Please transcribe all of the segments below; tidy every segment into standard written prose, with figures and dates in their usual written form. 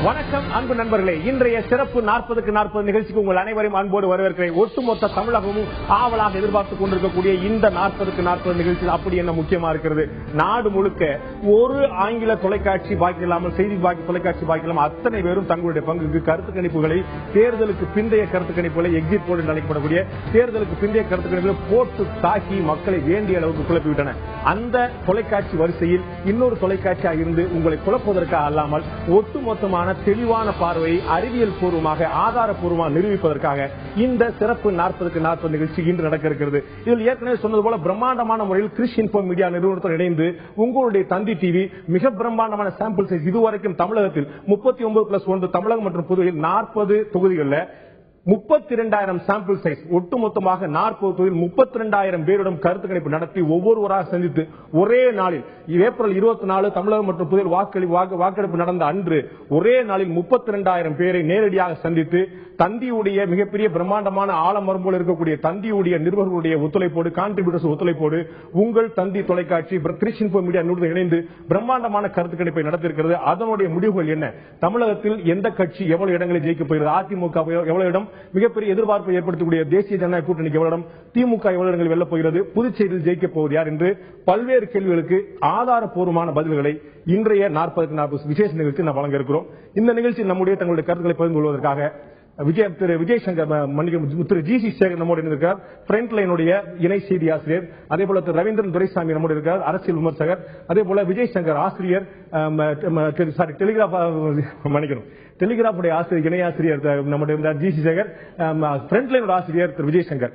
வணக்கம் அன்பு நண்பர்களே, இன்றைய சிறப்பு 40க்கு 40 நிகழ்ச்சிக்கு உங்கள் அனைவரையும் அன்போடு வரவேற்கிறேன். ஒட்டுமொத்த தமிழகமும் ஆவலாக எதிர்பார்த்துக் கொண்டிருக்கக்கூடிய இந்த 40க்கு 40 நிகழ்ச்சி அப்படி என்ன முக்கியமா இருக்கிறது? நாடு முழுக்க ஒரு ஆங்கில தொலைக்காட்சி பாக்கி இல்லாமல், செய்தி தொலைக்காட்சி பாக்கி இல்லாமல் அத்தனை பேரும் தங்களுடைய பங்குக்கு கருத்து கணிப்புகளை, தேர்தலுக்கு பிந்தைய கருத்து கணிப்புகளை, எக்ஸிட் போல் என்று அழைக்கப்படக்கூடிய தேர்தலுக்கு பிந்தைய கருத்து கணிப்புகளை போட்டு தாக்கி மக்களை வேண்டிய அளவுக்கு குழப்பிவிட்டன. அந்த தொலைக்காட்சி வரிசையில் இன்னொரு தொலைக்காட்சியாக இருந்து உங்களை குழப்பதற்காக அல்லாமல் ஒட்டுமொத்தமான தெளிவான பார்வையை அறிவியல் பூர்வமாக, ஆதாரப்பூர்வமாக நிரூபிப்பதற்காக இந்த சிறப்பு 40க்கு 40 நிகழ்ச்சி இன்று நடக்க இருக்கிறது. இதில் ஏற்கனவே சொன்னது போல பிரம்மாண்டமான முறையில் கிறிஸ் இன்ஃபோ மீடியா நிறுவனத்துடன் இணைந்து உங்களுடைய தந்தி டிவி மிக பிரம்மாண்டமான சாம்பிள் சைஸ், இதுவரைக்கும் தமிழகத்தில் 39+1 தமிழகம் மற்றும் புதுவையில் 40 தொகுதிகளில் 32,000 சாம்பிள் சைஸ், ஒட்டுமொத்தமாக 40 தொகுதியில் 32,000 பேரிடம் கருத்து கணிப்பு நடத்தி ஒவ்வொருவராக சந்தித்து ஒரே நாளில் ஏப்ரல் 24 தமிழகம் மற்றும் புதிய வாக்கெடுப்பு நடந்த அன்று ஒரே நாளில் 32,000 பேரை நேரடியாக சந்தித்து தந்தியுடைய மிகப்பெரிய பிரம்மாண்டமான ஆலமரம்போல் இருக்கக்கூடிய தந்தியுடைய நிருபர்களுடைய ஒத்துழைப்போடு, கான்ட்ரிபியூட்டர்ஸ் ஒத்துழைப்போடு உங்கள் தந்தி தொலைக்காட்சி கிறிஸ் இன்ஃபோ மீடியா நிறுவனம் இணைந்து பிரம்மாண்டமான கருத்து கணிப்பை நடத்தியிருக்கிறது. அதனுடைய முடிவுகள் என்ன? தமிழகத்தில் எந்த கட்சி எவ்வளவு இடங்களை ஜெயிக்கப் போகிறது? அதிமுக எவ்வளவு இடம்? மிகப்பெரிய எதிர்பார்ப்பை ஏற்படுத்தக்கூடிய தேசிய ஜனநாயக கூட்டணிக்கு எவ்வளவு இடம்? திமுக எவ்வளவு இடங்கள் வெல்லப் போகிறது? புதுச்சேரியில் ஜெயிக்கப் போவது யார் என்று பல்வேறு கேள்விகளுக்கு ஆதாரப்பூர்வமான பதில்களை இன்றைய 40க்கு 40 விசேஷ நிகழ்ச்சி நாம் வழங்க இருக்கிறோம். இந்த நிகழ்ச்சி நம்முடைய தங்களுடைய கருத்துக்களை பகிர்ந்து கொள்வதற்காக திரு விஜய் சங்கர், திரு ஜி.சி. சேகர் நம்மோடு இருக்கிறார், ஃப்ரண்ட் லைனுடைய இணை செய்தி ஆசிரியர். அதே போல திரு ரவீந்திரன் துரைசாமி நம்மோடு இருக்கிறார், அரசியல் விமர்சகர். அதே போல விஜய் சங்கர் ஆசிரியர், டெலிகிராஃபுடைய ஆசிரியர், இணை ஆசிரியர் நம்முடைய ஜி.சி. சேகர், ஃப்ரண்ட் லைனோட ஆசிரியர் திரு விஜய் சங்கர்.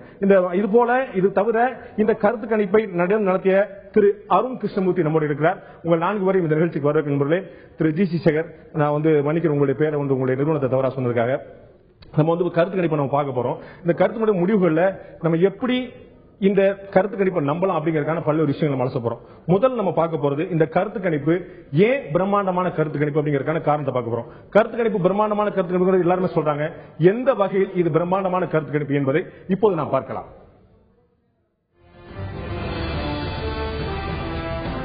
இது தவிர இந்த கருத்து கணிப்பை நடத்திய திரு அருண் கிருஷ்ணமூர்த்தி நம்மோடு இருக்கிறார். உங்கள் 4 வரையும் இந்த நிகழ்ச்சிக்கு வரவேற்கிறேன். திரு ஜி.சி. சேகர், நான் மன்னிக்கிறேன் உங்களுடைய பேரை உங்களுடைய நிறுவனத்தை தவறா சொன்னதுக்காக. நம்ம கருத்து கணிப்பை நம்ம பார்க்க போறோம். இந்த கருத்து முடிவுகள்ல நம்ம எப்படி இந்த கருத்து கணிப்பை நம்பலாம் அப்படிங்கறதுக்கான பல்வேறு விஷயங்கள் மனசு போறோம். முதல்ல நம்ம பார்க்க போறது இந்த கருத்து கணிப்பு ஏன் பிரம்மாண்டமான கருத்து கணிப்பு அப்படிங்கறதுக்கான காரணத்தை பார்க்க போறோம். கருத்து கணிப்பு பிரம்மாண்டமான கருத்து கணிப்பு எல்லாருமே சொல்றாங்க. எந்த வகையில் இது பிரம்மாண்டமான கருத்து கணிப்பு என்பதை இப்போது நாம் பார்க்கலாம்.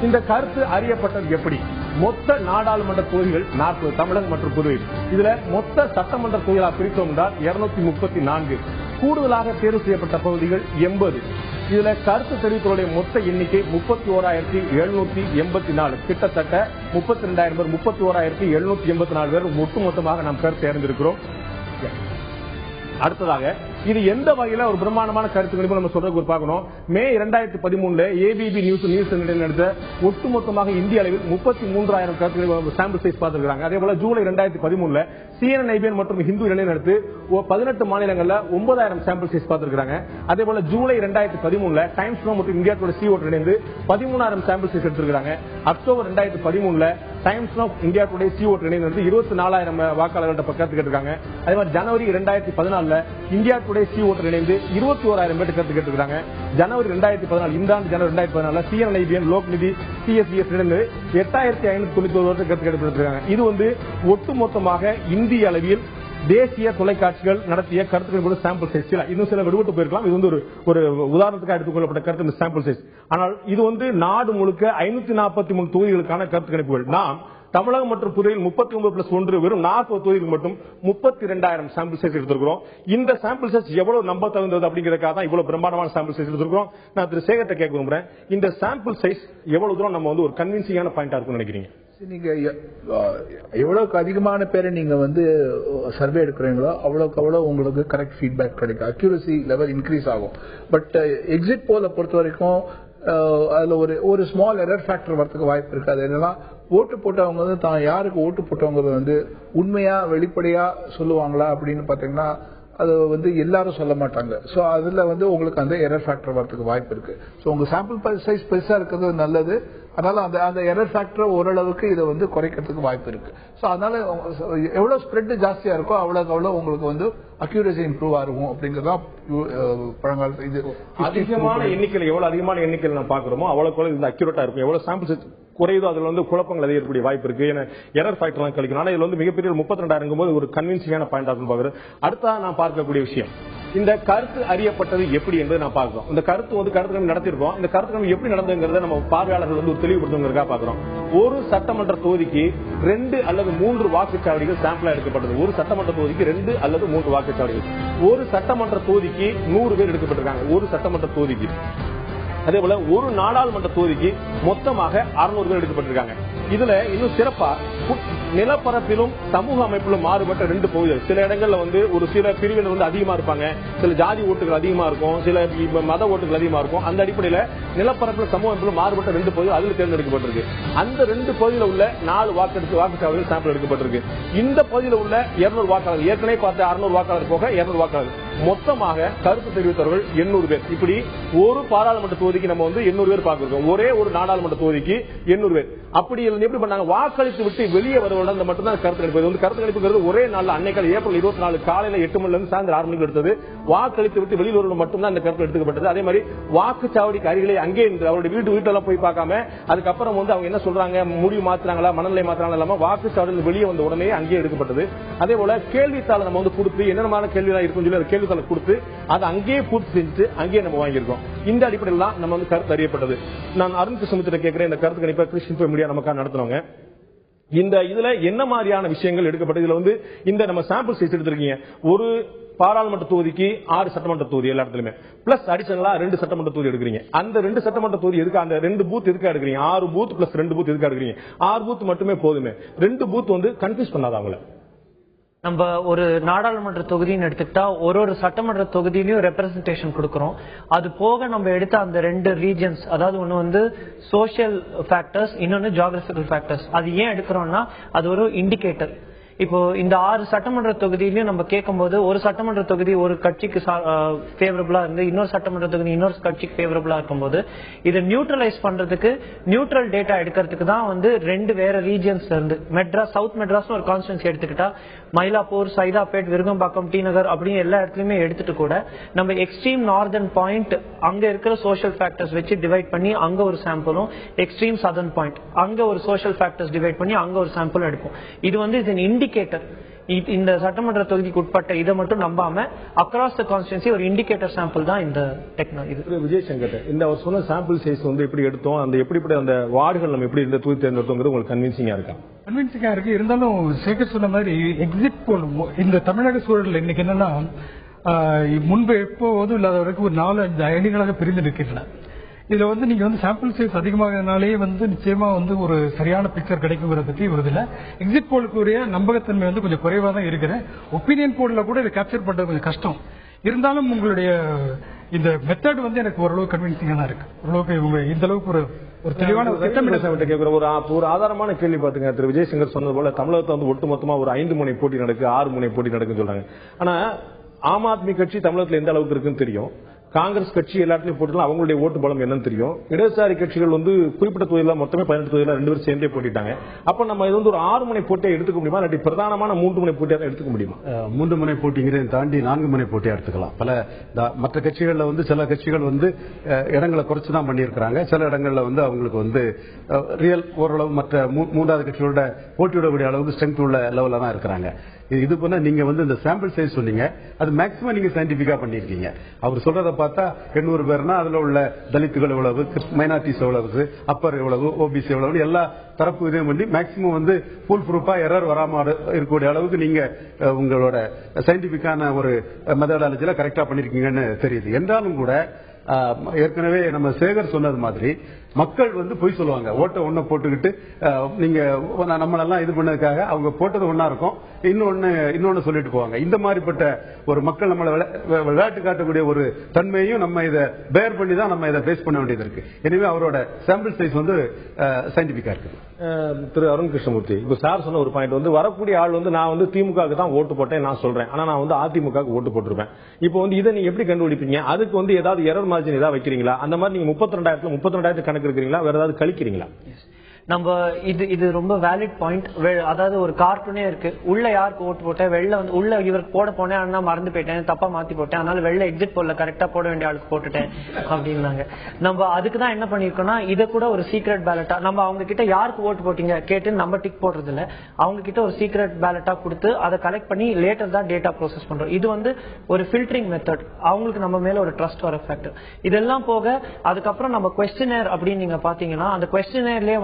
இந்த கருத்து அறியப்பட்டது எப்படி? மொத்த நாடாளுமன்ற தொகுதிகள் 40 தமிழகம் மற்றும் புதுவை. இதுல மொத்த சட்டமன்ற தொகுதிகளாக பிரித்தோம் என்றால் 234. கூடுதலாக தேர்வு செய்யப்பட்ட பகுதிகள் 80. இதுல கருத்து தெரிவித்தவருடைய மொத்த எண்ணிக்கை 31,784. கிட்டத்தட்ட 32,000 பேர், 31,784 பேர் ஒட்டுமொத்தமாக நாம் கருத்து அறிந்திருக்கிறோம். அடுத்ததாக இது எந்த வகையில ஒரு பிரம்மாண்டமான கருத்து கணிப்பு நம்ம சொல்றதுக்கு பார்க்கணும். மே 2013 ஏபிபி நியூஸ் நடத்த ஒட்டுமொத்தமாக இந்திய அளவில் 33,000 கருத்து சாம்பிள் சைஸ் பார்த்திருக்காங்க. அதே போல ஜூலை 2013 CNN, IBN மற்றும் ஹிந்து இணைந்து 18 மாநிலங்கள்ல 9,000 சாம்பிள் சைஸ் பார்த்திருக்காங்க. அதே போல ஜூலை 2013 டைம்ஸ் நவ் மற்றும் இந்தியா டுடே CO இணைந்து 13,000 சாம்பிள் சைஸ் எடுத்திருக்காங்க. October 2013 times now India today CO இணைந்து 24,000 வாக்காளர்கள்ட்ட கருத்து கேட்டிருக்காங்க. அதே மாதிரி ஜனவரி 2014 இந்தியா டுடே CO இணைந்து 21,000 பேர் கருத்து கேட்டிருக்காங்க. ஜனவரி 2014 இந்த ஆண்டு ஜனவரி 2014 CNN, IBN, லோக்நிதி, CSBS இணைந்து 8,591 கருத்து கேட்டிருக்காங்க. இது ஒட்டுமொத்தமாக இந்திய அளவில் தேசிய தொலைக்காட்சிகள் நடத்திய கருத்துக்கள் சாம்பிள் சைஸ். இன்னும் சில விடுபட்டு போயிருக்கலாம். இது ஒரு உதாரணத்துக்கு எடுத்துக் கொள்ளப்பட்ட கருத்து சாம்பிள் சைஸ். ஆனால் இது நாடு முழுக்க 543 தொகுதிகளுக்கான கருத்து கணிப்புகள். நாம் தமிழகம் மற்றும் புதுவையில் 39+1 வெறும் 40 தொகுதிகள் மட்டும் 32,000 சாம்பிள் சைஸ் எடுத்திருக்கிறோம். இந்த சாம்பிள் சைஸ் எவ்வளவு நம்ப தகுந்தது அப்படிங்கறதுக்காக தான் இவ்வளவு பிரம்மாண்டமான சாம்பிள் சைஸ் எடுத்திருக்கிறோம். நான் திரு சேகர்ட்ட கேட்க விரும்புறேன், இந்த சாம்பிள் சைஸ் எவ்வளவு தூரம் நம்ம ஒரு கன்வின்சிங்கான பாயிண்டா இருக்கும்னு நினைக்கிறீங்க? நீங்க எவ்வளவுக்கு அதிகமான பேரை நீங்க சர்வே எடுக்கிறீங்களோ அவ்வளவுக்கு அவ்வளவு உங்களுக்கு கரெக்ட் ஃபீட்பேக் கிடைக்கும், அக்யூரசி லெவல் இன்க்ரீஸ் ஆகும். பட் எக்ஸிட் போல பொறுத்த வரைக்கும் அதுல ஒரு ஸ்மால் எரர் ஃபேக்டர் வரதுக்கு வாய்ப்பு இருக்கு. அது என்னன்னா, ஓட்டு போட்டவங்க தான் யாருக்கு ஓட்டு போட்டவங்க உண்மையா வெளிப்படையா சொல்லுவாங்களா அப்படின்னு பாத்தீங்கன்னா அது எல்லாரும் சொல்ல மாட்டாங்க. சோ அதுல உங்களுக்கு அந்த எரர் ஃபேக்டர் வரதுக்கு வாய்ப்பு இருக்கு. சோ உங்க சாம்பிள் சைஸ் பெருசா இருக்கிறது நல்லது. அதனால அந்த எரர் ஃபேக்டர் ஓரளவுக்கு இதை குறைக்கிறதுக்கு வாய்ப்பு இருக்கு. சோ அதனால எவ்வளவு ஸ்ப்ரெட் ஜாஸ்தியா இருக்கோ அவ்வளவுக்கு அவ்வளவு உங்களுக்கு அக்யூரசி இம்ப்ரூவ் ஆகும் அப்படிங்கறதா பழங்காலத்து. இது அதிகமான எண்ணிக்கையில் எவ்வளவு அதிகமான எண்ணிக்கையில் நம்ம பாக்குறோமோ அவ்வளவு இது அக்யூரேட்டா இருக்கும். எவ்வளவு சாம்பிள் சைஸ் குறையுதோ அதுல குழப்பங்கள் அதிகக்கூடிய வாய்ப்பு இருக்கு. எரர் ஃபேக்டர் கழிக்கணும். ஆனா இதுல மிகப்பெரிய 32,000 போது ஒரு கன்வின்சிங்கான பாயிண்ட் ஆகும் பாக்குறேன். அடுத்தா நான் பார்க்கக்கூடிய விஷயம், இந்த கருத்து அறியப்பட்டது எப்படி என்பதை நான் பார்க்கிறோம். இந்த கருத்து கருத்து நடத்திருக்கோம். இந்த கருத்து எப்படி நடந்ததுங்கிறத நம்ம பார்வையாளர்கள் தெளிவுபடுத்துவதற்காக பார்க்கிறோம். ஒரு சட்டமன்ற தொகுதிக்கு 2 அல்லது 3 வாக்குச்சாவடிகள் சாம்பிளா எடுக்கப்பட்டது. ஒரு சட்டமன்ற தொகுதிக்கு 2 அல்லது 3 வாக்குச்சாவடிகள். ஒரு சட்டமன்ற தொகுதிக்கு 100 பேர் எடுக்கப்பட்டிருக்காங்க. ஒரு சட்டமன்ற தொகுதிக்கு. அதே போல ஒரு நாடாளுமன்ற தொகுதிக்கு மொத்தமாக 600 பேர் எடுக்கப்பட்டிருக்காங்க. இதுல இன்னும் சிறப்பா நிலப்பரப்பிலும் சமூக அமைப்பிலும் மாறுபட்ட 2 பகுதிகள். சில இடங்கள்ல ஒரு சில பிரிவினர் அதிகமா இருப்பாங்க, சில ஜாதி ஓட்டுகள் அதிகமா இருக்கும், சில மத ஓட்டுகள் அதிகமா இருக்கும். அந்த அடிப்படையில நிலப்பரப்பிலும் சமூக அமைப்பிலும் மாறுபட்ட 2 பகுதிகள் அதில் தேர்ந்தெடுக்கப்பட்டிருக்கு. அந்த 2 பகுதியில் உள்ள 4 வாக்குச்சாவடிகள் சாம்பிள் எடுக்கப்பட்டிருக்கு. இந்த பகுதியில் உள்ள 200 வாக்காளர்கள், ஏற்கனவே பார்த்த 600 வாக்காளர் போக 200 வாக்காளர்கள், மொத்தமாக கருத்து தெரிவித்தவர்கள் 800 பேர். இப்படி ஒரு பாராளுமன்ற தொகுதிக்கு நம்ம 800 பேர் பார்க்கிறோம். ஒரே ஒரு நாடாளுமன்ற தொகுதிக்கு 800 பேர். அப்படி எப்படி பண்ணாங்க, வாக்களித்து விட்டு வெளியே வருவதோட மட்டும்தான் கருத்து கணிப்பு. கருத்து கணிப்புங்கிறது ஒரே நாள் அன்னைக்கு ஏப்ரல் 24 காலையில 8 மணில இருந்து சாயந்தரம் 6 மணிக்கு எடுத்தது. வாக்களித்து விட்டு வெளியில் வருவது மட்டும்தான் இந்த கருத்து எடுத்துக்கப்பட்டது. அதே மாதிரி வாக்குச்சாவடிக்கு அருகிலே அங்கே அவருடைய வீட்டெல்லாம் போய் பார்க்காம அதுக்கப்புறம் அவங்க என்ன சொல்றாங்க, முடிவு மாத்துறாங்களா, மனநிலை மாத்துறாங்களா இல்லாம வாக்குச்சாவடியில் வெளியே வந்த உடனே அங்கே எடுக்கப்பட்டது. அதே போல கேள்வித்தாளை நம்ம கொடுத்து என்னென்ன கேள்விதான் இருக்கும் சொல்லி கேள்வித்தாளை கொடுத்து அதை அங்கேயே பூர்த்தி செஞ்சுட்டு அங்கேயே நம்ம வாங்கியிருக்கோம். இந்த அடிப்படையில் தான் நம்ம கருத்து அறியப்பட்டது. நான் அருண் கிருஷ்ணமூர்த்தி கேட்கிறேன், இந்த கருத்து கணிப்பை கிறிஸ்டின் மீடியா நமக்காக நடத்தினவங்க, இந்த இதுல என்ன மாதிரியான விஷயங்கள் எடுக்கப்பட்டது? இதுல இந்த நம்ம சாம்பிள் சைஸ் எடுத்திருக்கீங்க. ஒரு பாராளுமன்ற தொகுதிக்கு 6 சட்டமன்ற தொகுதி எல்லா இடத்துலயுமே பிளஸ் அடிஷனலா 2 சட்டமன்ற தொகுதி எடுக்கிறீங்க. அந்த 2 சட்டமன்ற தொகுதி எதுக்கு, அந்த 2 பூத் எதுக்கு எடுக்கிறீங்க? 6 பூத் பிளஸ் 2 பூத் எதுக்கு எடுக்கிறீங்க? 6 பூத் மட்டுமே போதுமே. 2 பூத் கன்ஃபியூஸ் பண்ணாத அவங்கள. நம்ம ஒரு நாடாளுமன்ற தொகுதின்னு எடுத்துக்கிட்டா ஒரு சட்டமன்ற தொகுதியிலயும் ரெப்ரசன்டேஷன் கொடுக்கிறோம். அது போக நம்ம எடுத்த அந்த 2 ரீஜன்ஸ், அதாவது ஒன்னு சோசியல் ஃபேக்டர்ஸ், இன்னொன்னு ஜியோகிராபிக்கல் ஃபேக்டர்ஸ். அது ஏன் எடுக்கிறோம்னா அது ஒரு இண்டிகேட்டர். இப்போ இந்த 6 சட்டமன்ற தொகுதியிலையும் நம்ம கேட்கும் போது ஒரு சட்டமன்ற தொகுதி ஒரு கட்சிக்கு ஃபேவரபிளா இருந்து இன்னொரு சட்டமன்ற தொகுதி இன்னொரு கட்சிக்கு ஃபேவரபிளா இருக்கும்போது இதை நியூட்ரலைஸ் பண்றதுக்கு நியூட்ரல் டேட்டா எடுக்கிறதுக்கு தான் 2 வேற ரீஜியன்ஸ்ல இருந்து மெட்ராஸ், சவுத் மெட்ராஸ் ஒரு கான்ஸ்டிட்யூன்சி எடுத்துக்கிட்டா மயிலாப்பூர், சைதாப்பேட், விருகம்பாக்கம், டி நகர் அப்படின்னு எல்லா இடத்துலயுமே எடுத்துட்டு கூட நம்ம எக்ஸ்ட்ரீம் நார்தர்ன் பாயிண்ட் அங்க இருக்கிற சோசியல் ஃபேக்டர்ஸ் வச்சு டிவைட் பண்ணி அங்க ஒரு சாம்பிளும், எக்ஸ்ட்ரீம் சதர்ன் பாயிண்ட் அங்க ஒரு சோசியல் ஃபேக்டர்ஸ் டிவைட் பண்ணி அங்க ஒரு சாம்பிள் எடுப்போம். இது இது இண்டிகேட்டர். இந்த சட்டமன்ற தொகுதிக்கு உட்பட்ட இதை மட்டும் நம்பாம அக்ராஸ் த கான்ஸ்டிட்யூன்சி ஒரு இண்டிகேட்டர் சாம்பிள் தான் இந்த டெக்னாலஜி. விஜயசங்கர், இந்த அவர் சொன்ன சாம்பிள் சைஸ் எப்படி எடுத்தோம், அந்த எப்படிப்பட்ட அந்த வார்டுகள் நம்ம எப்படி இந்த தூக்கி தேர்ந்தெடுத்தோங்கிறது உங்களுக்கு கன்வின்சிங்கா இருக்கா? கன்வின்சிங்கா இருக்கு. இருந்தாலும் சேகர் சொன்ன மாதிரி எக்ஸிட் போல் இந்த தமிழக சூழல் இன்னைக்கு என்னன்னா முன்பு எப்போதும் இல்லாத வரைக்கும் ஒரு 4-5 அணிகளாக பிரிந்து நிற்கின்றன. இதுல நீங்க சாம்பிள் சைஸ் அதிகமாகனாலே நிச்சயமா ஒரு சரியான பிக்சர் கிடைக்குங்கிற பத்தி வருதுல. எக்ஸிட் போலுக்குரிய நம்பகத்தன்மை கொஞ்சம் குறைவா தான் இருக்குது. ஒப்பீனியன் போல்ல கூட இதை கேப்சர் பண்றது கொஞ்சம் கஷ்டம். இருந்தாலும் உங்களுடைய இந்த மெத்தட் எனக்கு ஓரளவு கன்வின்சிங்கா தான் இருக்கு. ஓரளவுக்கு இவங்க இந்த அளவுக்கு ஒரு தெளிவான ஒரு ஆதாரமான கேள்வி பாத்துங்க. திரு விஜயசங்கர் சொன்னது போல தமிழகத்துல ஒட்டுமொத்தமா ஒரு 5 முனை போட்டி நடக்கு, 6 முனை போட்டி நடக்குன்னு சொல்றாங்க. ஆனா ஆம் ஆத்மி கட்சி தமிழகத்துல எந்த அளவுக்கு இருக்குன்னு தெரியும். காங்கிரஸ் கட்சி எல்லாத்தையும் போட்டுலாம் அவங்களுடைய ஓட்டு பலம் என்னன்னு தெரியும். இடதுசாரி கட்சிகள் குறிப்பிட்ட தொகுதியில் மொத்தமே 18 தொகுதியில் 2 பேரும் சேர்ந்தே போட்டிட்டாங்க. அப்ப நம்ம இது ஒரு 6 முனை போட்டியை எடுத்துக்க முடியுமா, இல்லாட்டி பிரதானமான 3 முனை போட்டியா எடுத்துக்க முடியுமா? 3 முனை போட்டிங்கிறத தாண்டி 4 முனை போட்டியா எடுத்துக்கலாம். பல மற்ற கட்சிகள்ல சில கட்சிகள் இடங்களை குறைச்சுதான் பண்ணியிருக்கிறாங்க. சில இடங்கள்ல அவங்களுக்கு ரியல் ஓரளவு மற்ற 3வது கட்சிகளோட போட்டியிடக்கூடிய அளவுக்கு ஸ்ட்ரென்த் உள்ள லெவல்ல தான் இருக்கிறாங்க. இது போல நீங்க இந்த சாம்பிள் சைஸ் சொன்னீங்க, அது மேக்சிமம் நீங்க சயின்டிபிக்கா பண்ணிருக்கீங்க. அவர் சொல்றத பார்த்தா 800 பேர்னா அதுல உள்ள தலித்துகள் எவ்வளவு, மைனாரிட்டிஸ் எவ்வளவு, அப்பர் எவ்வளவு, ஓபிசி எவ்வளவு, எல்லா தரப்பு இதையும் பண்ணி மேக்சிமம் ஃபுல் ப்ரூஃபா எரர் வராம இருக்கக்கூடிய அளவுக்கு நீங்க உங்களோட சயின்டிபிக்கான ஒரு மெத்தடாலஜில கரெக்டா பண்ணிருக்கீங்கன்னு தெரியுது. என்றாலும் கூட ஏற்கனவே நம்ம சேகர் சொன்னது மாதிரி மக்கள் பொய் சொல்லுவாங்க. ஓட்ட ஒண்ண போட்டுக்கிட்டு நீங்க நம்மளெல்லாம் இது பண்ணதுக்காக அவங்க போட்டது ஒன்னா இருக்கும், இன்னொன்னு சொல்லிட்டு போவாங்க. இந்த மாதிரிப்பட்ட ஒரு மக்கள் நம்மளை விளையாட்டு காட்டக்கூடிய ஒரு தன்மையும் நம்ம இதை பேர் பண்ணி தான் நம்ம இதை ஃபேஸ் பண்ண வேண்டியது இருக்கு. எனவே அவரோட சாம்பிள் சைஸ் சயின்டிபிக்கா இருக்கு. திரு அருண் கிருஷ்ணமூர்த்தி, இப்ப சார் சொன்ன ஒரு பாயிண்ட் வரக்கூடிய ஆள் நான் திமுக தான் ஓட்டு போட்டேன் நான் சொல்றேன், ஆனா நான் அதிமுக ஓட்டு போட்டிருப்பேன். இப்போ இதை நீங்க எப்படி கண்டுபிடிப்பீங்க? அதுக்கு ஏதாவது எரர் மார்ஜின் ஏதாவது வைக்கிறீங்களா? அந்த மாதிரி நீங்க 32,000 கணக்கு இருக்கிறீங்களா, வேற ஏதாவது கழிக்கிறீங்களா? நம்ம இது ரொம்ப வேலிட் பாயிண்ட். அதாவது ஒரு கார்ட்டூனே இருக்கு, உள்ள யாருக்கு ஓட்டு போட்டேன், வெளில உள்ள இவருக்கு போட போனேன், ஆனா மறந்து போயிட்டேன், தப்பா மாத்தி போட்டேன், அதனால வெளில எக்ஸிட் போல கரெக்டா போட வேண்டிய ஆளுக்கு போட்டுட்டேன் அப்படின்னாங்க. நம்ம அதுக்குதான் என்ன பண்ணிருக்கோம்னா இதை கூட ஒரு சீக்ரெட் பேலட்டா நம்ம அவங்க கிட்ட யாருக்கு ஓட்டு போட்டீங்க கேட்டு நம்ம டிக் போடுறது இல்ல, அவங்க கிட்ட ஒரு சீக்ரெட் பேலட்டா கொடுத்து அதை கலெக்ட் பண்ணி லேட்டர் தான் டேட்டா ப்ராசஸ் பண்றோம். இது ஒரு ஃபில்டரிங் மெத்தட். அவங்களுக்கு நம்ம மேல ஒரு ட்ரஸ்ட் வர ஃபேக்டர். இதெல்லாம் போக அதுக்கப்புறம் நம்ம குவெஸ்டினர் அப்படின்னு நீங்க பாத்தீங்கன்னா அந்த குவெஸ்டினர்லயே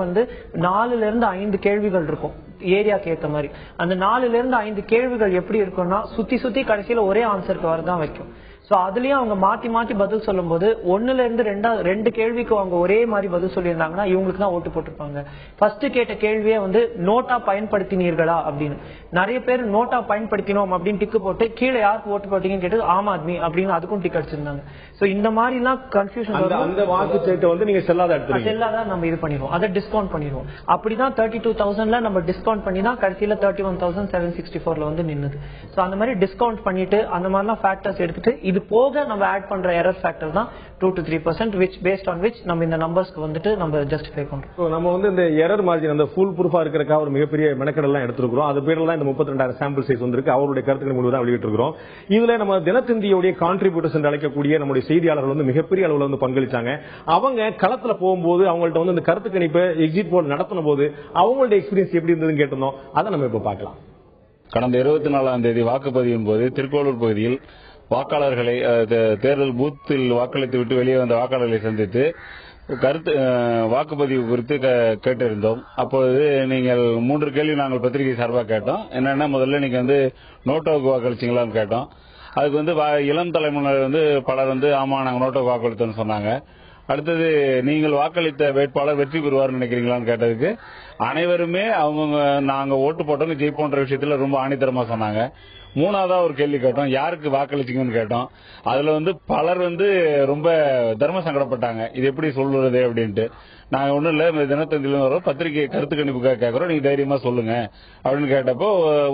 4 to 5 கேள்விகள் இருக்கும் ஏரியாக்கு ஏத்த மாதிரி. அந்த 4 to 5 கேள்விகள் எப்படி இருக்கும்னா சுத்தி சுத்தி கடைசியில ஒரே ஆன்சருக்கு வரதான் வைக்கும். சோ அதுலயும் அவங்க மாத்தி மாத்தி பதில் சொல்லும் போது 1 to 2 கேள்விக்கு அவங்க ஒரே மாதிரி பதில் சொல்லியிருந்தாங்கன்னா இவங்களுக்கு தான் ஓட்டு போட்டிருப்பாங்க. ஃபர்ஸ்ட் கேட்ட கேள்வியே வந்து நோட்டா பயன்படுத்தினீர்களா அப்படின்னு. நிறைய பேர் நோட்டா பயன்படுத்தினோம் அப்படின்னு டிக்கு போட்டு கீழே யாருக்கு ஓட்டு போட்டீங்கன்னு கேட்டு ஆம் ஆத்மி அப்படின்னு அதுக்கும் டிக் அடிச்சிருந்தாங்க. சோ இந்த மாதிரி எல்லாம் கன்ஃபியூஷன் அந்த வாக்கு சீட்டை வந்து நீங்க செல்லாத நம்ம இது பண்ணிடுவோம், அதை டிஸ்கவுண்ட் பண்ணிடுவோம். அப்படிதான் 32,000 நம்ம டிஸ்கவுண்ட் பண்ணி தான் கடைசியில 31,764 வந்து நின்னுது. சோ அந்த மாதிரி டிஸ்கவுண்ட் பண்ணிட்டு அந்த மாதிரிலாம் ஃபேக்டர்ஸ் எடுத்துட்டு இது போக நம்ம ஆட் பண்ற எரர் ஃபேக்டர் தான் 2 to 3% which based on which நம்ம இந்த நம்பர்ஸ்க்கு வந்துட்டு நம்ம ஜஸ்டிஃபை பண்றோம். சோ நம்ம வந்து இந்த எரர் மார்ஜின் அந்த ஃபுல் ப்ரூஃபா இருக்கிறதுக்காக ஒரு மிகப்பெரிய மெனக்கெடெல்லாம் எடுத்துக்கிறோம். அது பேர்ல தான் இந்த 32,000 சாம்பிள் சைஸ் வந்திருக்கு. அவருடைய கருத்துக்களை முழுவதும் வெளியிட்டிருக்கிறோம். இதுல நம்ம தினத்தந்தியோடைய கான்ட்ரிபியூட்டர்ஸ் என்று அழைக்கக்கூடிய நம்முடைய செய்தியாளர்கள் வந்து மிகப்பெரிய அளவுல வந்து பங்களிச்சாங்க. அவங்க களத்துல போகும்போது அவங்கள்ட்ட வந்து இந்த கருத்து கணிப்பை எக்ஸிட் போல் நடத்தின போது அவங்களுடைய எக்ஸ்பீரியன்ஸ் எப்படி இருந்ததுன்னு கேட்டிருந்தோம். அதை நம்ம இப்ப பார்க்கலாம். கடந்த 24ஆம் தேதி வாக்குப்பதிவின் போது திருக்கோளூர் பகுதியில் வாக்காளர்களை தேர்தல் பூத்தில் வாக்களித்து விட்டு வெளியே வந்த வாக்காளர்களை சந்தித்து கருத்து வாக்குப்பதிவு குறித்து கேட்டிருந்தோம். அப்போது நீங்கள் 3 கேள்வி நாங்கள் பத்திரிகை சார்பாக கேட்டோம். என்னன்னா முதல்ல நீங்க வந்து நோட்டோவுக்கு வாக்களிச்சிங்களான்னு கேட்டோம். அதுக்கு வந்து இளம் தலைமுறையினர் வந்து பலர் வந்து ஆமா நாங்கள் நோட்டோவுக்கு வாக்களித்தோம்னு சொன்னாங்க. அடுத்தது நீங்கள் வாக்களித்த வேட்பாளர் வெற்றி பெறுவார்னு நினைக்கிறீங்களான்னு கேட்டதுக்கு அனைவருமே அவங்க நாங்க ஓட்டு போட்டோம் ஜெயிப்போன்ற விஷயத்துல ரொம்ப ஆணித்தரமா சொன்னாங்க. 3வதா ஒரு கேள்வி கேட்டோம், யாருக்கு வாக்களிச்சிங்கன்னு கேட்டோம். அதுல வந்து பலர் வந்து ரொம்ப தர்ம சங்கடப்பட்டாங்க, இது எப்படி சொல்றது அப்படின்ட்டு. நாங்க ஒண்ணும் இல்ல தினத்தந்தியில வரோம் பத்திரிகை கருத்து கணிப்புக்காக கேட்கறோம், நீங்க தைரியமா சொல்லுங்க அப்படின்னு கேட்டப்போ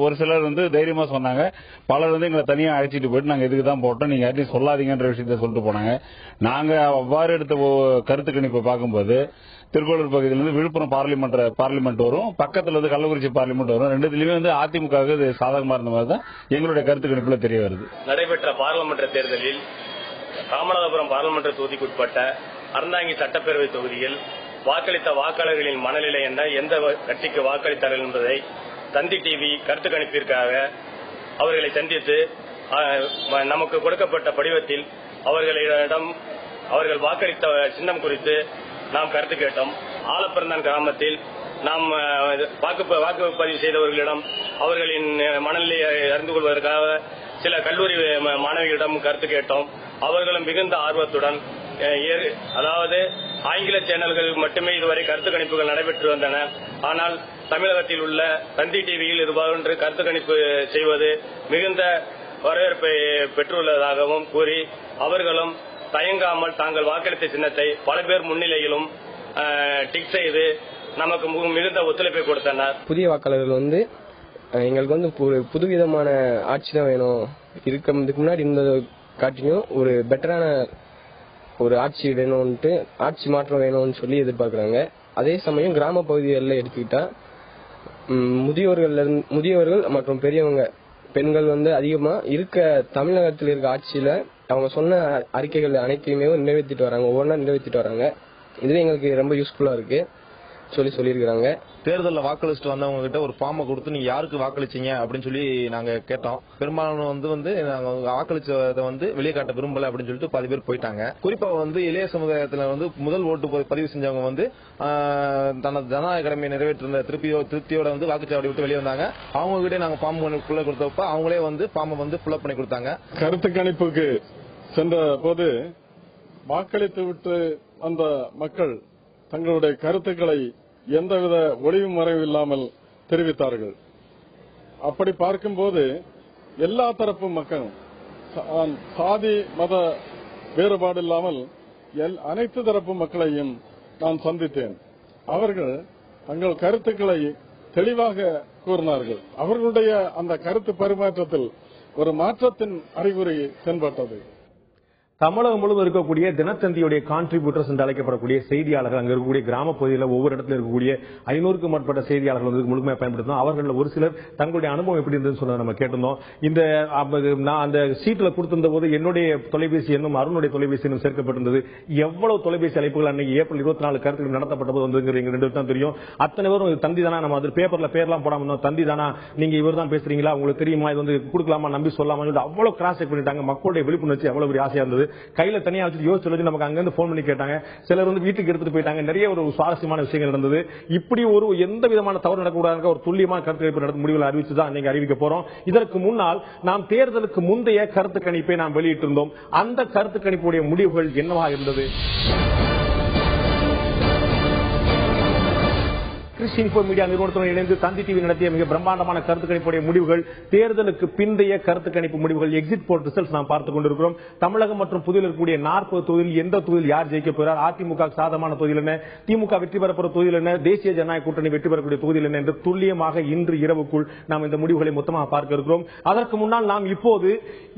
ஒரு சிலர் வந்து தைரியமா சொன்னாங்க. பலர் வந்து எங்களை தனியா அழைச்சிட்டு போயிட்டு நாங்க இதுக்கு தான் போட்டோம், நீங்க யார்ட்டையும் சொல்லாதீங்கன்ற விஷயத்த சொல்லிட்டு போனாங்க. நாங்க அவ்வாறு எடுத்த கருத்து கணிப்பை பார்க்கும்போது திருக்கோளூர் பகுதியிலிருந்து விழுப்புரம் பார்லிமெண்ட் வரும், பக்கத்துல வந்து கள்ளக்குறிச்சி பார்லிமெண்ட் வரும். ரெண்டுத்திலுமே வந்து அதிமுக சாதகமா இருந்த மாதிரி தான் எங்களுடைய கருத்து கணிப்புல தெரிய வருது. நடைபெற்ற பாராளுமன்ற தேர்தலில் ராமநாதபுரம் பாராளுமன்ற தொகுதிக்குட்பட்ட அறந்தாங்கி சட்டப்பேரவை தொகுதியில் வாக்களித்த வாக்காளர்களின் மனநிலை என்ன, எந்த கட்சிக்கு வாக்களித்தார்கள் என்பதை தந்தி டிவி கருத்து கணிப்பிற்காக அவர்களை சந்தித்து நமக்கு கொடுக்கப்பட்ட படிவத்தில் அவர்களிடம் அவர்கள் வாக்களித்த சின்னம் குறித்து நாம் கருத்து கேட்டோம். ஆலப்பிறந்தான் கிராமத்தில் நாம் வாக்குப்பதிவு செய்தவர்களிடம் அவர்களின் மனநிலையை அறிந்து கொள்வதற்காக சில கல்லூரி மாணவிகளிடம் கருத்து கேட்டோம். அவர்களும் மிகுந்த ஆர்வத்துடன், அதாவது ஆங்கில சேனல்கள் மட்டுமே இதுவரை கருத்து கணிப்புகள் நடைபெற்று வந்தன. ஆனால் தமிழகத்தில் உள்ள தந்தி டிவியில் இதுபோன்று கருத்து கணிப்பு செய்வது மிகுந்த வரவேற்பை பெற்றுள்ளதாகவும் கூறி அவர்களும் தயங்காமல் தாங்கள் வாக்களித்த சின்னத்தை பல பேர் முன்னிலையிலும் டிக் செய்து நமக்கு மிகுந்த ஒத்துழைப்பை கொடுத்தனர். புதிய வாக்காளர்கள் வந்து எங்களுக்கு வந்து புதுவிதமான ஆட்சி தான் வேணும், இதுக்கு முன்னாடி இருந்ததை காட்டியும் ஒரு பெட்டரான ஒரு ஆட்சி வேணும்ட்டு, ஆட்சி மாற்றம் வேணும்னு சொல்லி எதிர்பார்க்கிறாங்க. அதே சமயம் கிராம பகுதிகளில் எடுத்துக்கிட்டா முதியவர்கள் மற்றும் பெரியவங்க பெண்கள் வந்து அதிகமா இருக்க தமிழகத்தில் இருக்க ஆட்சியில அவங்க சொன்ன அறிக்கைகள் அனைத்தையுமே நிறைவேற்றிட்டு வராங்க, ஒவ்வொன்றா நிறைவேற்றிட்டு வராங்க. இதுவே எங்களுக்கு ரொம்ப யூஸ்ஃபுல்லா இருக்கு சொல்லியிருக்காங்க. தேர்தலில் வாக்களிச்சுட்டு வந்தவங்க கிட்ட ஒரு ஃபார்மை கொடுத்து நீங்க யாருக்கு வாக்களிச்சீங்க அப்படின்னு சொல்லி நாங்க கேட்டோம். பெரும்பாலும் வந்து நாங்க வாக்களிச்சதை வந்து வெளியே காட்ட விரும்பல அப்படின்னு சொல்லிட்டு பாதி பேர் போயிட்டாங்க. குறிப்பா வந்து இளைய சமுதாயத்துல வந்து முதல் ஓட்டு பதிவு செஞ்சவங்க வந்து தனது ஜனநாயக கடமையை நிறைவேற்ற திருப்தியோட வந்து வாக்குச்சாவடி விட்டு வெளியே வந்தாங்க. அவங்க கிட்டே நாங்க ஃபார்ம் ஃபுல்லா கொடுத்தப்ப அவங்களே வந்து ஃபார்மை வந்து ஃபுல்லப் பண்ணி கொடுத்தாங்க. கருத்து கணிப்புக்கு சென்ற போது வாக்களித்து விட்டு அந்த மக்கள் தங்களுடைய கருத்துக்களை எந்தவித ஒளிவு மறைவு இல்லாமல் தெரிவித்தார்கள். அப்படி பார்க்கும்போது எல்லா தரப்பு மக்களும் சாதி மத வேறுபாடு இல்லாமல் அனைத்து தரப்பு மக்களையும் நான் சந்தித்தேன். அவர்கள் தங்கள் கருத்துக்களை தெளிவாக கூறினார்கள். அவர்களுடைய அந்த கருத்து பரிமாற்றத்தில் ஒரு மாற்றத்தின் அறிகுறி தென்பட்டது. தமிழகம் முழுவதும் இருக்கக்கூடிய தினத்தந்தியுடைய கான்ட்ரிபியூட்டர்ஸ் என்று அழைக்கப்படக்கூடிய செய்தியாளர்கள், அங்க இருக்கக்கூடிய கிராம பகுதியில் ஒவ்வொரு இடத்துல இருக்கக்கூடிய 500க்கும் மேற்பட்ட செய்தியாளர்கள் வந்து முழுமையாக பயன்படுத்தணும். அவர்கள் ஒரு சிலர் தங்களுடைய அனுபவம் எப்படி இருந்ததுன்னு சொல்ல நம்ம கேட்டிருந்தோம். இந்த நான் அந்த சீட்ல கொடுத்திருந்த போது என்னுடைய தொலைபேசி எண்ணும் அருணுடைய தொலைபேசி எண்ணும் சேர்க்கப்பட்டிருந்தது. எவ்வளவு தொலைபேசி அழைப்புகள் அன்னைக்கு ஏப்ரல் 24 கருத்துக்கள் நடத்தப்பட்ட போது வந்து எங்க 2 தான் தெரியும். அத்தனை பேரும் தந்தி தானா, நம்ம அது பேப்பர்ல பேர்லாம் போடாம இருந்தோம், தந்தி தானா, நீங்க இவர் தான் பேசுறீங்களா, உங்களுக்கு தெரியுமா, இது வந்து கொடுக்கலாமா, நம்பி சொல்லாமா, அவ்வளவு கிராஸ் செக் பண்ணிட்டாங்க. மக்களுடைய விழிப்புணர்ச்சி அவ்வளவு பெரிய ஆசையா இருந்தது. கையில தனியா வச்சு யோசிச்சு நமக்கு அங்கிருந்து போன் பண்ணி கேட்டாங்க. சிலர் வந்து வீட்டுக்கு எடுத்துட்டு போயிட்டாங்க. நிறைய ஒரு சுவாரஸ்யமான விஷயங்கள் நடந்தது. இப்படி ஒரு எந்த விதமான தவறு நடக்கக்கூடாது ஒரு துல்லியமான கருத்து கணிப்பு நடத்த முடிவுகள் அறிவிச்சுதான் நீங்க அறிவிக்க போறோம். இதற்கு முன்னால் நாம் தேர்தலுக்கு முந்தைய கருத்து கணிப்பை நாம் வெளியிட்டிருந்தோம். அந்த கருத்து கணிப்புடைய முடிவுகள் என்னவாக இருந்தது? கிறிஸ்டியன் மீடியா நிறுவனத்துடன் இணைந்து தந்தி டிவி நடத்திய மிக பிரம்மாண்டமான கருத்து கணிப்புடைய முடிவுகள், தேர்தலுக்கு பிந்தைய கருத்து கணிப்பு முடிவுகள், எக்ஸிட் போல் ரிசல்ட்ஸ் நாம் பார்த்துக் கொண்டிருக்கிறோம். தமிழகம் மற்றும் புதியில் இருக்கக்கூடிய 40 தொகுதியில் எந்த தொகுதியில் யார் ஜெயிக்க போகிறார், அதிமுக சாதகமான தொகுதியில் என்ன, திமுக வெற்றி பெறப்போற தொகுதியில் என்ன, தேசிய ஜனநாயக கூட்டணி வெற்றி பெறக்கூடிய தொகுதியில் என்ன என்று துல்லியமாக இன்று இரவுக்குள் நாம் இந்த முடிவுகளை மொத்தமாக பார்க்க இருக்கிறோம். அதற்கு முன்னால் நாம் இப்போது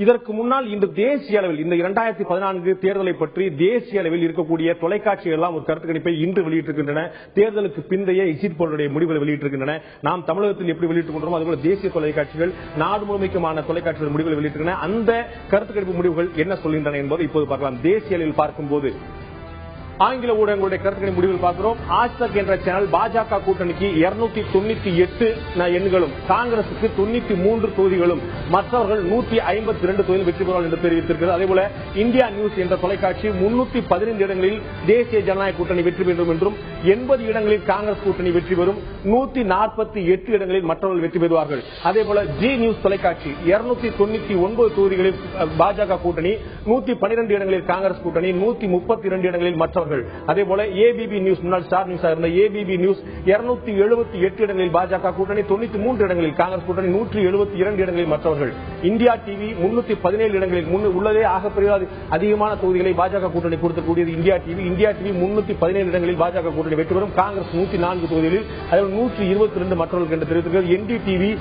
இதற்கு முன்னால் இன்று தேசிய அளவில் இந்த 2014 தேர்தலை பற்றி தேசிய அளவில் இருக்கக்கூடிய தொலைக்காட்சிகள் எல்லாம் ஒரு கருத்து கணிப்பை இன்று வெளியிட்டிருக்கின்றன. தேர்தலுக்கு பிந்தைய எக்ஸிட் போலுடைய முடிவுகளை வெளியிட்டிருக்கின்றன. நாம் தமிழகத்தில் எப்படி வெளியிட்டுக் கொண்டோம் அதுபோல தேசிய தொலைக்காட்சிகள் நாடு முழுமைக்குமான தொலைக்காட்சிகள் முடிவுகளை வெளியிட்டிருக்கின்றன. அந்த கருத்து கணிப்பு முடிவுகள் என்ன சொல்கின்றன என்பது இப்போது பார்க்கலாம். தேசிய அளவில் பார்க்கும்போது ஆங்கில ஊடகங்களுடைய கருத்துக்களின் முடிவில் பார்க்கிறோம். ஆஜ்தக் என்ற சேனல் பாஜக கூட்டணிக்கு 298 எண்களும், காங்கிரசுக்கு 93 தொகுதிகளும், மற்றவர்கள் 152 தொகுதியில் வெற்றி பெறுவார்கள் என்று தெரிவித்திருக்கிறது. அதேபோல இந்தியா நியூஸ் என்ற தொலைக்காட்சி 315 இடங்களில் தேசிய ஜனநாயக கூட்டணி வெற்றி பெறும் என்றும், 80 இடங்களில் காங்கிரஸ் கூட்டணி வெற்றி பெறும், 148 இடங்களில் மற்றவர்கள் வெற்றி பெறுவார்கள். அதேபோல ஜி நியூஸ் தொலைக்காட்சி 299 தொகுதிகளில் பாஜக கூட்டணி, 112 இடங்களில் காங்கிரஸ் கூட்டணி, 132 இடங்களில் மற்றவர்கள். அதேபோல ஏபிபி நியூஸ், முன்னாள் ஸ்டார் நியூஸ் இருந்த ஏபிபி நியூஸ் 278 இடங்களில் பாஜக கூட்டணி, 93 இடங்களில் காங்கிரஸ் கூட்டணி, 172 இடங்களில் மற்றவர்கள். இந்தியா டிவி 317 இடங்களில் உள்ளதே ஆகப்பெரிய அதிகமான தொகுதிகளை பாஜக கூட்டணி கொடுக்கக்கூடியது இந்தியா டிவி. இந்தியா டிவி 317 இடங்களில் பாஜக கூட்டணி வெற்றி பெறும், காங்கிரஸ் 104 தொகுதிகளில், அதில் 122 மற்றவர்கள் என்று தெரிவித்திருக்கிறது. என்டிடிவி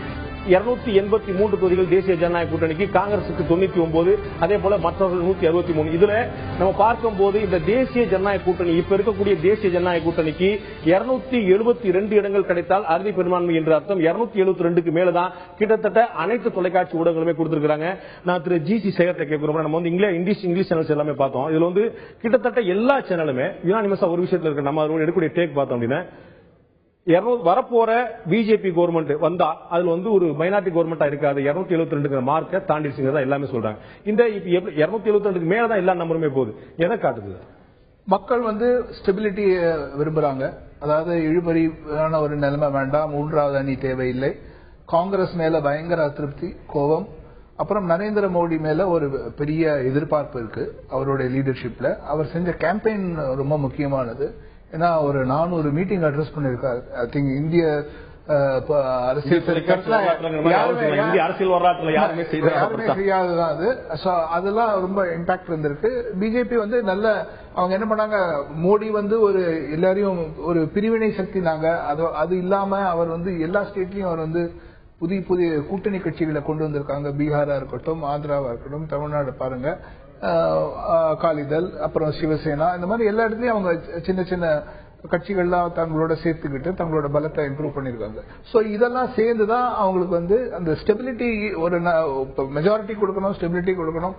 283 தொகுதிகள் தேசிய ஜனநாயக கூட்டணிக்கு, காங்கிரசுக்கு 99, அதே போல மற்றவர்கள் 163. இதுல நம்ம பார்க்கும்போது இந்த தேசிய ஜனநாயக கூட்டணி, இப்ப இருக்கக்கூடிய தேசிய ஜனநாயக கூட்டணிக்கு 272 இடங்கள் கிடைத்தால் அறுதி பெரும்பான்மை என்று அர்த்தம். 272க்கு மேலதான் கிட்டத்தட்ட அனைத்து தொலைக்காட்சி ஊடகங்களுமே கொடுத்திருக்காங்க. நான் திரு ஜி.சி. சேகரத்தை கேட்கிறோம். நம்ம வந்து இங்கிலீஷ் சேனல்ஸ் எல்லாமே பார்த்தோம். இதுல வந்து கிட்டத்தட்ட எல்லா சேனலுமே யுனானிமஸா ஒரு விஷயத்துல இருக்கு. நம்ம அதோட எடுக்கக்கூடிய டேக் பார்த்தோம் அப்படின்னா, வரப்போற பிஜேபி கவர்மெண்ட் வந்தா அதுல வந்து ஒரு மைனாரிட்டி கவர்மெண்டா இருக்காது, 272 மார்க்க தாண்டிடுச்சுங்கிறதா எல்லாமே சொல்றாங்க. இந்த 272 மேலதான் எல்லா நம்பருமே போகுது. எதை காட்டுது? மக்கள் வந்து ஸ்டெபிலிட்டி விரும்புறாங்க. அதாவது இழுபறியான ஒரு நிலைமை வேண்டாம், மூன்றாவது அணி தேவையில்லை. காங்கிரஸ் மேல பயங்கர அதிருப்தி, கோபம். அப்புறம் நரேந்திர மோடி மேல ஒரு பெரிய எதிர்பார்ப்பு இருக்கு. அவருடைய லீடர்ஷிப்ல அவர் செஞ்ச கேம்பெயின் ரொம்ப முக்கியமானது. ஏன்னா ஒரு 400 மீட்டிங் அட்ரஸ் பண்ணிருக்காரு. ஐ திங்க் இந்திய அரசியல் வரலாற்றுல யாருமே செய்யாததான் அது. அதெல்லாம் ரொம்ப இம்பாக்ட் இருந்திருக்கு. பிஜேபி வந்து நல்ல அவங்க என்ன பண்ணாங்க, மோடி வந்து ஒரு எல்லாரையும் ஒரு பிரிவினை சக்தினாங்க. அது இல்லாம அவர் வந்து எல்லா ஸ்டேட்லயும் அவர் வந்து புதிய புதிய கூட்டணி கட்சிகளை கொண்டு வந்திருக்காங்க. பீகாரா இருக்கட்டும், ஆந்திராவா இருக்கட்டும், தமிழ்நாடு பாருங்க, அகாலிதள், அப்புறம் சிவசேனா, இந்த மாதிரி எல்லா இடத்துலயும் அவங்க சின்ன சின்ன கட்சிகள்லாம் தங்களோட சேர்த்துக்கிட்டு தங்களோட பலத்தை இம்ப்ரூவ் பண்ணிருக்காங்க. சோ இதெல்லாம் சேர்ந்துதான் அவங்களுக்கு வந்து அந்த ஸ்டெபிலிட்டி, ஒரு மெஜாரிட்டி கொடுக்கணும், ஸ்டெபிலிட்டி கொடுக்கணும்.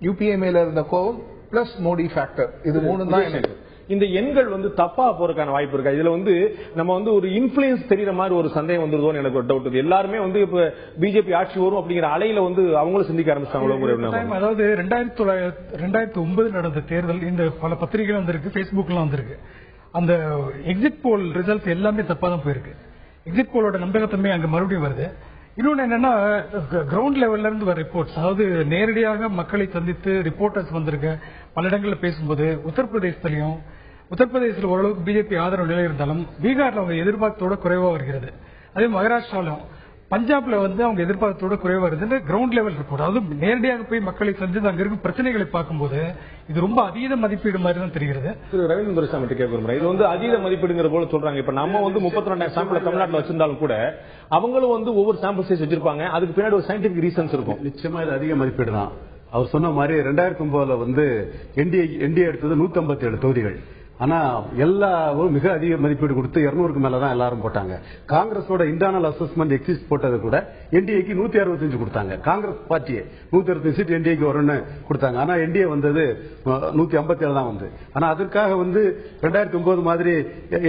யூபிஏ மேல இருந்த கோவம் பிளஸ் மோடி ஃபேக்டர், இது மூணு தான் எனக்கு. இந்த எண்கள் வந்து தப்பா போறதுக்கான வாய்ப்பு இருக்கா? இதுல வந்து நம்ம வந்து ஒரு இன்ஃபுளுன்ஸ் தெரியுற மாதிரி ஒரு சந்தேகம் வந்துருதோன்னு எனக்கு ஒரு டவுட். எல்லாருமே வந்து இப்ப பிஜேபி ஆட்சி வரும் அப்படிங்கிற அலையில வந்து அவங்களும் சிந்திக்க ஆரம்பிச்சாங்களோ. அதாவது 2009 நடந்த தேர்தல் இந்த பல பத்திரிகைகள் வந்திருக்கு, பேஸ்புக்லாம் வந்திருக்கு. அந்த எக்ஸிட் போல் ரிசல்ட் எல்லாமே தப்பா தான் போயிருக்கு. எக்ஸிட் போலோட நம்பகத்தன்மை அங்க மறுபடியும் வருது. இன்னொன்னு என்னன்னா, கிரவுண்ட் லெவல்ல இருந்து வர ரிப்போர்ட்ஸ், அதாவது நேரடியாக மக்களை சந்தித்து ரிப்போர்ட்டர்ஸ் வந்திருக்க பல இடங்களில் பேசும்போது, உத்தரப்பிரதேசத்தில் ஓரளவுக்கு பிஜேபி ஆதரவு நிலை இருந்தாலும் பீகார்ல அவங்க எதிர்பார்த்தோட குறைவா வருகிறது. அதே மகாராஷ்டிராலும் பஞ்சாப்ல வந்து அவங்க எதிர்பார்த்தோட குறைவா வருது. கிரவுண்ட் லெவல் ரிப்போர்ட், அதாவது நேரடியாக போய் மக்களை சந்தித்து அங்க இருக்கும் பிரச்சனைகளை பார்க்கும்போது இது ரொம்ப அதீத மதிப்பீடு மாதிரி தான் தெரிகிறது. ரவீந்திர துரைசாமி கேட்கிறோம், இது வந்து அதீத மதிப்பீடுங்கிற போல சொல்றாங்க. இப்ப நம்ம வந்து 32,000 சாம்பிள் தமிழ்நாட்டில் வச்சிருந்தாலும் கூட அவங்களும் வந்து ஒவ்வொரு சாம்பிள் சைஸ் வச்சிருப்பாங்க. அதுக்கு பின்னாடி ஒரு சயின்டிபிக் ரீசன்ஸ் இருக்கும். நிச்சயமா இது அதிக மதிப்பீடு தான். அவர் சொன்ன மாதிரி 2009 வந்து என்டிஏ எடுத்தது 157 தொகுதிகள். ஆனா எல்லாரும் மிக அதிக மதிப்பீடு கொடுத்து 200க்கு மேலதான் எல்லாரும் போட்டாங்க. காங்கிரஸோட இன்டர்னல் அசஸ்மெண்ட் எக்ஸிஸ்ட் போட்டது கூட என்டிஏக்கு 165 கொடுத்தாங்க. காங்கிரஸ் பார்ட்டியே 165 சீட் என்டிஏக்கு வரும்னு கொடுத்தாங்க. ஆனா என்டிஏ வந்தது 157 தான் வந்து. ஆனா அதற்காக வந்து 2009 மாதிரி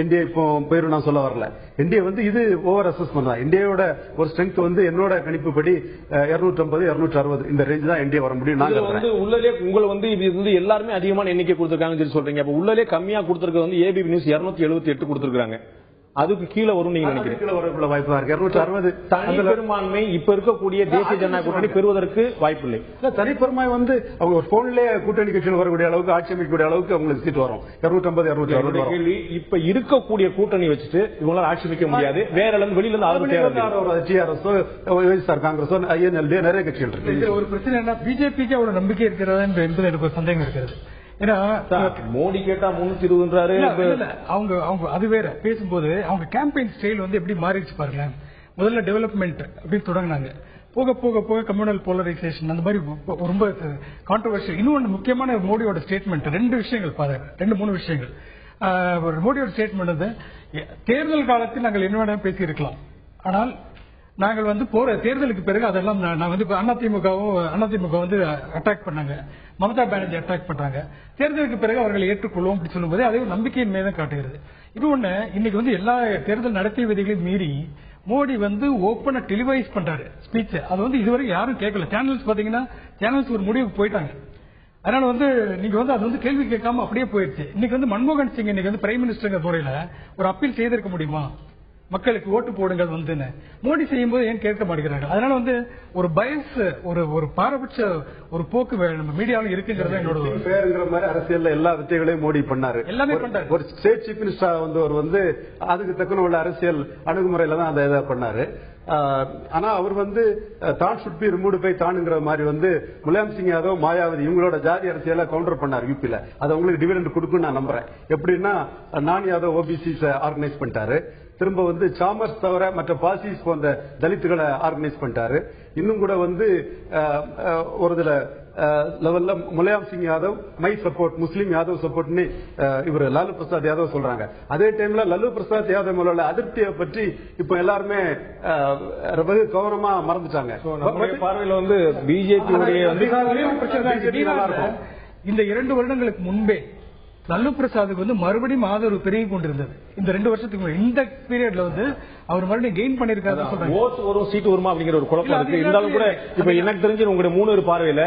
என்டிஏ இப்போ போயிரும் நான் சொல்ல வரல. என்டிஏ வந்து இது ஓவர் அசஸ்மெண்ட் தான். என்டிஏவோட ஒரு ஸ்ட்ரென்த் வந்து என்னோட கணிப்புப்படி 250 260 இந்த ரேஞ்ச் தான் என்டிஏ வர முடியும். நாங்க வந்து உள்ளே உங்களை வந்து இது வந்து எல்லாருமே அதிகமான எண்ணிக்கை கொடுத்திருக்காங்கன்னு சொல்லி சொல்றீங்க. அப்ப உள்ளே கம்மியா கொடுத்திருக்கிறது வந்து ஏபிபி நியூஸ் 278 கொடுத்திருக்காங்க. அதுக்கு கீழே வரும் நீங்க நினைக்கிறீங்க? வாய்ப்பு இருக்கு. 260 தனி பெரும்பான்மை இப்ப இருக்கக்கூடிய தேசிய ஜனநாயக கூட்டணி பெறுவதற்கு வாய்ப்பு இல்லை. தனிப்பெருமை வந்து அவங்க போன்லயே கூட்டணி கட்சியில் வரக்கூடிய அளவுக்கு ஆட்சி அமைக்கக்கூடிய அளவுக்கு அவங்களுக்கு சீட் வரும். 250 260. இப்ப இருக்கக்கூடிய கூட்டணி வச்சுட்டு இவங்களால ஆட்சி அமைக்க முடியாது. வேற வெளியில இருந்து ஆதரவு தேவை. டிஆர்எஸ் ஒய்எஸ்ஆர் காங்கிரஸ் ஐஎன்எல்டி நிறைய கட்சிகள் இருக்கு. ஒரு பிரச்சனை என்ன, பிஜேபிக்கு அவ்வளவு நம்பிக்கை இருக்கிறதா என்பது எனக்கு ஒரு சந்தேகம் இருக்கிறது. ஏன்னா மோடி கேட்டா 320 அவங்க அது வேற. பேசும்போது அவங்க கேம்பெயின் ஸ்டைல் வந்து எப்படி மாறிடுச்சு பாருங்க. முதல்ல டெவலப்மெண்ட் அப்படின்னு தொடங்கினாங்க. போக போக போக கம்யூனல் போலரைசேஷன் அந்த மாதிரி ரொம்ப கான்ட்ரோவர்ஷியல். இன்னொன்று முக்கியமான மோடியோட ஸ்டேட்மெண்ட் 2 விஷயங்கள் பாருங்க, 2-3 விஷயங்கள். மோடியோட ஸ்டேட்மெண்ட் வந்து தேர்தல் காலத்தில் நாங்கள் என்ன வேணாலும் பேசியிருக்கலாம், ஆனால் நாங்கள் வந்து போற தேர்தலுக்கு பிறகு அதெல்லாம் நான் வந்து அதிமுக வந்து அட்டாக் பண்ணாங்க, மமதா பானர்ஜி அட்டாக் பண்றாங்க, தேர்தலுக்கு பிறகு அவர்களை ஏற்றுக்கொள்வோம் அப்படி சொல்லும்போது அதே ஒரு நம்பிக்கையின் மேலும் காட்டுகிறது. இன்னொன்னு, இன்னைக்கு வந்து எல்லா தேர்தல் நடத்தை விதிகளையும் மீறி மோடி வந்து ஓப்பனா டெலிவைஸ் பண்றாரு ஸ்பீச். அது வந்து இதுவரைக்கும் யாரும் கேட்கல. சேனல்ஸ் பாத்தீங்கன்னா சேனல்ஸ் ஒரு முடிவுக்கு போயிட்டாங்க. அதனால வந்து நீங்க வந்து அது வந்து கேள்வி கேட்காம அப்படியே போயிடுச்சு. இன்னைக்கு வந்து மன்மோகன் சிங் இன்னைக்கு வந்து பிரைம் மினிஸ்டர் முறையில ஒரு அப்பீல் செய்திருக்க முடியுமா, மக்களுக்கு ஓட்டு போடுங்கள் வந்து மோடி செய்யும் போது ஏன் கேட்க மாட்டேங்கிறாங்க. அதனால வந்து ஒரு பயஸ் ஒரு பாரபட்ச ஒரு போக்கு நம்ம மீடியாவில் இருக்குங்கிறது என்னோட பேருங்கிற மாதிரி அரசியல் எல்லா வித்தைகளையும் மோடி பண்ணாரு. எல்லாமே பண்ணாரு. ஒரு ஸ்டேட் சீஃப் மினிஸ்டர் வந்து அவர் வந்து அதுக்கு தக்கன உள்ள அரசியல் அணுகுமுறையில தான் அதை இதை பண்ணாரு. ஆனா அவர் வந்து தான் சுட் பி ரிமூவ்டு பை தானுங்கிற மாதிரி வந்து முலாயம் சிங் யாதவ், மாயாவதி இவங்களோட ஜாதி அரசியல கவுண்டர் பண்ணாரு யூபில. அது அவங்களுக்கு டிவிடெண்ட் கொடுக்குன்னு நான் நம்புறேன். எப்படின்னா நான் யாதவ் ஓபிசி ஆர்கனைஸ் பண்ணிட்டாரு. திரும்ப வந்து சாமர்ஸ் தவிர மற்ற பாசிஸ் போன்ற தலித்துகளை ஆர்கனைஸ் பண்ணிட்டாரு. இன்னும் கூட வந்து ஒரு இதுல லெவல்ல முலாயம் சிங் யாதவ் மை சப்போர்ட் முஸ்லீம் யாதவ் சப்போர்ட்னு இவர் லாலு பிரசாத் யாதவ் சொல்றாங்க. அதே டைம்ல லாலு பிரசாத் யாதவ் மேல அதிருப்தியை பற்றி இப்ப எல்லாருமே வெகு கவனமா மறந்துட்டாங்க. பார்வையில் வந்து பிஜேபி இந்த 2 வருடங்களுக்கு முன்பே லல்லு பிரசாத்துக்கு வந்து மறுபடியும் ஆதரவு பெருகி கொண்டிருந்தது. இந்த 2 வருஷத்துக்கு இந்த பீரியட்ல வந்து அவர் மறுபடியும் கெயின் பண்ணிருக்காரு. ஒரு சீட்டு வருமா அப்படிங்கிற ஒரு குழப்பம் இருக்கு. இருந்தாலும் கூட இப்ப எனக்கு தெரிஞ்சு உங்களுடைய 3 பார்வையில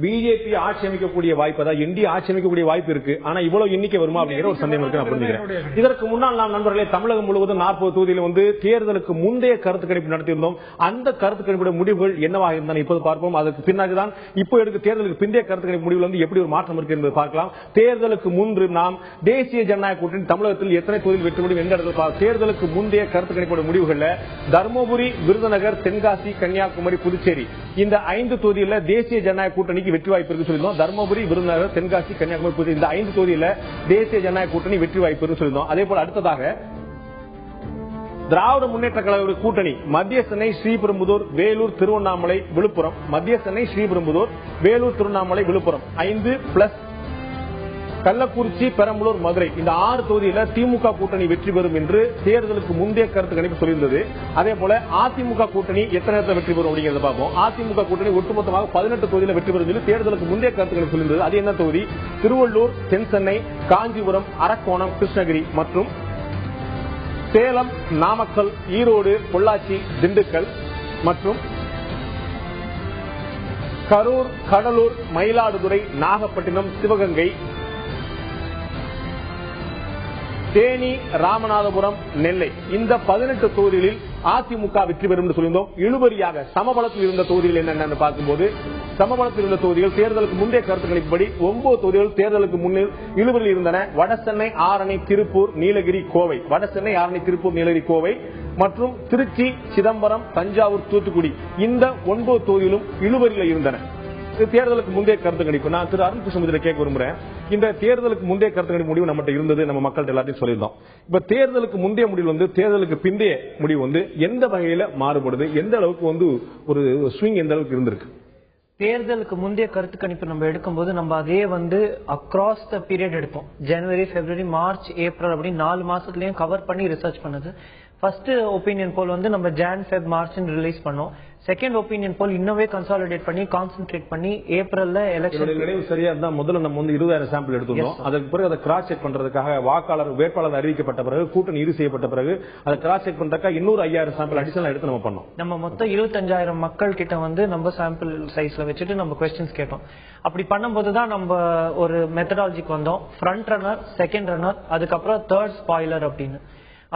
பிஜேபி ஆட்சி அமைக்கக்கூடிய வாய்ப்பு, அதாவது என்டிஏ ஆட்சி அமைக்கக்கூடிய வாய்ப்பு இருக்கு. ஆனா இவ்வளவு எண்ணிக்கை வருமா அப்படிங்கிற ஒரு சந்தேகம் இருக்கு புரிஞ்சுக்கிறேன். இதற்கு முன்னால் நாம் நண்பர்களே தமிழகம் முழுவதும் 40 தொகுதியில் வந்து தேர்தலுக்கு முந்தைய கருத்து கணிப்பு நடத்தியிருந்தோம். அந்த கருத்து கணிப்புடைய முடிவுகள் என்னவாக இருந்தாலும் இப்போது பார்ப்போம். அதுக்கு பின்னாடிதான் இப்போ எடுக்க தேர்தலுக்கு பிந்தைய கருத்து கணிப்பு முடிவுகள் வந்து எப்படி ஒரு மாற்றம் இருக்கு என்பதை பார்க்கலாம். தேர்தலுக்கு முன்பு நாம் தேசிய ஜனநாயக கூட்டணி தமிழகத்தில் எத்தனை தொகுதியில் வெற்றி முடியும் எந்த இடத்துல தேர்தலுக்கு முந்தைய கருத்து கணிப்பு முடிவுகள்ல தர்மபுரி, விருதுநகர், தென்காசி, கன்னியாகுமரி, புதுச்சேரி இந்த 5 தொகுதியில் தேசிய ஜனநாயக கூட்டணிக்கு வெற்றி வாய்ப்பு இருக்கு சொல்லியிருந்தோம். தர்மபுரி, விருதுநகர், தென்காசி, கன்னியாகுமரி, புதுச்சேரி இந்த 5 தொகுதியில் தேசிய ஜனநாயக கூட்டணி வெற்றி வாய்ப்பு இருக்கு சொல்லியிருந்தோம். அதே போல அடுத்ததாக திராவிட முன்னேற்ற கழக கூட்டணி மத்திய சென்னை, ஸ்ரீபெரும்புதூர், வேலூர், திருவண்ணாமலை, விழுப்புரம். மத்திய சென்னை, ஸ்ரீபெரும்புதூர், வேலூர், திருவண்ணாமலை, விழுப்புரம் 5 பிளஸ் கள்ளக்குறிச்சி, பெரம்பலூர், மதுரை இந்த 6 தொகுதியில திமுக கூட்டணி வெற்றி பெறும் என்று தேர்தலுக்கு முந்தைய கருத்து கணிப்பு சொல்லியிருந்தது. அதே போல அதிமுக கூட்டணி எத்தனை இடத்துல வெற்றி பெறும் அப்படிங்கறத பார்ப்போம். அதிமுக கூட்டணி ஒட்டுமொத்தமாக 18 தொகுதியில வெற்றி பெறும் என்று தேர்தலுக்கு முந்தைய கருத்து கணிப்பு சொல்லியிருந்தது. அது என்ன தொகுதி? திருவள்ளூர், தென் சென்னை, காஞ்சிபுரம், அரக்கோணம், கிருஷ்ணகிரி மற்றும் சேலம், நாமக்கல், ஈரோடு, பொள்ளாச்சி, திண்டுக்கல் மற்றும் கரூர், கடலூர், மயிலாடுதுறை, நாகப்பட்டினம், சிவகங்கை, தேனி, ராமநாதபுரம், நெல்லை இந்த 18 தொகுதிகளில் அதிமுக வெற்றி பெறும் என்று சொல்லியிருந்தோம். இழுபறியாக சமபலத்தில் இருந்த தொகுதிகள் என்னென்னு பார்க்கும்போது சமபலத்தில் இருந்த தொகுதிகள் தேர்தலுக்கு முந்தைய கருத்து கணிப்புப்படி 9 தொகுதிகள் தேர்தலுக்கு முன்னில் இழுபறியில் இருந்தன. வடசென்னை, ஆரணி, திருப்பூர், நீலகிரி, கோவை. வடசென்னை, ஆரணி, திருப்பூர், நீலகிரி, கோவை மற்றும் திருச்சி, சிதம்பரம், தஞ்சாவூர், தூத்துக்குடி இந்த 9 தொகுதியிலும் இழுபறியில் இருந்தன. தேர்தலுக்கு முந்தைய கருத்து கணிப்பு நான் திரு அருண் கிருஷ்ணமூர்த்தி கேட்க விரும்புறேன். இந்த தேர்தலுக்கு முந்தைய கருத்து கணிப்பு முடிவு நம்மகிட்ட இருந்தது, நம்ம மக்கள் எல்லாத்தையும் சொல்லியிருந்தோம். இப்ப தேர்தலுக்கு முந்தைய முடிவு வந்து தேர்தலுக்கு பிந்தைய முடிவு வந்து எந்த வகையில மாறுபடுது, எந்த அளவுக்கு வந்து ஒரு ஸ்விங் எந்த அளவுக்கு இருந்திருக்கு? தேர்தலுக்கு முந்தைய கருத்து கணிப்பு நம்ம எடுக்கும்போது நம்ம அதே வந்து அக்ராஸ் த பீரியட் எடுப்போம். ஜனவரி, பிப்ரவரி, மார்ச், ஏப்ரல் அப்படின்னு 4 மாசத்துலயும் கவர் பண்ணி ரிசர்ச் பண்ணது. ஃபர்ஸ்ட் ஒப்பீனியன் போல் வந்து நம்ம ஜான், ஃபெப், மார்ச் ரிலீஸ் பண்ணோம். செகண்ட் ஒப்பீனியன் போல் இன்னவே கன்சாலிடேட் பண்ணி கான்சென்ட்ரேட் பண்ணி ஏப்ரல்ல எலெக்ஷன் நினைவு சரியா இருந்தா முதல்ல நம்ம வந்து 20,000 சாம்பிள் எடுத்துருந்தோம். அதுக்கு பிறகு அதை கிராஸ் செக் பண்றதுக்காக வாக்காளர் வேட்பாளர் அறிவிக்கப்பட்ட பிறகு கூட்டணி இறுதி செய்யப்பட்ட பிறகு அதை கிராஸ் செக் பண்றதுக்காக இன்னொரு 5,000 சாம்பிள் அடிஷனல் எடுத்து நம்ம பண்ணோம். நம்ம மொத்தம் 25,000 மக்கள் கிட்ட வந்து நம்ம சாம்பிள் சைஸ்ல வச்சுட்டு நம்ம கொஸ்டின்ஸ் கேட்டோம். அப்படி பண்ணும்போது தான் நம்ம ஒரு மெத்தடாலஜிக்கு வந்தோம். ஃப்ரண்ட் ரன்னர், செகண்ட் ரன்னர், அதுக்கப்புறம் தேர்ட் ஸ்பாயிலர் அப்படின்னு.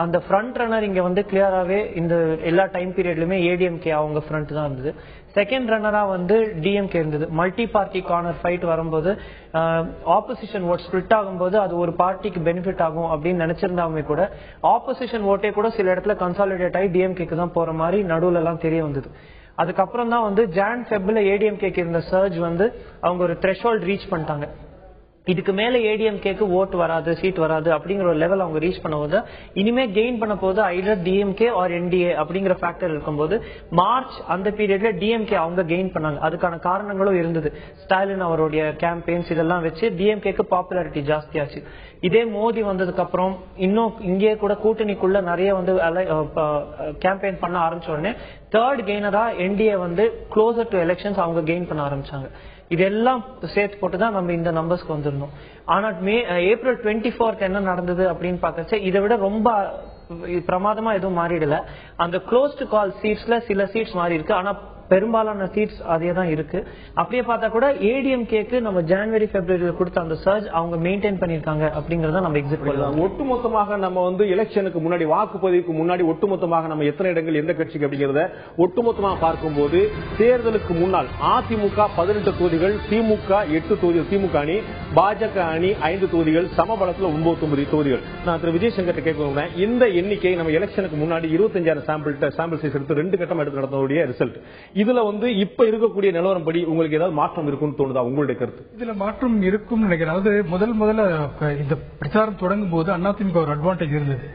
அந்த ஃப்ரண்ட் ரன்னர் இங்க வந்து கிளியராவே இந்த எல்லா டைம் பீரியட்லயுமே ஏடிஎம்கே அவங்க ஃப்ரண்ட் தான் இருந்தது. செகண்ட் ரன்னரா வந்து டிஎம்கே இருந்தது. மல்டி பார்ட்டி கார்னர் ஃபைட் வரும்போது ஆப்போசிஷன் ஓட் ஸ்பிளிட் ஆகும்போது அது ஒரு பார்ட்டிக்கு பெனிஃபிட் ஆகும் அப்படின்னு நினைச்சிருந்தாலுமே கூட ஆப்போசிஷன் ஓட்டே கூட சில இடத்துல கன்சாலிடேட் ஆகி டிஎம்கேக்கு தான் போற மாதிரி நடுவுல எல்லாம் தெரிய வந்தது. அதுக்கப்புறம் தான் வந்து ஜான், ஃபெப்ல ஏடிஎம்கேக்கு இருந்த சர்ஜ் வந்து அவங்க ஒரு த்ரெஷோல்ட் ரீச் பண்ணிட்டாங்க. இதுக்கு மேல ஏடிஎம்கேக்கு ஓட்டு வராது, சீட் வராது அப்படிங்கிற ஒரு லெவல் அவங்க ரீச் பண்ணும்போது இனிமே கெயின் பண்ண போது ஐதர் டிஎம்கே ஆர் என்டிஏ அப்படிங்கிற ஃபேக்டர் இருக்கும்போது மார்ச் அந்த பீரியட்ல டிஎம்கே அவங்க கெயின் பண்ணாங்க. அதுக்கான காரணங்களும் இருந்தது. ஸ்டாலின் அவருடைய கேம்பெயின்ஸ் இதெல்லாம் வச்சு டிஎம்கேக்கு பாப்புலாரிட்டி ஜாஸ்தியாச்சு. இதே மோடி வந்ததுக்கு அப்புறம் இன்னும் இங்கே கூட கூட்டணிக்குள்ள நிறைய வந்து கேம்பெயின் பண்ண ஆரம்பிச்ச உடனே தேர்ட் கெய்னரா என்டிஏ வந்து க்ளோசர் டு எலெக்ஷன்ஸ் அவங்க கெயின் பண்ண ஆரம்பிச்சாங்க. இதெல்லாம் சேர்த்து போட்டுதான் நம்ம இந்த நம்பர்ஸ்க்கு வந்திருந்தோம். ஆனா ஏப்ரல் 24 என்ன நடந்தது அப்படின்னு பாக்கச்சு இதை விட ரொம்ப பிரமாதமா எதுவும் மாறிடல. அந்த க்ளோஸ் டு கால் சீட்ஸ்ல சில சீட்ஸ் மாறி இருக்கு. ஆனா பெரும்பாலான சீட்ஸ் அதே தான் இருக்கு. அப்படியே பார்த்தா கூட ஏடிஎம்கேக்கு நம்ம ஜனவரி, பிப்ரவரியில கொடுத்த அந்த சர்ஜ் அவங்க மெயின்டைன் பண்ணிருக்காங்க அப்படிங்கறத நம்ம எக்ஸிட் பண்ணலாம். ஒட்டுமொத்தமாக நம்ம வந்து எலெக்ஷனுக்கு முன்னாடி வாக்குப்பதிவுக்கு முன்னாடி ஒட்டுமொத்தமாக நம்ம எத்தனை இடங்கள் எந்த கட்சிக்கு அப்படிங்கறத ஒட்டுமொத்தமாக பார்க்கும்போது தேர்தலுக்கு முன்னால் அதிமுக 18 தொகுதிகள், திமுக 8 தொகுதிகள், திமுக அணி, பாஜக அணி 5 தொகுதிகள், சமபலத்தில் 9 தொகுதிகள். நான் திரு விஜயசங்கர் கேட்க இந்த எண்ணிக்கை நம்ம எலெக்ஷனுக்கு முன்னாடி 25,000 சாம்பிள் சைஸ் எடுத்து 2 கட்டம் எடுத்து நடத்தக்கூடிய ரிசல்ட். இதுல வந்து இப்ப இருக்கக்கூடிய நிலவரம் படி உங்களுக்கு ஏதாவது மாற்றம் இருக்கும்னு தோணுதா? உங்களுடைய கருத்து? இதுல மாற்றம் இருக்கும் நினைக்கிறேன். அதாவது முதல்ல இந்த பிரச்சாரம் தொடங்கும் போது அதிமுக ஒரு அட்வான்டேஜ் இருந்தது.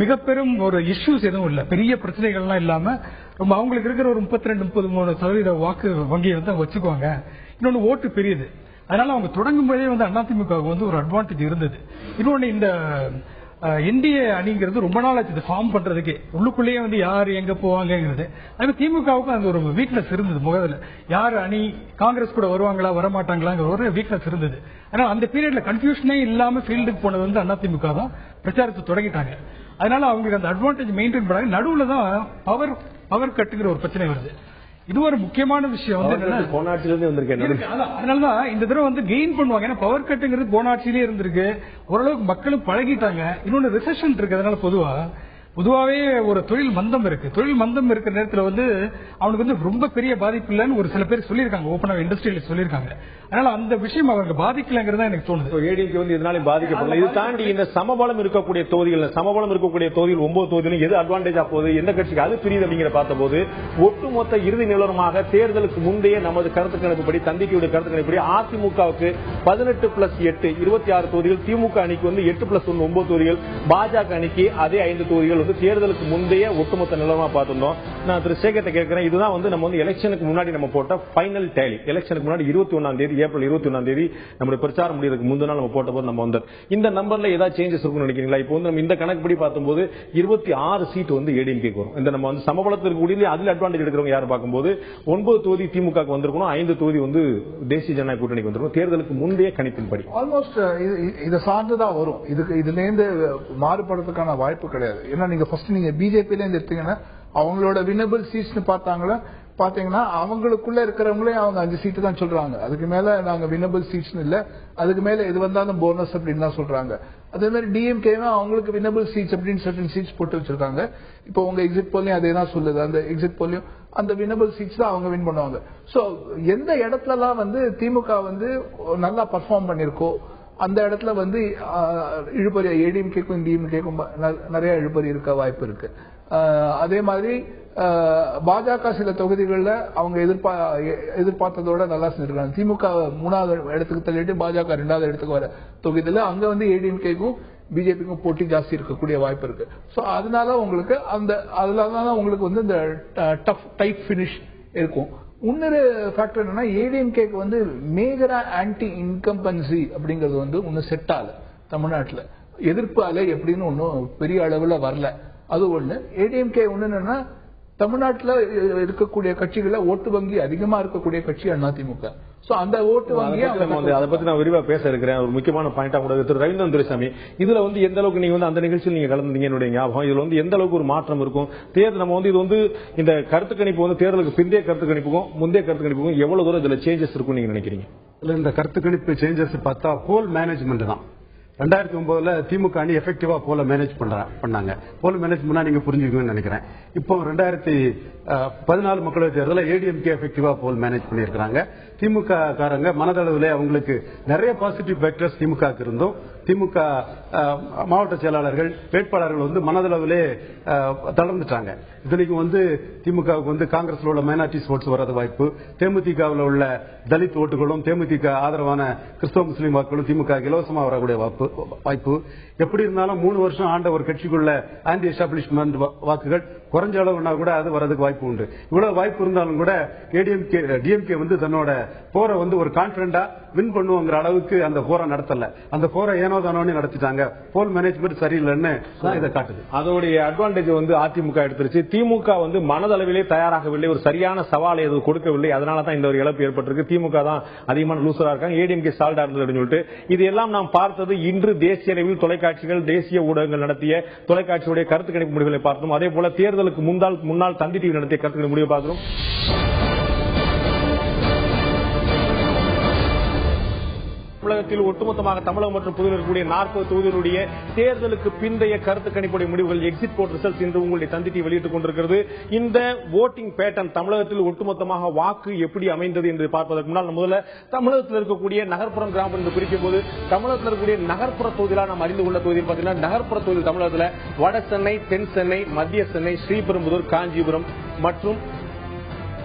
மிக பெரும் ஒரு இஷ்யூஸ் எதுவும் இல்ல, பெரிய பிரச்சனைகள்லாம் இல்லாம ரொம்ப அவங்களுக்கு இருக்கிற ஒரு 32-33% வாக்கு வங்கியை வந்து அவங்க வச்சுக்குவாங்க. இன்னொன்னு ஓட்டு பெரியது, அதனால அவங்க தொடங்கும் போதே வந்து அதிமுக வந்து ஒரு அட்வான்டேஜ் இருந்தது. இன்னொன்னு இந்த என்டிஏ அணிங்கிறது ரொம்ப நாள் ஆச்சு ஃபார்ம் பண்றதுக்கு. உள்ளுக்குள்ளேயே வந்து யார் எங்க போவாங்கிறது. அது திமுகவுக்கு அந்த ஒரு வீக்னஸ் இருந்தது. முதல்ல யார் அணி காங்கிரஸ் கூட வருவாங்களா வரமாட்டாங்களாங்கிற ஒரு வீக்னஸ் இருந்தது. ஆனா அந்த பீரியட்ல கன்ஃபியூஷனே இல்லாம ஃபீல்டுக்கு போனது வந்து அதிமுக தான். பிரச்சாரத்தை தொடங்கிட்டாங்க. அதனால அவங்களுக்கு அந்த அட்வான்டேஜ் மெயின்டைன் பண்ணாங்க. நடுவுல தான் பவர் கட்டுங்கிற ஒரு பிரச்சனை வருது. இது ஒரு முக்கியமான விஷயம் வந்து அதனாலதான் இந்த தடவை வந்து கெயின் பண்ணுவாங்க. ஏன்னா பவர் கட்டுங்கிறது போன ஆட்சியிலே இருந்திருக்கு. ஓரளவுக்கு மக்களும் பழகிட்டாங்க. இன்னொன்னு ரிசெஷன் இருக்கு. அதனால பொதுவாவே ஒரு தொழில் மந்தம் இருக்கு. தொழில் மந்தம் இருக்கிற நேரத்தில் வந்து அவனுக்கு வந்து ரொம்ப பெரிய பாதிப்பு இல்லைன்னு ஒரு சில பேர் சொல்லியிருக்காங்க. ஓப்பனா இண்டஸ்ட்ரியில சொல்லியிருக்காங்க. அதனால அந்த விஷயம் அவங்க பாதிக்கலங்கிறதா எனக்கு தோணுது. ஏடிஎம்கே வந்து இதனால பாதிக்கப்படல. இது தாண்டி இந்த சமபலம் இருக்கக்கூடிய தொகுதிகள் 9 தொகுதிகளும் எது அட்வான்டேஜா போகுது, எந்த கட்சிக்கு அது பிரியுது அப்படிங்கிற பார்த்தபோது ஒட்டுமொத்த இறுதி நிலவரமாக தேர்தலுக்கு முந்தைய நமது கருத்து கணிப்புப்படி, தந்திக்கையுடைய கருத்து கணிப்புப்படி அதிமுகவுக்கு 18+8 26 தொகுதிகள், திமுக அணிக்கு வந்து 8+1 9 தொகுதிகள், பாஜக அணிக்கு அதே 5 தொகுதிகள் வந்து தேர்தலுக்கு முந்தைய ஒட்டுமொத்த நிலவரமா பார்த்திருந்தோம். நான் திரு சேகத்தை கேட்கிறேன், இதுதான் வந்து நம்ம வந்து எலெக்ஷனுக்கு முன்னாடி நம்ம போட்ட ஃபைனல் டேலி. எலெக்ஷனுக்கு முன்னாடி 21ஆம் தேதி ஏப்ரல் 21ஆம் தேதி நம்முடைய பிரச்சாரம் முடியறதுக்கு முந்தின நாள் நம்ம போட்ட போது நம்ம வந்து இந்த நம்பர்ல ஏதாவது சேஞ்சஸ் இருக்கும்னு நினைக்கிறீங்களா? இப்போ வந்து நம்ம இந்த கணக்குப்படி பார்க்கும்போது 26 சீட் வந்து ஏடிஎம்கேக்கு வரும். இந்த நம்ம வந்து சமபலத்திற்கு கூடிய அதில் அட்வான்டேஜ் எடுக்கிறவங்க யாரும் பார்க்கும்போது 9 தொகுதி திமுக வந்திருக்கணும், 5 தொகுதி வந்து தேசிய ஜனநாயக கூட்டணிக்கு வந்திருக்கும். தேர்தலுக்கு முந்தைய கணிப்பின்படி ஆல்மோஸ்ட் இதை சார்ந்துதான் வரும். இதுல இருந்து மாறுபடுறதுக்கான வாய்ப்பு கிடையாது. ஏன்னா நீங்க ஃபர்ஸ்ட் நீங்க பிஜேபியில இருந்து எடுத்தீங்கன்னா அவங்களோட வினபிள் சீட்ஸ் பாத்தீங்கன்னா அவங்களுக்குள்ள இருக்கிறவங்களே அவங்க 5 சீட்டு தான் சொல்றாங்க. அதுக்கு மேல நாங்க வினபிள் சீட்ஸ் இல்ல, அதுக்கு மேல எது வந்தாலும் போனஸ் அப்படின்னு தான் சொல்றாங்க. அதே மாதிரி டிஎம்கே அவங்களுக்கு வினபிள் சீட்ஸ் அப்படின்னு சர்டன் சீட்ஸ் போட்டு வச்சிருக்காங்க. இப்போ உங்க எக்ஸிட் போலையும் அதே தான் சொல்லுது. அந்த எக்ஸிட் போலையும் அந்த வினபிள் சீட்ஸ் தான் அவங்க வின் பண்ணுவாங்க. சோ எந்த இடத்துலலாம் வந்து திமுக வந்து நல்லா பர்ஃபார்ம் பண்ணிருக்கோ அந்த இடத்துல வந்து இழுபறி ஏடிஎம்கேக்கும் டிஎம்கேக்கும் நிறைய இழுபறி இருக்க வாய்ப்பு இருக்கு. அதே மாதிரி பாஜக சில தொகுதிகளில் அவங்க எதிர்பார்த்ததோட நல்லா செஞ்சிருக்காங்க. திமுக 3வது இடத்துக்கு தள்ளிட்டு பாஜக 2வது இடத்துக்கு வர தொகுதியில் அங்க வந்து ஏடிஎம்கேக்கும் பிஜேபிக்கும் போட்டி ஜாஸ்தி இருக்கக்கூடிய வாய்ப்பு இருக்கு. சோ அதனால உங்களுக்கு அதனால உங்களுக்கு வந்து இந்த டஃப் டைட் பினிஷ் இருக்கும். இன்னொரு ஃபேக்டர் என்னன்னா ஏடிஎம்கேக்கு வந்து மேஜரா ஆன்டி இன்கம்பன்சி அப்படிங்கிறது வந்து ஒன்னும் செட் ஆகல. தமிழ்நாட்டில் எதிர்ப்பு அலை எப்படின்னு ஒன்னும் பெரிய அளவுல வரல. அது ஒண்ணு. ஏடிஎம்கே ஒண்ணு என்னன்னா தமிழ்நாட்டில் இருக்கக்கூடிய கட்சிகள ஓட்டு வங்கி அதிகமா இருக்கக்கூடிய கட்சி அதிமுக. சோ அந்த ஓட்டு வங்கி அதை பத்தி நான் விரிவா பேச இருக்கிறேன். ஒரு முக்கியமான பாயிண்டா கூட திரு ரவீந்திரன் துரைசாமி, இதுல வந்து எந்த அளவுக்கு நீங்க வந்து அந்த நிகழ்ச்சியில் நீங்க கலந்தீங்க என்னுடைய ஞாபகம், இதுல வந்து எந்த அளவுக்கு ஒரு மாற்றம் இருக்கும் தேர்தல் நம்ம வந்து இது வந்து இந்த கருத்து கணிப்பு வந்து தேர்தலுக்கு பிந்தைய கருத்து கணிப்புக்கும் முந்தைய கருத்து கணிப்புக்கும் எவ்வளவு தூரம் இதுல சேஞ்சஸ் இருக்கும் நீங்க நினைக்கிறீங்க? இந்த கருத்து கணிப்பு சேஞ்சஸ் பார்த்தா போல் மேனேஜ்மெண்ட் தான். 2009 திமுக அணி எஃபெக்டிவா போல மேனேஜ் பண்ணாங்க. போல் மேனேஜ் பண்ணா நீங்க புரிஞ்சுக்கணும்னு நினைக்கிறேன். இப்போ 2014 மக்களவைத் தேர்தலில் ஏடிஎம்கே எஃபெக்டிவா போல் மேனேஜ் பண்ணியிருக்காங்க. திமுக காரங்க மனதளவில் அவங்களுக்கு நிறைய பாசிட்டிவ் ஃபேக்டர்ஸ் திமுக இருந்தும் திமுக மாவட்ட செயலாளர்கள் வேட்பாளர்கள் வந்து மனதளவிலே தளர்ந்துட்டாங்க. இத்தனைக்கும் வந்து திமுகவுக்கு வந்து காங்கிரஸ்ல உள்ள மைனாரிட்டிஸ் ஓட்ஸ் வர்றது வாய்ப்பு, தேமுதிகவில் உள்ள தலித் ஓட்டுகளும் தேமுதிக ஆதரவான கிறிஸ்தவ முஸ்லீம் வாக்குகளும் திமுக இலவசமாக வரக்கூடிய வாய்ப்பு. எப்படி இருந்தாலும் 3 வருஷம் ஆண்ட ஒரு கட்சிக்குள்ள ஆன்டி எஸ்டாபிளிஷ்மெண்ட் வாக்குகள் குறைஞ்ச அளவுனா கூட அது வரதுக்கு வாய்ப்பு உண்டு. இவ்வளவு வாய்ப்பு இருந்தாலும் கூட டிஎம்கே வந்து தன்னோட போரை வந்து ஒரு கான்பிடண்டா வின் பண்ணுவோங்கிற அளவுக்கு அந்த போரை நடத்தல. அந்த போரை ஏனோ தானோன்னு நடத்திட்டாங்க. போல் மேனேஜ்மெண்ட் சரியில்லைன்னு இதை காட்டுது. அதோடைய அட்வான்டேஜ் வந்து அதிமுக எடுத்துருச்சு. திமுக வந்து மனதளவிலே தயாராகவில்லை, ஒரு சரியான சவாலை அது கொடுக்கவில்லை. அதனாலதான் இந்த ஒரு இழப்பு ஏற்பட்டிருக்கு. திமுக தான் அதிகமான லூசரா இருக்காங்க, ஏடிஎம்கே சால்டா இருந்தது சொல்லிட்டு இதெல்லாம் நாம் பார்த்தது. இன்று தேசிய அளவில் தொலைக்காட்சிகள் தேசிய ஊடகங்கள் நடத்திய தொலைக்காட்சியுடைய கருத்து கணிப்பு முடிவுகளை பார்த்தோம். அதே போல தேர்தலுக்கு முன்னால் தந்தி டிவி நடத்திய கருத்து கணிப்பு முடிவை பார்க்கிறோம். தமிழகத்தில் ஒட்டுமொத்தமாக தமிழகம் மற்றும் புதுவையில் இருக்கக்கூடிய 40 தொகுதிகளுடைய தேர்தலுக்கு பிந்தைய கருத்து கணிப்புடைய முடிவுகள் எக்ஸிட் போல் ரிசல்ட்ஸ் என்று உங்களுடைய தந்தி வெளியிட்டுக் கொண்டிருக்கிறது. இந்த ஓட்டிங் பேட்டர்ன் தமிழகத்தில் ஒட்டுமொத்தமாக வாக்கு எப்படி அமைந்தது என்று பார்ப்பதற்கு முன்னால் முதல்ல தமிழகத்தில் இருக்கக்கூடிய நகர்ப்புறம் கிராமம் என்று குறிக்கும் போது தமிழகத்தில் இருக்கக்கூடிய நகர்ப்புற தொகுதியில் நாம் அறிந்து கொள்ள தொகுதி பார்த்தீங்கன்னா நகர்ப்புற தொகுதி தமிழகத்தில் வட சென்னை, தென் சென்னை, மத்திய சென்னை, ஸ்ரீபெரும்புதூர், காஞ்சிபுரம் மற்றும்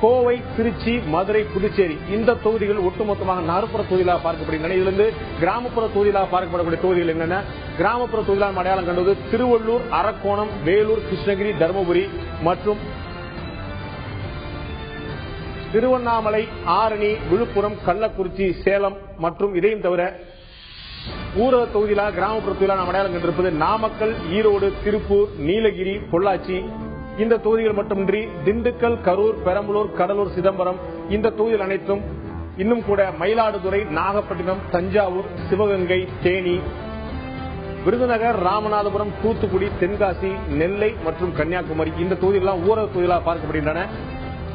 கோவை, திருச்சி, மதுரை, புதுச்சேரி இந்த தொகுதிகள் ஒட்டுமொத்தமாக நகர்ப்புற தொகுதிகளாக பார்க்கப்படுகின்றன. இதிலிருந்து கிராமப்புற தொகுதிகளாக பார்க்கப்படக்கூடிய தொகுதிகள் என்னென்ன? கிராமப்புற தொகுதிகளாக அடையாளம் கண்டது திருவள்ளூர், அரக்கோணம், வேலூர், கிருஷ்ணகிரி, தருமபுரி மற்றும் திருவண்ணாமலை, ஆரணி, விழுப்புரம், கள்ளக்குறிச்சி, சேலம் மற்றும் இதையும் தவிர ஊரக தொகுதிகளாக கிராமப்புற தொகுதிகளாக நாம் அடையாளம் கண்டிருப்பது நாமக்கல், ஈரோடு, திருப்பூர், நீலகிரி, பொள்ளாச்சி இந்த தொகுதிகள் மட்டுமின்றி திண்டுக்கல், கரூர், பெரம்பலூர், கடலூர், சிதம்பரம் இந்த தொகுதிகள் அனைத்தும் இன்னும் கூட மயிலாடுதுறை, நாகப்பட்டினம், தஞ்சாவூர், சிவகங்கை, தேனி, விருதுநகர், ராமநாதபுரம், தூத்துக்குடி, தென்காசி, நெல்லை மற்றும் கன்னியாகுமரி இந்த தொகுதிகள் ஊரக தொகுதிகளாக பார்க்கப்படுகின்றன.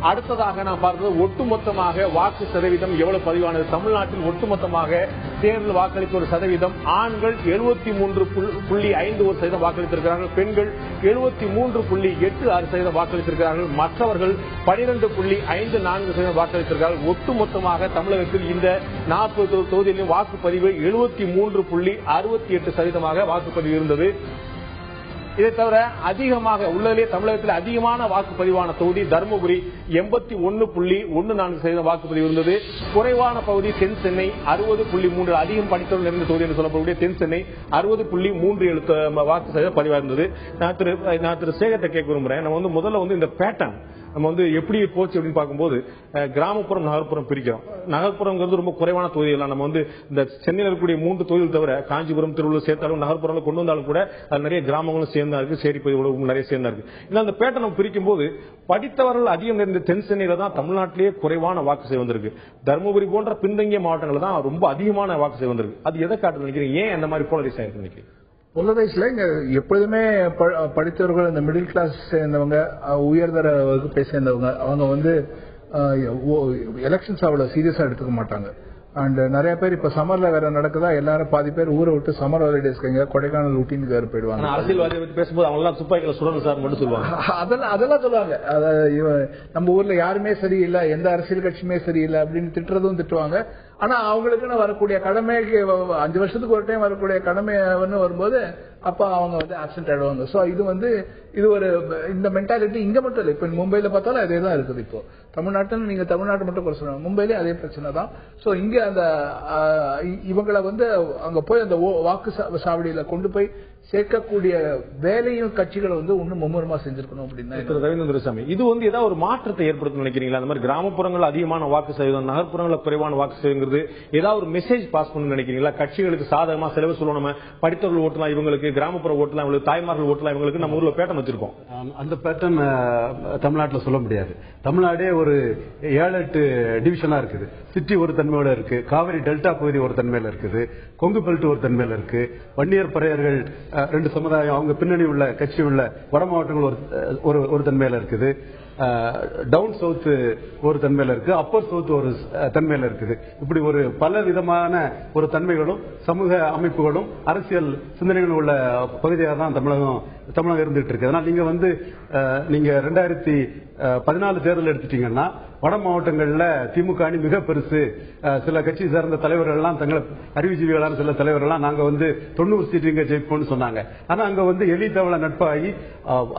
அடுத்ததாக நாம் பார்த்தது ஒட்டுமொத்தமாக வாக்கு சதவீதம் எவ்வளவு பதிவானது. தமிழ்நாட்டில் ஒட்டுமொத்தமாக தேர்தல் வாக்களித்த சதவீதம் ஆண்கள் 73.51% வாக்களித்திருக்கிறார்கள், பெண்கள் 73.86% வாக்களித்திருக்கிறார்கள், மற்றவர்கள் 12.54% வாக்களித்திருக்கிறார்கள். ஒட்டுமொத்தமாக தமிழகத்தில் இந்த 40 தொகுதிகளிலும் வாக்குப்பதிவு 73.68% வாக்குப்பதிவு இருந்தது. இதை தவிர அதிகமாக உள்ளதிலே தமிழகத்தில் அதிகமான வாக்குப்பதிவான தொகுதி தருமபுரி 81.14% வாக்குப்பதிவு இருந்தது. குறைவான பகுதி தென் சென்னை 60.3 அதிகம் படித்தவர்கள் நிறைந்த தொகுதி என்று சொல்லப்படக்கூடிய தென் சென்னை 60.37 வாக்கு பதிவாக இருந்தது. நான் திரு சேகத்தை கேட்க விரும்புறேன். நம்ம வந்து முதல்ல வந்து இந்த பேட்டர்ன் நம்ம வந்து எப்படி போச்சு அப்படின்னு பார்க்கும்போது கிராமப்புறம் நகர்ப்புறம் பிரிக்கிறோம். நகர்ப்புறங்கிறது ரொம்ப குறைவான தொகுதிகள். நம்ம வந்து இந்த சென்னையில் இருக்கக்கூடிய 3 தொகுதிகள் தவிர காஞ்சிபுரம், திருவள்ளூர் சேர்த்தாலும் நகர்ப்புறம் கொண்டு வந்தாலும் கூட அது நிறைய கிராமங்களும் சேர்ந்தா இருக்கு, சேரிப்பதி உழவும் நிறைய சேர்ந்தா இருக்கு. இந்த பேட்டர்ன் பிரிக்கும் போது படித்தவர்கள் அதிகம் நிறைந்த தென் சென்னையில தான் தமிழ்நாட்டிலேயே குறைவான வாக்கு செய்ய வந்திருக்கு. தருமபுரி போன்ற பின்தங்கிய மாவட்டங்கள் தான் ரொம்ப அதிகமான வாக்கு செய்ய வந்திருக்கு. அது எதை காட்டு நினைக்கிறீங்க? ஏன் அந்த மாதிரி போலரைஸ் ஆயிருக்கு நினைக்கிறீங்க? போலரைஸ்ல இங்க எப்பொழுதுமே படித்தவர்கள் இந்த மிடில் கிளாஸ் சேர்ந்தவங்க, உயர்தர வகுப்பை சேர்ந்தவங்க, அவங்க வந்து எலெக்ஷன்ஸ் அவ்வளவு சீரியஸா எடுத்துக்க மாட்டாங்க. அண்ட் நிறைய பேர் இப்ப சம்மர்ல வேற நடக்குதா, எல்லாரும் பாதி பேர் ஊரை விட்டு சம்மர் ஹாலிடேஸ்க்கு கொடைக்கானல், ஊட்டின்னு வேற போயிடுவாங்க. அரசியல்வாதியை பத்தி பேசும்போது அவங்க எல்லாம் துப்பாக்கில சுடணும் சார் மட்டும் சொல்லுவாங்க. அதெல்லாம் சொல்லுவாங்க. நம்ம ஊர்ல யாருமே சரியில்லை, எந்த அரசியல் கட்சியுமே சரியில்லை அப்படின்னு திட்டுறதும் திட்டுவாங்க. ஆனா அவங்களுக்குன்னு வரக்கூடிய கடமைக்கு 5 வருஷத்துக்கு ஒரு டைம் வரக்கூடிய கடமை வரும்போது அப்ப அவங்க வந்து ஆப்சென்ட் ஆயிடுவாங்க. சோ இது ஒரு இந்த மென்டாலிட்டி இங்க மட்டும் இல்லை, இப்ப மும்பைல பார்த்தாலும் அதே தான் இருக்குது. இப்போ தமிழ்நாட்டில் நீங்க தமிழ்நாட்டை மட்டும் குறை சொல்லுவாங்க, மும்பையிலே அதே பிரச்சனை தான். சோ இங்க அந்த இவங்களை வந்து அங்க போய் அந்த வாக்கு சாவடியில கொண்டு போய் சேர்க்கக்கூடிய வேலையும் கட்சிகள் வந்து இன்னும் மும்முரமா செஞ்சிருக்கணும் அப்படின்னா ரவீந்திரசாமி, இது வந்து ஏதாவது ஒரு மாற்றத்தை ஏற்படுத்த நினைக்கிறீங்களா? அந்த மாதிரி கிராமப்புறங்கள் அதிகமான வாக்கு சதவீதம், நகர்ப்புறங்கள குறைவான வாக்கு சதவீதங்கிறது ஏதாவது ஒரு மெசேஜ் பாஸ் பண்ணணும்னு நினைக்கிறீங்களா? கட்சிகளுக்கு சாதகமா செலவு சொல்லணும், படித்தவர்கள் ஓட்டலாம் இவங்களுக்கு, கிராமப்புற ஓட்டலாம் இவங்களுக்கு, தாய்மார்கள் ஓட்டலாம் இவங்களுக்கு, நம்ம ஊர்ல பேட்டன் வச்சிருக்கோம். அந்த பேட்டன் தமிழ்நாட்டில் சொல்ல முடியாது. தமிழ்நாடே ஒரு 7-8 டிவிஷனா இருக்குது. சிட்டி ஒரு தன்மையோட இருக்கு, காவிரி டெல்டா பகுதி ஒரு தன்மையில இருக்குது, கொங்கு பெல்ட் ஒரு தன்மையில இருக்கு, வன்னியர் பறையர்கள் 2 சமுதாயம் அவங்க பின்னணி உள்ள கட்சி உள்ள வட மாவட்டங்கள் ஒரு தன்மையில இருக்குது, டவுன் சவுத் ஒரு தன்மையில இருக்கு, அப்பர் சவுத் ஒரு தன்மையில இருக்குது. இப்படி ஒரு பல விதமான ஒரு தன்மைகளும் சமூக அமைப்புகளும் அரசியல் சிந்தனைகளும் உள்ள பகுதியாக தான் தமிழகம் இருந்துட்டு இருக்கு. அதனால நீங்க வந்து நீங்க 2014 தேர்தல் எடுத்துட்டீங்கன்னா வட மாவட்டங்கள்ல திமுக அணி மிக பெருசு. சில கட்சி சார்ந்த தலைவர்கள் எல்லாம் தங்களை அறிவுஜீவிகளான சில தலைவர்கள் நாங்க வந்து 90 சீட்டு இங்க ஜெயிப்போம்னு சொன்னாங்க. ஆனா அங்க வந்து எலி தவளை நட்பாகி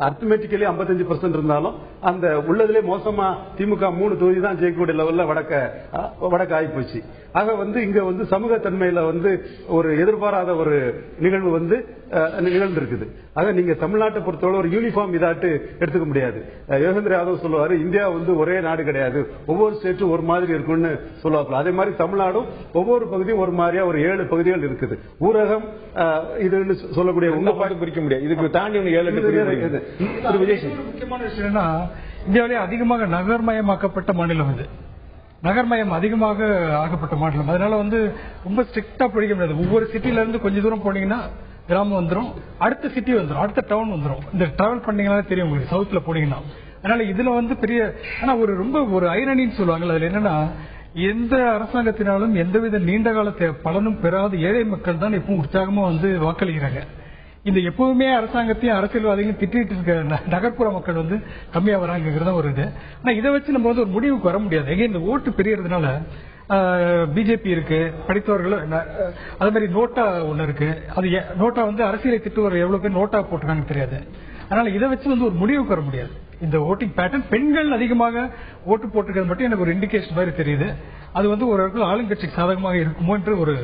அர்த்தமேட்டிக்கலி 55% இருந்தாலும் அந்த உள்ளதிலே மோசமா திமுக 3 தொகுதி தான் ஜெயிக்கக்கூடிய லெவல்ல வடக்க ஆகி போச்சு. ஆக வந்து இங்க வந்து சமூக தன்மையில வந்து ஒரு எதிர்பாராத ஒரு நிகழ்வு வந்து நிகழ்ந்திருக்குது. ஆக நீங்க தமிழ்நாட்டை பொறுத்தவரை ஒரு யூனிஃபார்ம் இதாட்டு எடுத்துக்க முடியாது. யோகேந்திர யாதவ் சொல்லுவாரு, இந்தியா வந்து ஒரே நாடு கிடையாது, ஒவ்வொரு ஸ்டேட்டும் ஒரு மாதிரி இருக்குன்னு சொல்லுவாங்க. அதே மாதிரி தமிழ்நாடும் ஒவ்வொரு பகுதியும் ஒரு மாதிரியா ஒரு 7 பகுதிகள் இருக்குது. ஊரகம் இதுன்னு சொல்லக்கூடிய உங்க பாட்டு பிரிக்க முடியாது. இதுக்கு தாண்டி 7-8 முக்கியமான விஷயம் என்னன்னா, இந்தியாவிலே அதிகமாக நகர்மயமாக்கப்பட்ட மாநிலம் இது. நகர்மயம் அதிகமாக ஆகப்பட்ட மாநிலம். அதனால வந்து ரொம்ப ஸ்ட்ரிக்டா பிடிக்க முடியாது. ஒவ்வொரு சிட்டில இருந்து கொஞ்சம் தூரம் போனீங்கன்னா கிராமம் வந்துடும், அடுத்த சிட்டி வந்துடும், அடுத்த டவுன் வந்துடும். இந்த டிராவல் பண்ணீங்கன்னாலே தெரியும் உங்களுக்கு, சவுத்ல போனீங்கன்னா. அதனால இதுல வந்து பெரிய ஆனா ரொம்ப ஒரு ஐரணின்னு சொல்லுவாங்க. அதுல என்னன்னா, எந்த அரசாங்கத்தினாலும் எந்தவித நீண்ட கால பலனும் பெறாத ஏழை மக்கள் தான் எப்பவும் உற்சாகமா வந்து வாக்களிக்கிறாங்க. இந்த எப்பவுமே அரசாங்கத்தையும் அரசியல்வாதிகளையும் திட்டிட்டு இருக்க நகர்ப்புற மக்கள் வந்து கம்மியா வராங்கிறது ஒரு இது. ஆனா இதை வச்சு நம்ம வந்து ஒரு முடிவுக்கு வர முடியாது. எங்க இந்த ஓட்டு பெரியறதுனால பிஜேபி இருக்கு, படித்தவர்கள் அதே மாதிரி நோட்டா ஒண்ணு இருக்கு. அது நோட்டா வந்து அரசியலை திட்டுவர் எவ்வளவு பேர் நோட்டா போட்டிருக்காங்க தெரியாது. அதனால இதை வச்சு வந்து ஒரு முடிவுக்கு வர முடியாது. இந்த ஓட்டிங் பேட்டர்ன் பெண்கள் அதிகமாக ஓட்டு போட்டிருக்கிறது மட்டும் எனக்கு ஒரு இண்டிகேஷன் மாதிரி தெரியுது. அது வந்து ஒரு இடத்துல ஆளுங்கட்சிக்கு சாதகமாக இருக்குமோ என்று ஒரு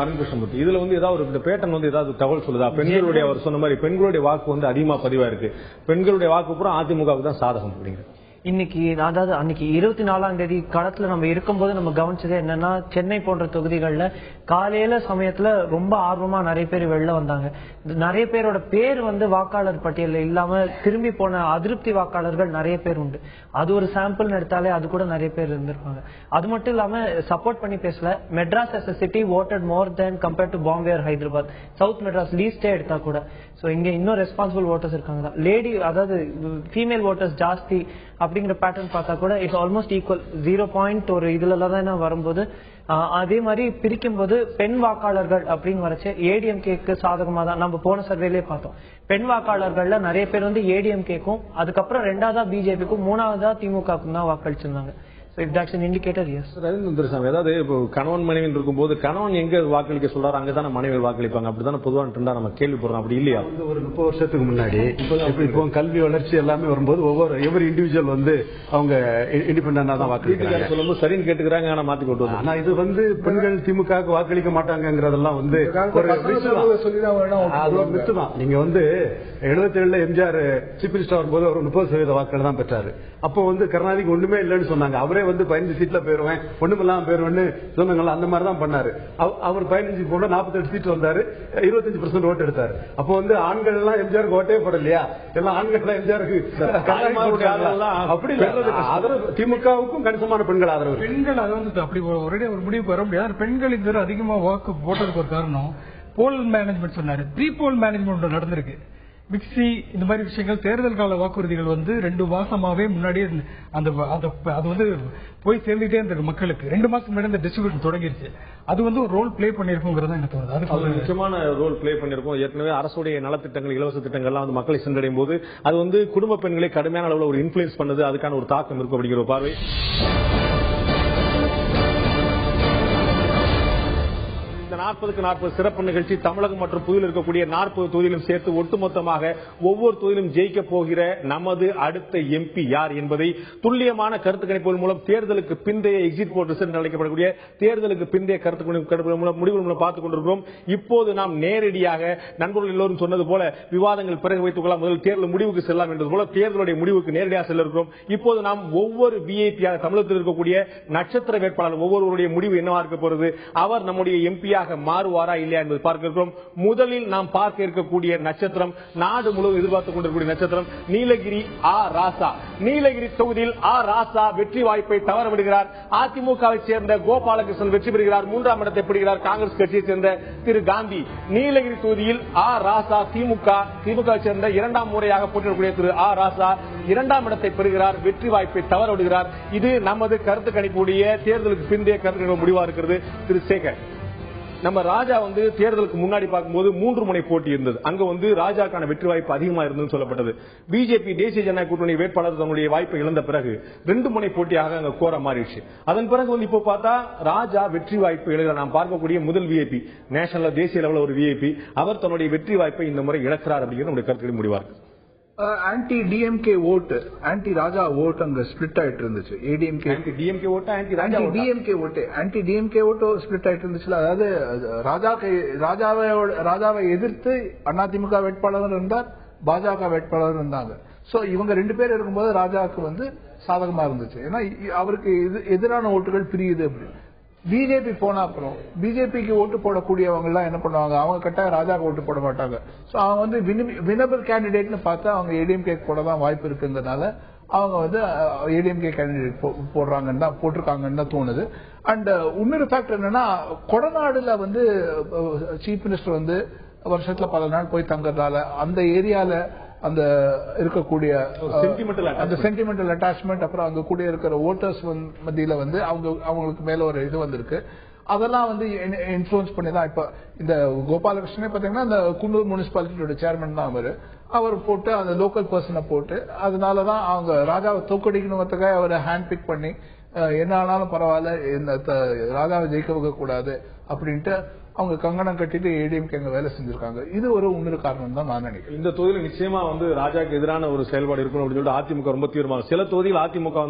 அரண்கிருஷ்ணமூர்த்தி, இதுல வந்து ஏதாவது இந்த பேட்டன் வந்து ஏதாவது தகவல் சொல்லுதா? பெண்களுடைய அவர் சொன்ன மாதிரி பெண்களுடைய வாக்கு வந்து அதிகமா பதிவா இருக்கு, பெண்களுடைய வாக்கு பூரா அதிமுகவுக்கு தான் சாதகம் அப்படிங்கிறது. இன்னைக்கு அதாவது அன்னைக்கு 24ஆம் தேதி களத்துல நம்ம இருக்கும்போது நம்ம கவனிச்சது என்னன்னா, சென்னை போன்ற தொகுதிகள்ல காலையில சமயத்துல ரொம்ப ஆர்வமா நிறைய பேர் வெளில வந்தாங்க. நிறைய பேரோட பேர் வந்து வாக்காளர் பட்டியலில் இல்லாம திரும்பி போன அதிருப்தி வாக்காளர்கள் நிறைய பேர் உண்டு. அது ஒரு சாம்பிள் எடுத்தாலே அது கூட நிறைய பேர் இருந்திருப்பாங்க. அது மட்டும் இல்லாம சப்போர்ட் பண்ணி பேசல, Madras as a city voted more than compared to Bombay or Hyderabad. South Madras லீஸ்டே எடுத்தா கூட சோ இங்க இன்னும் ரெஸ்பான்சிபிள் ஓட்டர்ஸ் இருக்காங்க. லேடி அதாவது ஃபீமேல் ஓட்டர்ஸ் ஜாஸ்தி அப்படிங்கிற பேட்டர்ன் பார்த்தா கூட இட்ஸ் ஆல்மோஸ்ட் ஈக்குவல். 0 ஒரு இதுல தான் வரும்போது அதே மாதிரி பிரிக்கும் போது பெண் வாக்காளர்கள் அப்படின்னு வரைச்சு ஏடிஎம்கேக்கு சாதகமா தான் நம்ம போன சர்வேலே பார்த்தோம். பெண் வாக்காளர்கள்ல நிறைய பேர் வந்து ஏடிஎம்கேக்கும், அதுக்கப்புறம் 2வதா பிஜேபிக்கும், 3வதா திமுகக்கும் தான் வாக்களிச்சிருந்தாங்க. அதாவது கணவன் மனைவி இருக்கும் போது கணவன் எங்க வாக்களிக்க சொல்றாரு அங்கதான மனைவி வாக்களிப்பாங்க, அப்படித்தான பொதுவான ட்ரெண்டா நம்ம கேள்விப்படுறோம். அப்படி இல்லையா? ஒரு 30 வருஷத்துக்கு முன்னாடி இப்போ கல்வி வளர்ச்சி எல்லாமே வரும்போது ஒவ்வொரு இண்டிவிஜுவல் வந்து அவங்க இண்டிபெண்டா தான் வாக்களிக்கிறாங்க. சொல்லும்போது சரின்னு கேட்டுக்கிறாங்க, ஆனா மாத்தி கொண்டு ஆனா இது வந்து பெண்கள் திமுக வாக்களிக்க மாட்டாங்கிறதெல்லாம் வந்து தான். நீங்க வந்து 77 எம்ஜிஆர் சீஃப் மினிஸ்டர் வரும்போது ஒரு 30% வாக்குகள் தான் பெற்றாரு. அப்போ வந்து கருணாநிதிக்கு ஒண்ணுமே இல்லைன்னு சொன்னாங்க. அவரே வந்து 15 சீட்ல போயிருவேன், ஒண்ணுமெல்லாம் போயிருவேன்னு சொன்னாங்க. அந்த மாதிரி தான் பண்ணாரு. அவர் 15 போட 48 சீட் வந்தாரு, 25% ஓட்டு எடுத்தாரு. அப்போ வந்து ஆண்கள் எல்லாம் எம்ஜிஆருக்கு ஓட்டே போடலையா? எல்லாம் ஆண்கள் எல்லாம் எம்ஜிஆருக்கு அப்படி ஆதரவு. திமுகவுக்கும் கணிசமான பெண்கள் ஆதரவு. பெண்கள் அது வந்து அப்படி ஒரே ஒரு முடிவுக்கு வர முடியாது. பெண்கள் இந்த அதிகமா வாக்கு போட்டதுக்கு ஒரு காரணம் போல் மேனேஜ்மெண்ட் சொன்னாரு. ப்ரீ போல் மேனேஜ்மெண்ட் நடந்திருக்கு. மிக்சி இந்த மாதிரி விஷயங்கள் தேர்தல் கால வாக்குறுதிகள் வந்து 2 மாசமாவே முன்னாடியே அது வந்து போய் சேர்ந்துட்டே இருந்த மக்களுக்கு 2 மாசம் முன்னாடி இந்த டிஸ்ட்ரிபியூஷன் தொடங்கிருச்சு. அது வந்து ஒரு ரோல் பிளே பண்ணிருக்குங்கிறது எனக்கு தோணுது. அது முக்கியமான ரோல் பிளே பண்ணிருக்கும். ஏற்கனவே அரசுடைய நலத்திட்டங்கள், இலவச திட்டங்கள்லாம் வந்து மக்களை சென்றடையும் போது அது வந்து குடும்ப பெண்களை கடுமையான அளவில் ஒரு இன்ஃபுளுன்ஸ் பண்ணுது, அதுக்கான ஒரு தாக்கம் இருக்கும் அப்படிங்கிற ஒரு பார்வை. 40க்கு 40 சிறப்பு நிகழ்ச்சி தமிழகம் மற்றும் புதியில் இருக்கக்கூடிய 40 தொகுதியிலும் சேர்த்து ஒட்டுமொத்தமாக ஒவ்வொரு தொகுதியிலும் ஜெயிக்க போகிற நமது அடுத்த எம்பி யார் என்பதை துல்லியமான கருத்து கணிப்புகள் மூலம் தேர்தலுக்கு பிந்தைய எக்ஸிட் போல் ரிசல்ட் அழைக்கப்படக்கூடிய தேர்தலுக்கு பிந்தைய கருத்து கணிப்பு மூலம் முடிவுகள் மூலம் பார்த்துக் கொண்டிருக்கிறோம். இப்போது நாம் நேரடியாக நண்பர்கள் எல்லோரும் சொன்னது போல விவாதங்கள் பிறகு வைத்துக் கொள்ளலாம், முதல் தேர்தல் முடிவுக்கு செல்லலாம் என்பது போல தேர்தலுடைய முடிவுக்கு நேரடியாக செல்ல இருக்கிறோம். இப்போது நாம் ஒவ்வொரு விஐபியாக தமிழகத்தில் இருக்கக்கூடிய நட்சத்திர வேட்பாளர் ஒவ்வொருவருடைய முடிவு என்னவா இருக்க போறது, அவர் நம்முடைய எம்பியாக மாறுவாரா இல்லையா என்பது பார்க்க இருக்கிறோம். முதலில் நாம் பார்க்க இருக்கக்கூடிய நட்சத்திரம் நாடு முழுவதும் எதிர்பார்த்துக் கொண்டிருக்கக்கூடிய நட்சத்திரம் நீலகிரி ஆ ராசா. நீலகிரி தொகுதியில் ஆ ராசா வெற்றி வாய்ப்பை தவற விடுகிறார். அதிமுகவை சேர்ந்த கோபாலகிருஷ்ணன் வெற்றி பெறுகிறார், 3ஆம் இடத்தை பெறுகிறார் காங்கிரஸ் கட்சியை சேர்ந்த திரு காந்தி. நீலகிரி தொகுதியில் ஆ ராசா திமுக சேர்ந்த 2ஆம் முறையாக போட்டியிடக்கூடிய திரு ஆ ராசா 2ஆம் இடத்தை பெறுகிறார், வெற்றி வாய்ப்பை தவற விடுகிறார். இது நமது கருத்து கணிப்புடைய தேர்தலுக்கு பிந்தைய கருத்து கணிப்பு முடிவா இருக்கிறது. திரு சேகர், நம்ம ராஜா தேர்தலுக்கு முன்னாடி பார்க்கும்போது 3 முனை போட்டி இருந்தது. அங்க ராஜாக்கான வெற்றி வாய்ப்பு அதிகமா இருந்ததுன்னு சொல்லப்பட்டது. பிஜேபி தேசிய ஜனநாயக கூட்டணி வேட்பாளர் தன்னுடைய வாய்ப்பை இழந்த பிறகு 2 முனை போட்டியாக அங்க கோர மாறிடுச்சு. அதன் பிறகு இப்போ பார்த்தா ராஜா வெற்றி வாய்ப்பு இழக்கிறார். நாம் பார்க்கக்கூடிய முதல் விஐபி, நேஷனல் தேசிய லெவலில் ஒரு விஐபி, அவர் தன்னுடைய வெற்றி வாய்ப்பை இந்த முறை இழக்கிறார் அப்படிங்கிறது நம்முடைய கருத்து முடிவா இருக்கு. ஆன்டி டிஎம்கே ஓட்டு, ஆன்டி ராஜா ஓட்டு அங்க ஸ்பிளிட் ஆயிட்டு இருந்துச்சு. ஏடிஎம்கே டிஎம்கே ஓட்டு, ஆன்டி டிஎம்கே ஓட்டு ஸ்பிளிட் ஆயிட்டு இருந்துச்சுல. அதாவது ராஜாவை எதிர்த்து அதிமுக வேட்பாளர் இருந்தார், பாஜக வேட்பாளர் இருந்தாங்க. சோ இவங்க 2 பேர் இருக்கும்போது ராஜாவுக்கு சாதகமா இருந்துச்சு. ஏன்னா அவருக்கு எதிரான ஓட்டுகள் பிரியுது. அப்படி பிஜேபி போன அப்புறம் பிஜேபிக்கு ஓட்டு போடக்கூடியவங்க எல்லாம் என்ன பண்ணுவாங்க, அவங்க கட்டாயம் ராஜாக்கு ஓட்டு போட மாட்டாங்க. சோ அவங்க வினபிள் கேண்டிடேட்னு பார்த்தா அவங்க ஏடிஎம்கே போட தான் வாய்ப்பு இருக்குங்கிறதுனால அவங்க ஏடிஎம்கே கேண்டிடேட் போட்டிருக்காங்கன்னு தான் தோணுது. அண்ட் இன்னொரு ஃபேக்டர் என்னன்னா, கொடநாடுல சீஃப் மினிஸ்டர் வருஷத்துல பல நாள் போய் தங்கறதால அந்த ஏரியால அந்த இருக்கக்கூடிய அந்த சென்டிமெண்டல் அட்டாச்மெண்ட், அப்புறம் அங்க கூட இருக்கிற ஓட்டர்ஸ் மத்தியில அவங்களுக்கு மேல ஒரு இது வந்திருக்கு. அதெல்லாம் இன்ஃபுளுன்ஸ் பண்ணி தான் இப்ப இந்த கோபாலகிருஷ்ணனே பாத்தீங்கன்னா அந்த குன்னூர் முனிசிபாலிட்டியோட சேர்மன் தான் அவர் போட்டு அந்த லோக்கல் பர்சனை போட்டு, அதனாலதான் அவங்க ராஜாவை தோக்கடிக்கணுங்கிறதுக்காக அவரை ஹேண்ட் பிக் பண்ணி என்ன ஆனாலும் பரவாயில்ல இந்த ராஜாவை ஜெயிக்க வைக்க கூடாது அப்படின்ட்டு அவங்க கங்கணம் கட்டிட்டு ஏடிஎம்கே அங்க வேலை செஞ்சிருக்காங்க. இது ஒரு இன்னொரு காரணம் தான் நான் நினைக்கிறேன். இந்த தொகுதியில் நிச்சயமா ராஜாக்கு எதிரான ஒரு செயல்பாடு இருக்கணும் அப்படின்னு சொல்லிட்டு அதிமுக ரொம்ப தீர்மானம். சில தொகுதியில் அதிமுக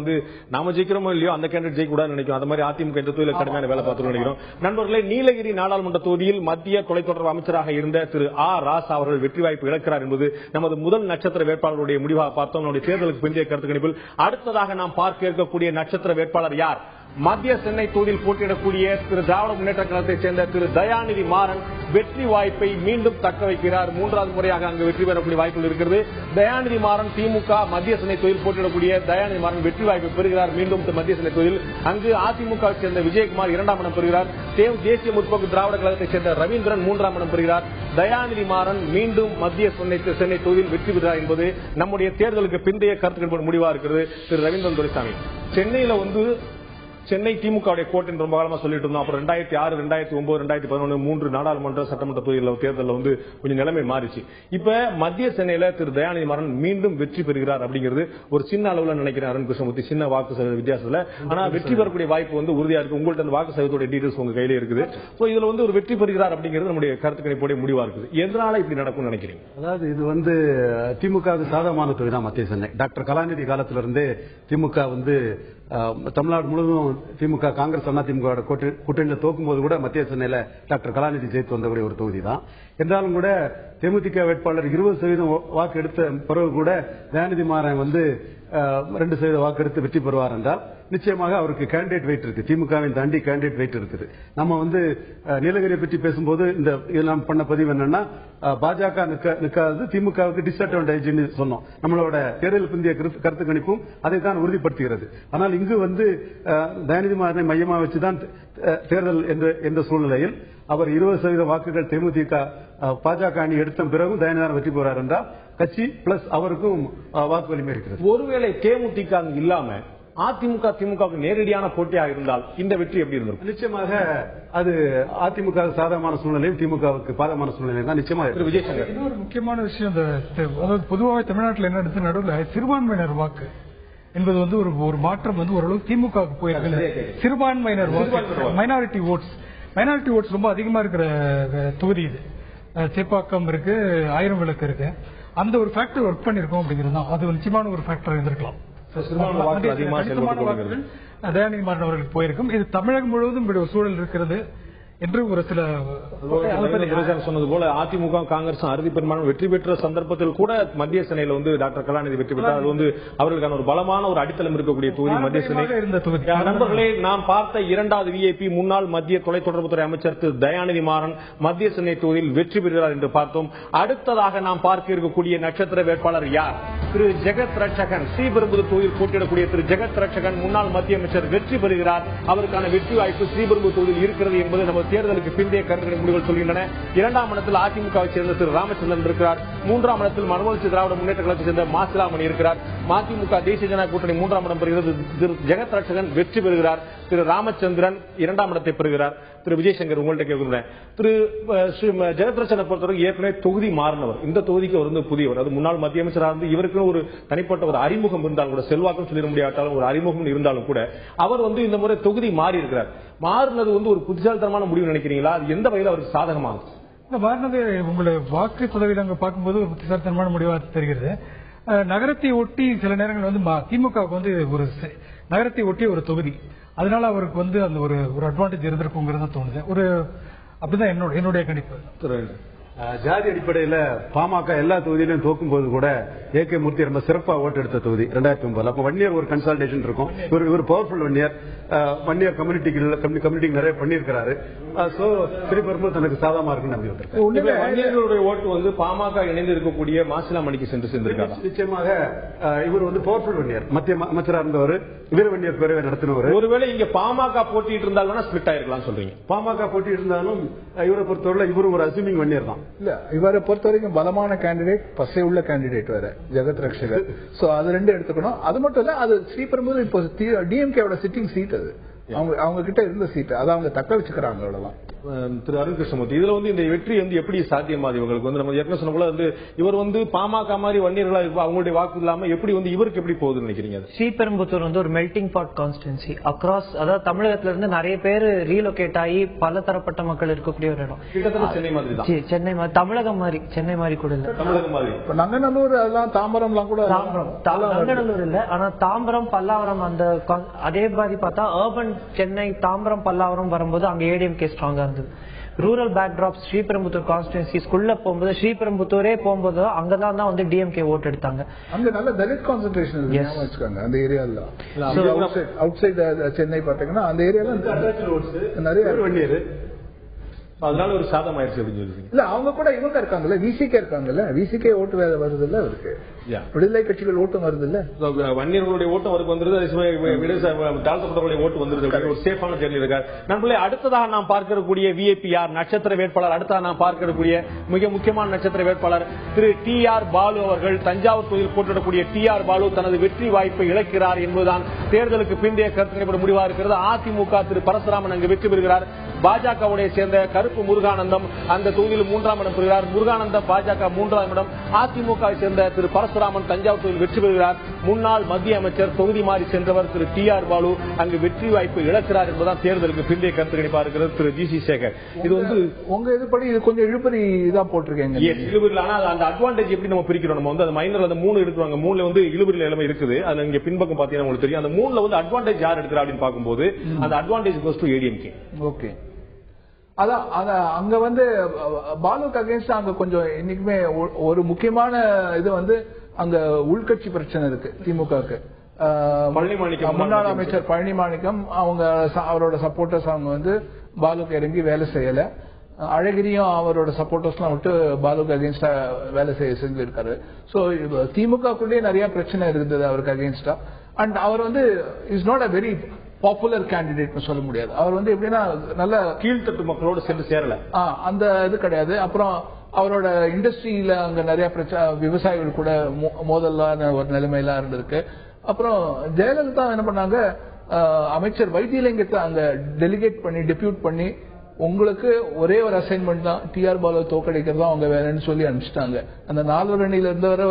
நாம ஜெயிக்கிறோமோ இல்லையோ அந்த கேண்டிடேட் ஜெயிக்க கூடாதுன்னு நினைக்கும். அந்த மாதிரி அதிமுக இந்த தொகுதியில் கடுமையான வேலை பார்த்து நினைக்கிறோம். நண்பர்களே, நீலகிரி நாடாளுமன்ற தொகுதியில் மத்திய தொலைத்தொடர்பு அமைச்சராக இருந்த திரு ஆ ராசா அவர்கள் வெற்றி வாய்ப்பு இழக்கிறார் என்பது நமது முதல் நட்சத்திர வேட்பாளருடைய முடிவாக பார்த்தோம். நம்முடைய தேர்தலுக்கு பிந்தைய கருத்து கணிப்பில் அடுத்ததாக நாம் பார்க்க இருக்கக்கூடிய நட்சத்திர வேட்பாளர் யார்? மத்திய சென்னை தொகுதியில் போட்டியிடக்கூடிய திரு திராவிட முன்னேற்ற கழகத்தைச் சேர்ந்த திரு தயாநிதி மாறன் வெற்றி வாய்ப்பை மீண்டும் தக்க வைக்கிறார். 3வது முறையாக அங்கு வெற்றி பெறக்கூடிய வாய்ப்புகள் இருக்கிறது. தயாநிதி மாறன் திமுக மத்திய சென்னை தொகுதியில் போட்டியிடக்கூடிய தயாநிதி மாறன் வெற்றி வாய்ப்பை பெறுகிறார். மீண்டும் மத்திய சென்னை தொகுதியில் அங்கு அதிமுக சேர்ந்த விஜயகுமார் 2ஆம் இடம் பெறுகிறார். தேசிய முற்போக்கு திராவிட கழகத்தைச் சேர்ந்த ரவீந்திரன் 3ஆம் இடம் பெறுகிறார். தயாநிதி மாறன் மீண்டும் மத்திய சென்னை தொகுதியில் வெற்றி பெறுகிறார் என்பது நம்முடைய தேர்தலுக்கு பிந்தைய கருத்து முடிவா இருக்கிறது. திரு ரவீந்திரன் துரைசாமி, சென்னையில சென்னை திமுக கோட்டை ரொம்ப காலமா சொல்லிட்டு இருந்தோம். அப்புறம் 2006, 2009, 2011 3 நாடாளுமன்ற சட்டமன்ற தொகுதியில் தேர்தலில் கொஞ்சம் நிலைமை மாறிச்சு. இப்ப மத்திய சென்னையில திரு தயாநிதி மாறன் மீண்டும் வெற்றி பெறுகிறார் அப்படிங்கிறது ஒரு சின்ன அளவுல நினைக்கிறேன். அருண் கிருஷ்ணமூர்த்தி, சின்ன வாக்கு சதவீத வித்தியாசத்துல. ஆனா வெற்றி பெறக்கூடிய வாய்ப்பு உறுதியா இருக்கு. உங்கள்ட்ட அந்த வாக்கு சதவீதோட டீடைல்ஸ் உங்க கையில இருக்குது. இதுல ஒரு வெற்றி பெறுகிறார் அப்படிங்கிறது நம்முடைய கருத்து கணிப்போட முடிவா இருக்குது. எதனால இப்படி நடக்கும் நினைக்கிறீங்க? அதாவது இது திமுக சாதகமான தொகுதி தான் மத்திய சென்னை. டாக்டர் கலாநிதி காலத்திலிருந்து திமுக தமிழ்நாடு முழுவதும் திமுக காங்கிரஸ் அதிமுக கூட்டணியில் தோக்கும் போது கூட மத்திய சென்னையில டாக்டர் கலாநிதி ஜெயித்து வந்தக்கூடிய ஒரு தொகுதி தான். என்றாலும் கூட தேமுதிக வேட்பாளர் 20% வாக்கு எடுத்த பிறகு கூட தயாநிதி மாறன் 2% வாக்கு எடுத்து வெற்றி பெறுவார் என்றால் நிச்சயமாக அவருக்கு கேண்டிடேட் வெயிட் இருக்கு. திமுகவின் தாண்டி கேண்டிடேட் வெயிட் இருக்குது. நம்ம நீலகிரியை பற்றி பேசும்போது நாம் பண்ண பதிவு என்னன்னா, பாஜக நிற்காது திமுகவுக்கு டிஸ்அட்வான்டேஜ் சொன்னோம். நம்மளோட தேர்தல் பிந்தைய கருத்து கணிப்பும் அதை தான் உறுதிப்படுத்துகிறது. ஆனால் இங்கு தயாநிதி மாறனை மையமாக வச்சுதான் தேர்தல் என்ற சூழ்நிலையில் அவர் 20% வாக்குகள் தேமுதிக பாஜக அணி எடுத்த பிறகும் தயாநிதி வெற்றி பெறார் என்றால் கட்சி பிளஸ் அவருக்கும் வாக்கு வலிமை இருக்கிறது. ஒருவேளை தேமுதிக இல்லாம அதிமுக திமுக நேரடியான போட்டியாக இருந்தால் இந்த வெற்றி எப்படி இருந்திருக்கும்? நிச்சயமாக அது அதிமுக சாதகமான சூழ்நிலையும் திமுகவுக்கு பாதகமான சூழ்நிலையும் தான் நிச்சயமாக. விஜயசங்கர், இது ஒரு முக்கியமான விஷயம். பொதுவாக தமிழ்நாட்டில் என்ன எடுத்து நடுவில் சிறுபான்மையினர் வாக்கு என்பது ஒரு மாற்றம் ஓரளவு திமுகவுக்கு போயிருக்கு. சிறுபான்மையினர் வாக்கு, மைனாரிட்டி ஓட்ஸ் மைனாரிட்டி ஓட்ஸ் ரொம்ப அதிகமா இருக்கிற தொகுதி இது. சேப்பாக்கம் இருக்கு, ஆயிரம் விளக்கு இருக்கு. அந்த ஒரு ஃபேக்டர் ஒர்க் பண்ணிருக்கோம் அப்படிங்கிறது தான். அது நிச்சயமான ஒரு ஃபேக்டர் இருந்திருக்கலாம். தயாநிதி மாறன் அவர்களுக்கு போயிருக்கும். இது தமிழகம் முழுவதும் இப்படி ஒரு சூழல் இருக்கிறது என்று ஒரு சில சொன்னது போல அதிமுக காங்கிரஸ் அறுதி பெரும்பான்மை வெற்றி பெற்ற சந்தர்ப்பத்தில் கூட மத்திய சென்னையில் வந்து டாக்டர் கருணாநிதி வெற்றி பெற்றார். அது வந்து அவர்களுக்கான ஒரு பலமான ஒரு அடித்தளம் இருக்கக்கூடிய தொகுதி மத்திய சென்னை. நண்பர்களே, நாம் பார்த்த இரண்டாவது விஐபி முன்னாள் மத்திய தொலைத்தொடர்புத்துறை அமைச்சர் திரு தயாநிதி மாறன் மத்திய சென்னை தொகுதியில் வெற்றி பெறுகிறார் என்று பார்த்தோம். அடுத்ததாக நாம் பார்க்க இருக்கக்கூடிய நட்சத்திர வேட்பாளர் யார்? திரு ஜெகத் ரட்சகன். ஸ்ரீபெரும்புதூர் தொகுதியில் போட்டியிடக்கூடிய திரு ஜெகத் ரட்சகன் முன்னாள் மத்திய அமைச்சர் வெற்றி பெறுகிறார். அவருக்கான வெற்றி வாய்ப்பு ஸ்ரீபெரும்புதூர் தொகுதியில் இருக்கிறது என்பது நமது தேர்தலுக்கு பிந்தைய கருத்து முடிவுகள் சொல்கின்றன. இரண்டாம் இடத்தில் அதிமுகவை சேர்ந்த திரு ராமச்சந்திரன் இருக்கிறார். மூன்றாம் இடத்தில் மறுமலர்ச்சி திராவிட முன்னேற்ற கழகத்தை சேர்ந்த மாசிலாமணி இருக்கிறார். மதிமுக தேசிய ஜனநாயக கூட்டணி மூன்றாம் இடம் பெறுகிறது. திரு ஜெகத் ரட்சகன் வெற்றி பெறுகிறார். திரு ராமச்சந்திரன் இரண்டாம் இடத்தை பெறுகிறார். திரு விஜயசங்கர், உங்கள்கிட்ட கேட்கிறேன். திரு ஜெகத் ரட்சகனை பொறுத்தவரை ஏற்கனவே தொகுதி மாறினவர், இந்த தொகுதிக்கு அவர் வந்து புதியவர். அது முன்னாள் மத்திய அமைச்சராக இருந்து இவருக்கு ஒரு தனிப்பட்ட ஒரு அறிமுகம் இருந்தாலும் கூட, செல்வாக்கும் சொல்லிட முடியாட்டாலும் ஒரு அறிமுகம் இருந்தாலும் கூட அவர் வந்து இந்த முறை தொகுதி மாறி இருக்கிறார். மாறினது வந்து ஒரு புத்திசாலித்தனமான முடிவு நினைக்கிறீங்களா? அது எந்த வகையில் அவருக்கு சாதகமாகும்? இந்த மாறினது உங்களுடைய வாக்கு சதவீதம் பார்க்கும்போது ஒரு புத்திசாலித்தனமான முடிவாக தெரிகிறது. நகரத்தை ஒட்டி சில நேரங்கள் வந்து திமுகவுக்கு வந்து ஒரு நகரத்தை ஒட்டி ஒரு தொகுதி, அதனால அவருக்கு வந்து அந்த ஒரு அட்வான்டேஜ் இருந்திருக்குங்கிறது தோணுது. ஒரு அப்படிதான் என்னுடைய கணிப்பு. ஜாதி அடிப்படையில் பாமக எல்லா தொகுதியிலும் தோக்கும் போது கூட ஏகே மூர்த்தி ரொம்ப சிறப்பா ஓட்டு எடுத்த தொகுதி 2009. அப்ப வன்னியர் ஒரு கன்சல்டேஷன் இருக்கும். இவர் பவர்ஃபுல் வன்னியர் கம்யூனிட்டிக்கு நிறைய பண்ணியிருக்கிறாரு. சோ திருப்பெரும்பு தனக்கு சாதகமா இருக்குன்னு நம்பி வந்திருக்காரு. வன்னியர்களுடைய ஓட்டு வந்து பாமக இணைந்து இருக்கக்கூடிய மாசிலாமணிக்கு சென்று சேர்ந்திருக்காரு. நிச்சயமாக இவர் வந்து பவர்ஃபுல் வன்னியர், மத்திய அமைச்சராக இருந்தவர், வீர வன்னியர் பேரவை நடத்தினவர். ஒருவேளை இங்க பாமக போட்டிட்டு இருந்தாலும் ஸ்பிளிட் ஆயிருக்கலாம் சொல்றீங்க. பாமக போட்டி இருந்தாலும் இவரை பொறுத்தவரை இவரு ஒரு அசூமிங் வன்னியர் தான். இல்ல, இவரை பொறுத்த வரைக்கும் பலமான கேண்டிடேட், பசை உள்ள கேண்டிடேட் வேற ஜெகத் ரட்சகர். சோ அது ரெண்டு எடுத்துக்கணும். அது மட்டும் இல்ல, அது ஸ்ரீபெரும்புதூர் இப்போ டிஎம்கேவோட சிட்டிங் சீட், அது அவங்க கிட்ட இருந்த சீட், அதை அவங்க தக்க வச்சுக்கிறாங்க. அவ்வளவுதான். திரு அருண் கிருஷ்ணமூர்த்தி, இதுல வந்து இந்த வெற்றி வந்து எப்படி சாத்தியமாது இவங்களுக்கு? வந்து நம்ம ஏற்கனவே சொன்ன போல வந்து இவர் வந்து பாமக மாதிரி வன்னியர்களா இருப்பா, அவங்களுடைய வாக்கு இல்லாம எப்படி வந்து இவருக்கு எப்படி போகுதுன்னு நினைக்கிறீங்க? ஸ்ரீபெரும்புத்தூர் வந்து ஒரு மெல்டிங் பாட் கான்ஸ்டிடன்சி அக்ராஸ், அதாவது தமிழகத்துல இருந்து நிறைய பேர் ரீலோகேட் ஆகி பல தரப்பட்ட மக்கள் இருக்கக்கூடிய ஒரு இடம். கிட்டத்தட்ட சென்னை மாதிரி தான். சென்னை மாதிரி, தமிழகம் மாதிரி, சென்னை மாதிரி கூட இல்ல, தமிழகம் மாதிரி. நங்கநல்லூர் அதெல்லாம் தாம்பரம் எல்லாம் கூட, நங்கநல்லூர் இல்ல, ஆனா தாம்பரம் பல்லாவரம் அந்த அதே மாதிரி பார்த்தா அர்பன் சென்னை தாம்பரம் பல்லாவரம் வரும்போது அங்க ஏடிஎம்கே ஸ்ட்ராங்கா இருந்தது. ரூரல் பேக்டிராப் ஸ்ரீபெரும்புத்தூர் கான்ஸ்டிடன்சிஸ்குள்ள போகும்போது ஸ்ரீபெரும்புத்தூரே போகும்போது அங்கதான் வந்து டிஎம்கே ஓட்டு எடுத்தாங்க. அங்க நல்ல தலித் கான்சென்ட்ரேஷன் வச்சுக்காங்க அந்த ஏரியால. அவுட் சைட் சென்னை பாத்தீங்கன்னா அந்த ஏரியால நிறைய, அதனால ஒரு சாதம் ஆயிடுச்சு அப்படின்னு சொல்லி. இல்ல, அவங்க கூட இவங்க இருக்காங்கல்ல, விசிகே இருக்காங்கல்ல, விசிகே ஓட்டு வருது இல்ல அவருக்கு, விடுதலை கட்சிகள் ஓட்டம் வருது இல்ல, வன்னியர்களுடைய ஓட்டம் அவருக்கு வந்துருது, தாழ்த்தப்பட்டவர்களுடைய ஓட்டு வந்துருது. ஒரு சேஃபான ஜெர்னி இருக்காரு. நம்மளே அடுத்ததாக நாம் பார்க்கக்கூடிய விஐபிஆர் நட்சத்திர வேட்பாளர், அடுத்ததாக நாம் பார்க்கக்கூடிய மிக முக்கியமான நட்சத்திர வேட்பாளர் திரு TR பாலு அவர்கள். தஞ்சாவூர் தொகுதியில் போட்டியிடக்கூடிய TR பாலு தனது வெற்றி வாய்ப்பை இழக்கிறார் என்பதுதான் தேர்தலுக்கு பிந்தைய கருத்து கணிப்பு முடிவாக இருக்கிறது. அதிமுக திரு பரசுராமன் அங்கு வெற்றி பெறுகிறார். பாஜகவுடைய சேர்ந்த கருப்பு முருகானந்தம் அந்த தொகுதியில் 3ஆம் இடம் பெறுகிறார். முருகானந்தம் பாஜக 3ஆம் இடம். அதிமுகவை சேர்ந்த திரு பரசுராமன் தஞ்சாவூர் தொகுதியில் வெற்றி பெறுகிறார். முன்னாள் மத்திய அமைச்சர், தொகுதி மாறி சென்றவர் திரு TR பாலு அங்கு வெற்றி வாய்ப்பு இழக்கிறார் என்பதுதான் தேர்தலுக்கு பிந்தைய கருத்து கணிப்பா இருக்கிறது. திரு GC சேகர், இது வந்து உங்க இதுபடி இது கொஞ்சம் இழுபறி தான் போட்டிருக்கீங்க. இழுபறியில் ஆனா அந்த அட்வான்டேஜ் எப்படி நம்ம பிரிக்கிறோம்? நம்ம வந்து அந்த மைனர்ல அந்த 3 எடுக்கிறாங்க. 3ல வந்து இழுபறி நிலைமை இருக்குது. அது இங்க பின்பக்கம் பாத்தீங்கன்னா உங்களுக்கு தெரியும். அந்த 3ல வந்து அட்வான்டேஜ் யார் எடுக்கிறா அப்படின்னு பார்க்கும்போது அந்த advantage goes to ADMK. Okay, அதான் அங்க வந்து பாலுக்கு அகைன்ஸ்ட் அங்க கொஞ்சம் இன்னைக்குமே ஒரு முக்கியமான இது வந்து அங்க உள்கட்சி பிரச்சனை இருக்கு திமுகவுக்கு. முன்னாள் அமைச்சர் பழனி மாணிக்கம் அவரோட சப்போர்ட்டர்ஸ் அவங்க வந்து பாலுக்கு இறங்கி வேலை செய்யல. அழகிரியும் அவரோட சப்போர்ட்டர்ஸ் எல்லாம் விட்டு பாலுக்கு அகைன்ஸ்டா வேலை செஞ்சிருக்காரு. சோ திமுகக்குள்ளேயே நிறைய பிரச்சனை இருந்தது அவருக்கு அகைன்ஸ்டா. அண்ட் அவர் வந்து is not a very popular candidate சொல்ல முடியாது. அவர் வந்து எப்படின்னா நல்ல கீழ்த்தட்டு மக்களோட சென்று சேரல, அந்த இது கிடையாது. அப்புறம் அவரோட இண்டஸ்ட்ரியில அங்க நிறைய பிரச்சனை, விவசாயிகள் கூட மோதலான ஒரு நிலைமையெல்லாம் இருந்திருக்கு. அப்புறம் ஜெயலலிதா என்ன பண்ணாங்க, அமைச்சர் வைத்தியலிங்கத்தை அங்க டெலிகேட் பண்ணி டெபியூட் பண்ணி உங்களுக்கு ஒரே ஒரு அசைன்மெண்ட் தான், TR பாலு தோக்கடிக்கிறது தான் அவங்க வேலைன்னு சொல்லி அனுப்பிச்சிட்டாங்க. அந்த 4 அணியில இருந்தவரை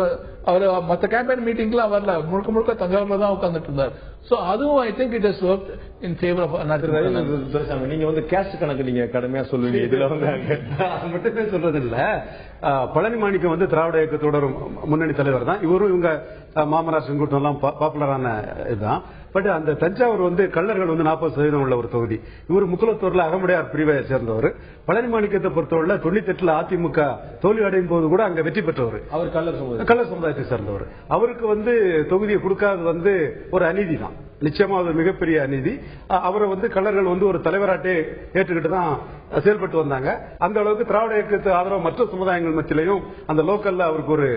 அவர் மற்ற கேம்பெயின் மீட்டிங்லாம் வரல, முழுக்க முழுக்க தஞ்சாவூர்ல தான் உட்கார்ந்துட்டு இருந்தார். சோ அதுவும் I think it is work in favour of AIADMK. நீங்க வந்து கேஸ்ட் கணக்கு நீங்க கடுமையா சொல்லுவீங்க, இதுல வந்து மட்டுமே சொல்றது இல்ல. பழனி மாணிக்கம் வந்து திராவிட இயக்கத்தோட ஒரு முன்னணி தலைவர் தான். இவரும் இவங்க மாமனார் செங்குட்டம் எல்லாம் பாப்புலரான இதுதான். பட் அந்த தஞ்சாவூர் வந்து கள்ளர்கள் வந்து 40% உள்ள ஒரு தொகுதி. இவர் முக்குளத்தூர்ல அகமுடையார் பிரிவை சேர்ந்தவர். பழனி மாணிக்கத்தை பொறுத்தவரை 98 அதிமுக தோல்வி அடையும் போது கூட அங்க வெற்றி பெற்றவர். அவர் கள்ளர் சமுதாயத்தை சேர்ந்தவர். அவருக்கு வந்து தொகுதியை கொடுக்காது வந்து ஒரு அநீதி தான், நிச்சயமா அது மிகப்பெரிய அநீதி. அவரை வந்து கள்ளர்கள் வந்து ஒரு தலைவராட்டே ஏற்றுக்கிட்டு தான் செயல்பட்டு வந்தாங்க. அந்த அளவுக்கு திராவிட இயக்கத்து ஆதரவு மற்ற சமுதாயங்கள் மத்தியிலையும் அந்த லோக்கல்ல அவருக்கு ஒரு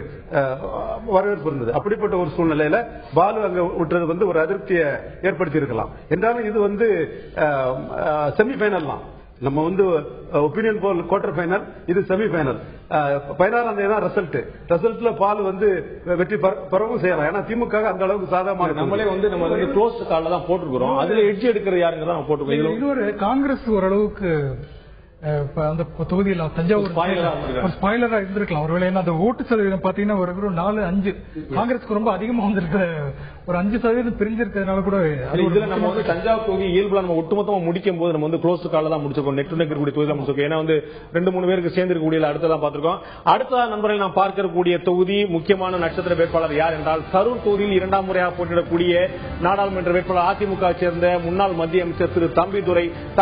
வரவேற்பு இருந்தது. அப்படிப்பட்ட ஒரு சூழ்நிலையில பாலு அங்க விட்டுறது வந்து ஒரு அதிருப்தியை ஏற்படுத்தி இருக்கலாம். என்றாலும் இது வந்து செமிபைனல் தான். நம்ம வந்து ஒப்பீனியன் போல் குவார்டர் ஃபைனல், இது செமி ஃபைனல். 16ஆம் தேதி தான் ரிசல்ட்ல பால் வந்து வெற்றி பெறவும் செய்யலாம். ஏன்னா திமுக அந்த அளவுக்கு சாதகமாக நம்மளே வந்து நம்ம க்ளோஸ் கால்ல தான் போட்டுருக்கிறோம். அதுல எட்ஜ் எடுக்கிற யாருங்க தான் போட்டுருக்கோம். இது ஒரு காங்கிரஸ் ஓரளவுக்கு அந்த தொகுதியில் தஞ்சாவூர் ஸ்பாயிலரா இருந்திருக்கலாம் ஒருவேளை. அந்த ஓட்டு சதவீதம் பாத்தீங்கன்னா ஒரு 4-5 காங்கிரஸ்க்கு ரொம்ப அதிகமா வந்திருக்கிற ஒரு 5% பிரிஞ்சிருக்கிறதுனால கூட இதுல நம்ம வந்து தஞ்சாவூர் தொகுதி இயல்புல நம்ம ஒட்டுமொத்தமா முடிக்கும் போது நம்ம வந்து க்ளோஸ் கால தான் முடிச்சிருக்கோம். நெட் டு நெக் இருக்கக்கூடிய தொகுதியில முடிச்சிருக்கோம். ஏன்னா வந்து 2-3 பேருக்கு சேர்ந்து இருக்கக்கூடிய அடுத்ததான் பார்த்திருக்கோம். அடுத்த நண்பர்கள் நாம் பார்க்கக்கூடிய தொகுதி முக்கியமான நட்சத்திர வேட்பாளர் யார் என்றால் கரூர் தொகுதியில் 2ஆம் முறையாக போட்டியிடக்கூடிய நாடாளுமன்ற வேட்பாளர் அதிமுக சேர்ந்த முன்னாள் மத்திய அமைச்சர் திரு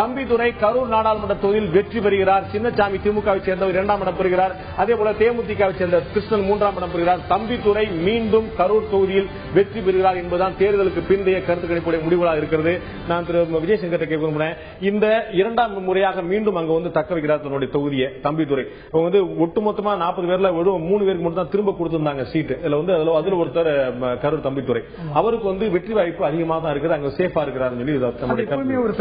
தம்பிதுரை கரூர் நாடாளுமன்ற தொகுதியில் வெற்றி பெறுகிறார். சின்னசாமி திமுகவை சேர்ந்தவர் 2ஆம் இடம் பெறுகிறார். அதே போல தேமுதிகவை சேர்ந்த கிருஷ்ணன் 3ஆம் இடம் பெறுகிறார். தம்பிதுரை மீண்டும் கரூர் தொகுதியில் வெற்றி பெறுகிறார் என்பதுதான் தேர்தலுக்கு பிந்தைய கருத்து கணிப்புடைய முடிவுகளாக இருக்கிறது. நான் திரு விஜயசங்கர் கேட்க விரும்புகிறேன், இந்த 2ஆம் முறையாக மீண்டும் அங்க வந்து தக்க வைக்கிறார் தன்னுடைய தொகுதியை தம்பிதுரை. அவங்க வந்து ஒட்டுமொத்தமா 40 பேர்ல 3 பேருக்கு மட்டும் தான் திரும்ப கொடுத்திருந்தாங்க சீட்டு. அதுல ஒருத்தர் கரூர் தம்பிதுரை. அவருக்கு வந்து வெற்றி வாய்ப்பு அதிகமாக தான் இருக்குது, அங்க சேஃபா இருக்கிறார் சொல்லி ஒரு